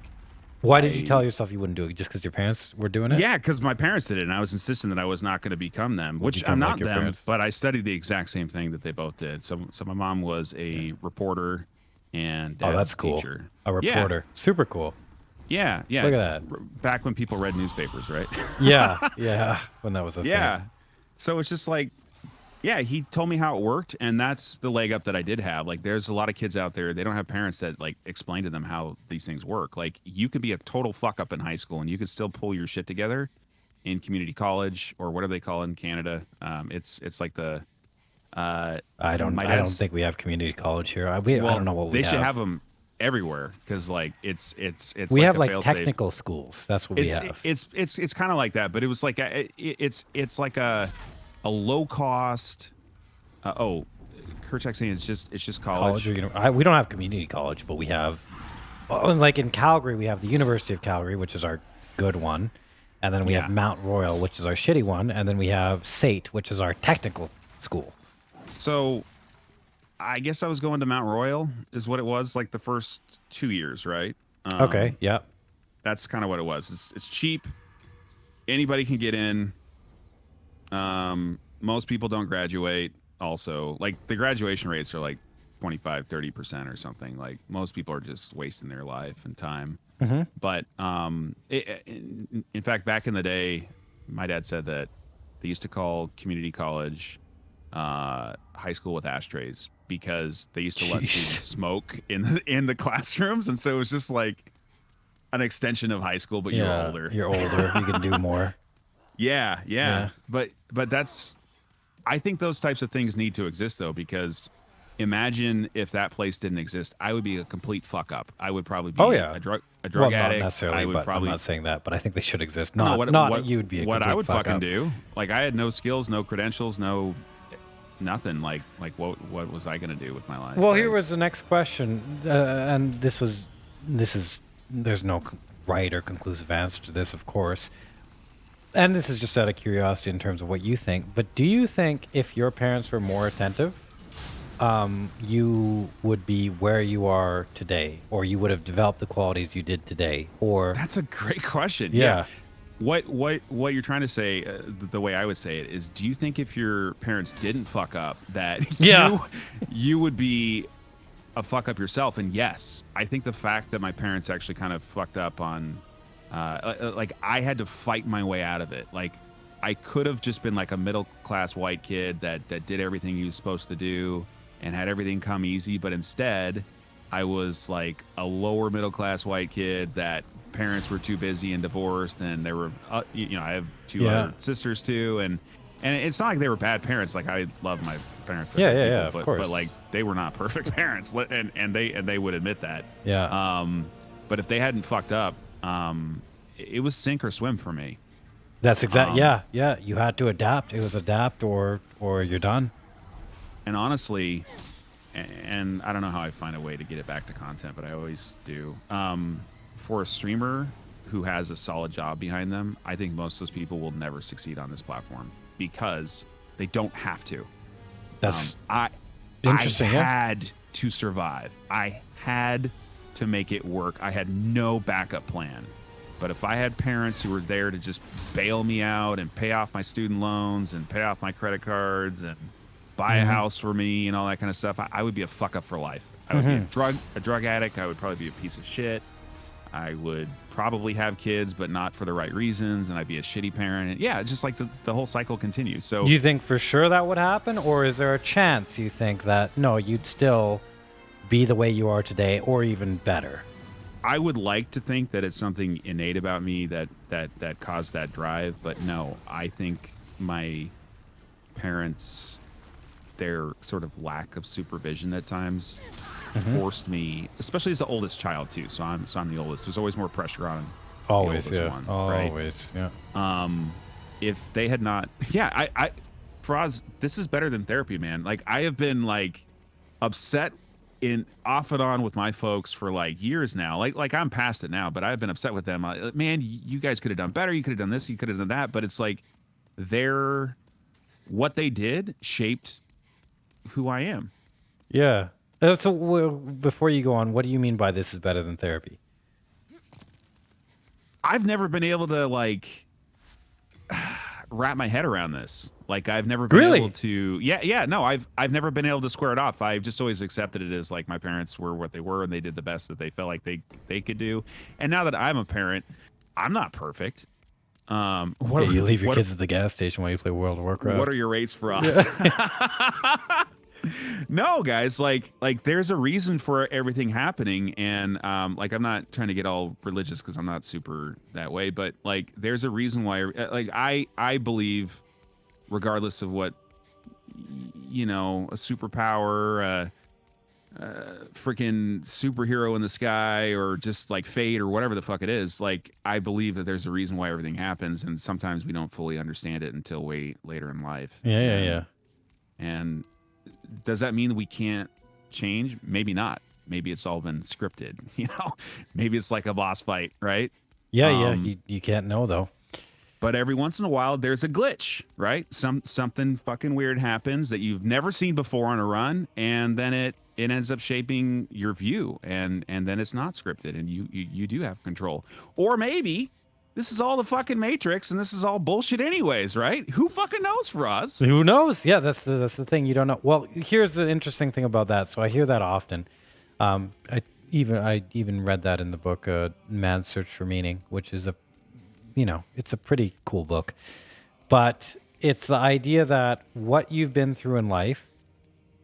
Why did you tell yourself you wouldn't do it? Just because your parents were doing it?
yeah, because my parents did it, and I was insisting that I was not going to become them, which
become
I'm
like
not
your
them,
parents.
but I studied the exact same thing that they both did. So my mom was a reporter, and dad
Oh,
was
that's
a
cool.
teacher.
A reporter. Super cool.
Yeah.
Look at that.
Back when people read newspapers, right?
Yeah. When that was a
Yeah.
thing.
So it's just like, yeah, he told me how it worked, and that's the leg up that I did have. Like, there's a lot of kids out there, they don't have parents that like explain to them how these things work. Like, you could be a total fuck up in high school, and you could still pull your shit together in community college, or whatever they call it in Canada. It's like the
I don't
my dad's-
think we have community college here. I don't know what we
they
have.
should have them everywhere, because like it's
We have
a
like
fail-safe.
technical schools. That's what we have.
It's kind of like that, but it was like it's like a low cost. Kerchak's saying it's just college.
We don't have community college, but we have, like in Calgary, we have the University of Calgary, which is our good one, and then we
Yeah.
have Mount Royal, which is our shitty one, and then we have SAIT, which is our technical school.
So, I guess I was going to Mount Royal, is what it was, like the first 2 years, right?
Okay, yeah.
That's kind of what it was. It's cheap. Anybody can get in. Most people don't graduate. Also, like, the graduation rates are like 25-30% or something. Like, most people are just wasting their life and time.
Mm-hmm.
But in fact, back in the day, my dad said that they used to call community college high school with ashtrays, because they used to let
Jeez.
students smoke in the classrooms, and so it was just like an extension of high school, but you're older.
You're older. You can do more.
Yeah. But that's, I think those types of things need to exist, though, because imagine if that place didn't exist. I would be a complete fuck up. I would probably be a drug
Well,
addict.
not necessarily,
I would
but
probably,
I'm not saying that. But I think they should exist.
No,
Not you would be a
what I
complete
would
fuck
fucking
up.
do. Like, I had no skills, no credentials, no nothing. Like what was I gonna do with my life?
Well,
right?
here was the next question, and there's no right or conclusive answer to this, of course. And this is just out of curiosity in terms of what you think, but do you think if your parents were more attentive, you would be where you are today, or you would have developed the qualities you did today, or
That's a great question.
yeah,
What you're trying to say, the way I would say it is, do you think if your parents didn't fuck up, that
Yeah.
you would be a fuck up yourself? And yes, I think the fact that my parents actually kind of fucked up on, like I had to fight my way out of it. Like I could have just been like a middle class white kid that did everything he was supposed to do and had everything come easy, but instead I was like a lower middle class white kid that parents were too busy and divorced, and there were I have two
Yeah.
other sisters too, and it's not like they were bad parents. Like I love my parents.
Yeah,
They're
yeah,
good
yeah,
people,
of course.
but like they were not perfect parents, and they would admit that.
yeah.
But if they hadn't fucked up, it was sink or swim for me.
That's exactly. Yeah. You had to adapt. It was adapt or you're done.
And honestly, and I don't know how I find a way to get it back to content, but I always do. For a streamer who has a solid job behind them, I think most of those people will never succeed on this platform because they don't have to.
That's
I
interesting. Yeah.
had to survive. I had to make it work. I had no backup plan. But if I had parents who were there to just bail me out and pay off my student loans and pay off my credit cards and buy a house for me and all that kind of stuff, I would be a fuck up for life. I would be a drug addict. I would probably be a piece of shit. I would probably have kids, but not for the right reasons, and I'd be a shitty parent. And yeah, just like the whole cycle continues. So
Do you think for sure that would happen, or is there a chance you think that no, you'd still be the way you are today, or even better?
I would like to think that it's something innate about me that caused that drive, but no, I think my parents, their sort of lack of supervision at times forced me, especially as the oldest child too. So I'm the oldest. There's always more pressure on
Always,
the oldest
yeah.
one, right?
Always, yeah.
If they had not, yeah, Faraaz, this is better than therapy, man. Like I have been like upset in off and on with my folks for like years now. Like I'm past it now, but I've been upset with them. Man, you guys could have done better. You could have done this. You could have done that. But it's like what they did shaped who I am.
Yeah. So before you go on, what do you mean by this is better than therapy?
I've never been able to like wrap my head around this. Like I've never been
Really?
able to. Yeah. No, I've never been able to square it off. I've just always accepted it as like my parents were what they were, and they did the best that they felt like they could do. And now that I'm a parent, I'm not perfect.
Yeah, you leave your kids at the gas station while you play World of Warcraft.
What are your rates for us? No, guys, like there's a reason for everything happening, and like I'm not trying to get all religious because I'm not super that way, but like there's a reason why. Like I believe, regardless of what a superpower, freaking superhero in the sky, or just like fate or whatever the fuck it is, like I believe that there's a reason why everything happens, and sometimes we don't fully understand it until way later in life.
Yeah.
And does that mean that we can't change? Maybe not. Maybe it's all been scripted, maybe it's like a boss fight, right?
Yeah. You can't know though.
But every once in a while there's a glitch, right? Something fucking weird happens that you've never seen before on a run, and then it ends up shaping your view, and then it's not scripted, and you do have control. Or maybe this is all the fucking Matrix, and this is all bullshit anyways, right? Who fucking knows for us?
Who knows? Yeah, that's the thing. You don't know. Well, here's the interesting thing about that. So I hear that often. I even read that in the book, Man's Search for Meaning, which is it's a pretty cool book. But it's the idea that what you've been through in life,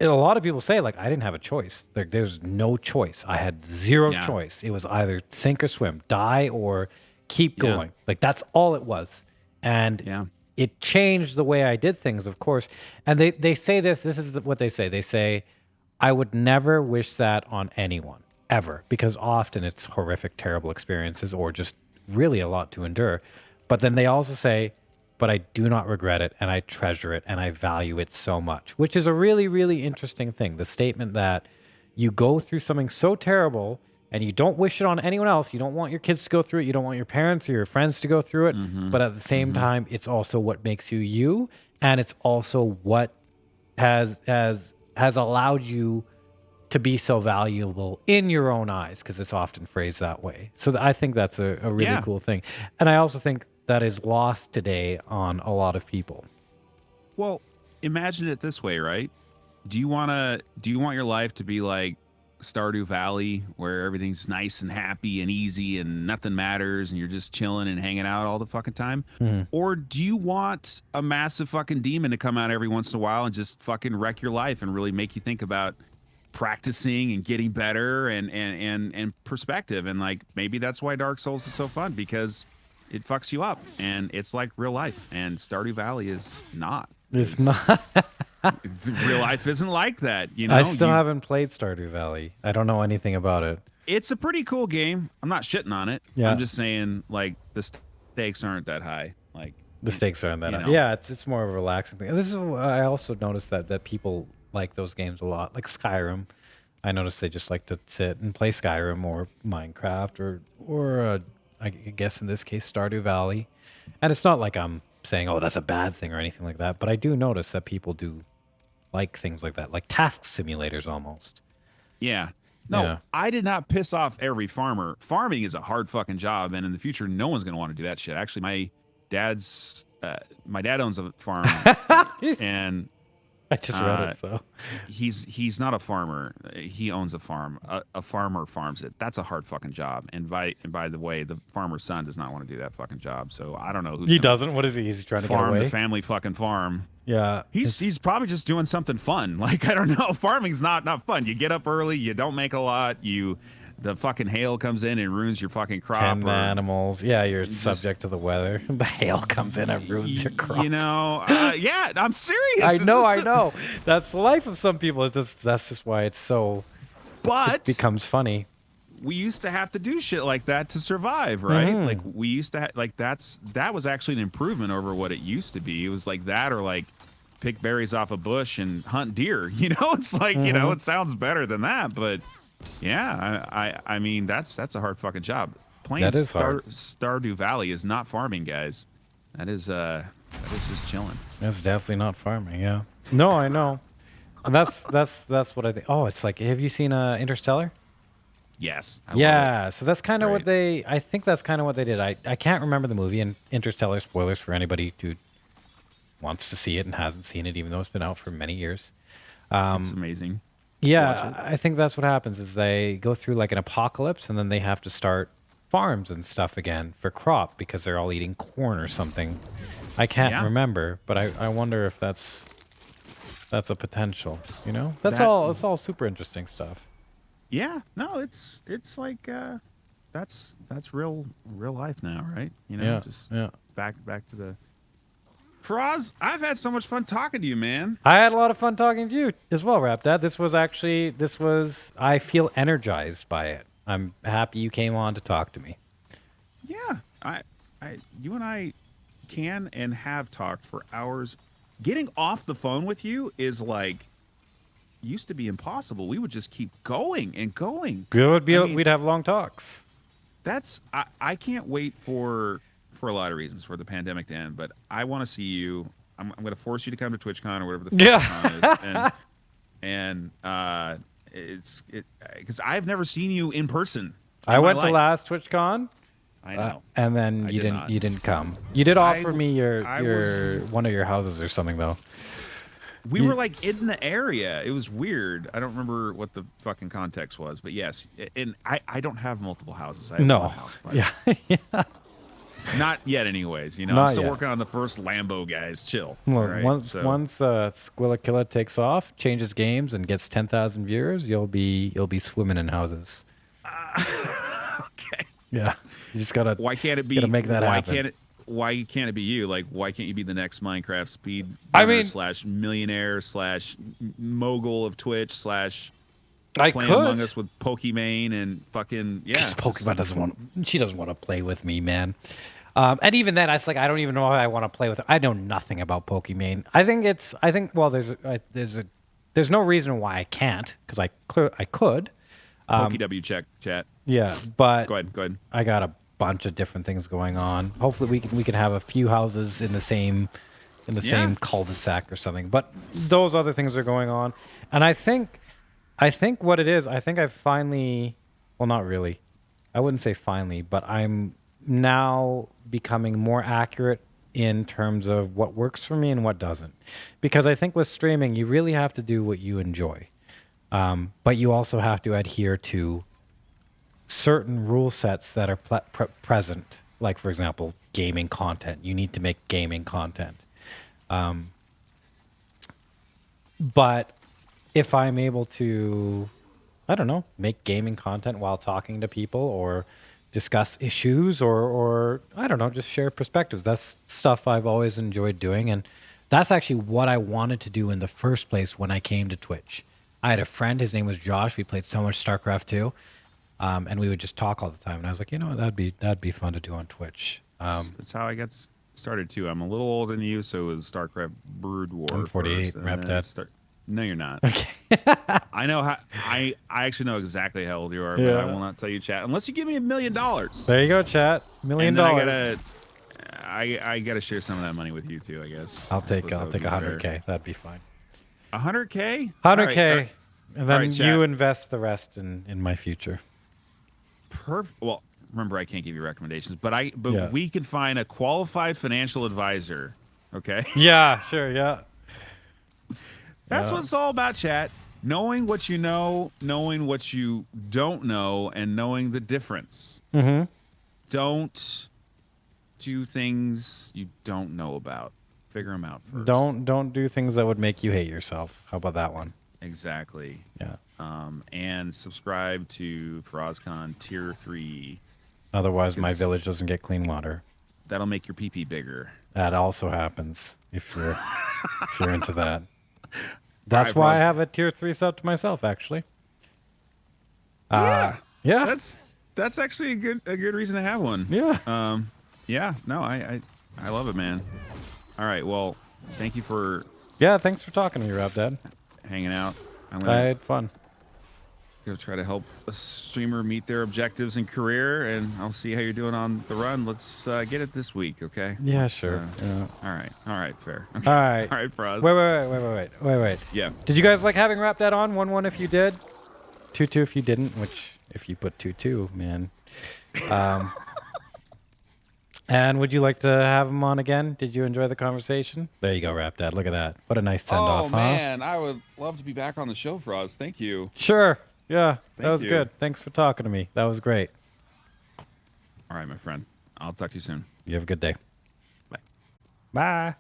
a lot of people say, like, I didn't have a choice. Like, there's no choice. I had zero choice. It was either sink or swim, die or keep going. Like, that's all it was. And it changed the way I did things, of course. And they say this is what they say. They say, I would never wish that on anyone, ever, because often it's horrific, terrible experiences or just really a lot to endure. But then they also say, but I do not regret it, and I treasure it, and I value it so much, which is a really, really interesting thing. The statement that you go through something so terrible and you don't wish it on anyone else. You don't want your kids to go through it. You don't want your parents or your friends to go through it. But at the same time, it's also what makes you you, and it's also what has allowed you to be so valuable in your own eyes, because it's often phrased that way. So I think that's a really cool thing. And I also think that is lost today on a lot of people.
Well, imagine it this way, right? Do you want your life to be like Stardew Valley, where everything's nice and happy and easy and nothing matters and you're just chilling and hanging out all the fucking time? Or do you want a massive fucking demon to come out every once in a while and just fucking wreck your life and really make you think about practicing and getting better and perspective? And like, maybe that's why Dark Souls is so fun, because it fucks you up and it's like real life, and Stardew Valley is not.
It's not.
Real life isn't like that, you know.
I still haven't played Stardew Valley. I don't know anything about it.
It's a pretty cool game. I'm not shitting on it.
Yeah.
I'm just saying, like, the stakes aren't that high. Like,
the stakes aren't that high.
know.
Yeah, it's more of a relaxing thing. This is I also noticed that people like those games a lot, like Skyrim. I noticed they just like to sit and play Skyrim or Minecraft or I guess in this case Stardew Valley. And it's not like I'm saying, oh, that's a bad thing or anything like that, but I do notice that people do like things like that, like task simulators almost.
Yeah. No,
Yeah.
I did not piss off every farmer. Farming is a hard fucking job, and in the future, no one's gonna want to do that shit. Actually, my dad owns a farm, and
I just read it, so.
he's not a farmer. He owns a farm. A farmer farms it. That's a hard fucking job. And by the way, the farmer's son does not want to do that fucking job. So I don't know who's
He
gonna
doesn't? What is he? He's trying to get
farm
away?
the family fucking farm.
Yeah.
He's probably just doing something fun. Like, I don't know. Farming's not fun. You get up early, you don't make a lot, the fucking hail comes in and ruins your fucking crop.
Tend animals. Yeah, you're subject to the weather. The hail comes in and ruins your crop.
You know, yeah, I'm serious.
I know. That's the life of some people. That's just why it's so.
But
it becomes funny.
We used to have to do shit like that to survive, right?
Mm-hmm.
Like, we used to that was actually an improvement over what it used to be. It was like that, or like pick berries off a bush and hunt deer. You know, it's like, you know, it sounds better than that, but yeah, I mean, that's a hard fucking job. Playing
That is hard.
Stardew Valley is not farming, guys. That is just chilling.
That's definitely not farming. Yeah. No, I know. And that's what I think. Oh, it's like, have you seen Interstellar?
Yes. I
Yeah, so that's kind of what
Great.
I think that's kind of what they did. I can't remember the movie, and Interstellar, spoilers for anybody who wants to see it and hasn't seen it, even though it's been out for many years.
It's amazing.
Yeah,
Watch it.
I think that's what happens is they go through like an apocalypse, and then they have to start farms and stuff again for crop because they're all eating corn or something. I can't
Yeah.
remember, but I wonder if that's a potential, you know? It's all super interesting stuff.
Yeah. No, it's like that's real life now, right? You know,
Yeah,
just
yeah.
back to the Faraaz, I've had so much fun talking to you, man.
I had a lot of fun talking to you as well, Rap Dad. I feel energized by it. I'm happy you came on to talk to me.
Yeah. You and I can and have talked for hours. Getting off the phone with you is like used to be impossible. We would just keep going and going.
We'd have long talks.
I can't wait for a lot of reasons for the pandemic to end, but I want to see you. I'm going to force you to come to TwitchCon or whatever the fuck is, and it's because I've never seen you in person.
I went to last TwitchCon.
I know.
And then
I
you
did
didn't.
not.
You didn't come. You did offer me your
was-
one of your houses or something though.
We were like in the area. It was weird. I don't remember what the fucking context was, but yes. And I don't have multiple houses. I have
No.
one house, but
Yeah.
not yet, anyways. You know,
Not
I'm still
yet.
working on the first Lambo, guys. Chill.
Well,
all right?
once
So-
Squillakilla takes off, changes games, and gets 10,000 viewers, you'll be swimming in houses.
okay.
Yeah, you just gotta.
Why can't it be?
Gotta make that happen.
Why can't it be you? Like, why can't you be the next Minecraft speed?
I mean-
slash millionaire slash mogul of Twitch slash
I
playing
could.
Among Us with Pokimane and fucking yeah.
Because Pokemon doesn't want. She doesn't want to play with me, man. And even then, it's like I don't even know how I want to play with her. I know nothing about Pokimane. I think. Well, there's no reason why I can't because I could.
Pokey W check chat.
Yeah, but
Go ahead.
I got a bunch of different things going on. Hopefully, we can have a few houses in the same same cul-de-sac or something. But those other things are going on, and I think what it is. I think I've finally, well, not really. I wouldn't say finally, but I'm now becoming more accurate in terms of what works for me and what doesn't. Because I think with streaming, you really have to do what you enjoy. But you also have to adhere to certain rule sets that are present. Like, for example, gaming content. You need to make gaming content. But if I'm able to, I don't know, make gaming content while talking to people or discuss issues or I don't know, just share perspectives. That's stuff I've always enjoyed doing. And that's actually what I wanted to do in the first place when I came to Twitch. I had a friend, his name was Josh. We played so much StarCraft 2. And we would just talk all the time. And I was like, you know what, that'd be fun to do on Twitch.
That's how I got started too. I'm a little older than you, so it was StarCraft Brood War.
I'm 48,
first,
rep that.
No, you're not.
Okay.
I know how. I actually know exactly how old you are, but I will not tell you, chat, unless you give me $1 million.
There you go, chat. $1 million.
I gotta share some of that money with you too, I guess.
I'll take 100K. That'd be fine.
100K?
100K. And then
right,
you invest the rest in my future.
Perfect. Well, remember, I can't give you recommendations, but
Yeah.
we can find a qualified financial advisor. Okay.
Yeah, sure, yeah.
That's what it's all about, chat. Knowing what you know, knowing what you don't know, and knowing the difference.
Mm-hmm.
Don't do things you don't know about. Figure them out first.
Don't do things that would make you hate yourself. How about that one?
Exactly.
Yeah.
And subscribe to FarazCon Tier 3.
Otherwise, my village doesn't get clean water.
That'll make your pee-pee bigger.
That also happens if you're into that. That's
right,
why
Faraz.
I have a tier 3 sub to myself, actually.
Yeah.
Yeah.
That's actually a good reason to have one.
Yeah.
Yeah. No, I love it, man. All right. Well, thank you for
Yeah, thanks for talking to me, Rob Dad.
hanging out. I'm
I
gonna
had fun.
go try to help a streamer meet their objectives in career, and I'll see how you're doing on the run. Let's get it this week, okay?
Yeah,
Let's,
sure. Yeah.
All right, fair.
All right.
All right, Fraz.
Wait.
Yeah.
Did you guys like having Rap Dad on? 1-1 if you did. 2-2 if you didn't, which if you put 2-2, man. And would you like to have him on again? Did you enjoy the conversation? There you go, Rap Dad. Look at that. What a nice send-off, huh?
Man, I would love to be back on the show, Fraz. Thank you.
Sure. Yeah, that
Thank
was
you.
good. Thanks for talking to me. That was great.
All right, my friend. I'll talk to you soon.
You have a good day.
Bye.
Bye.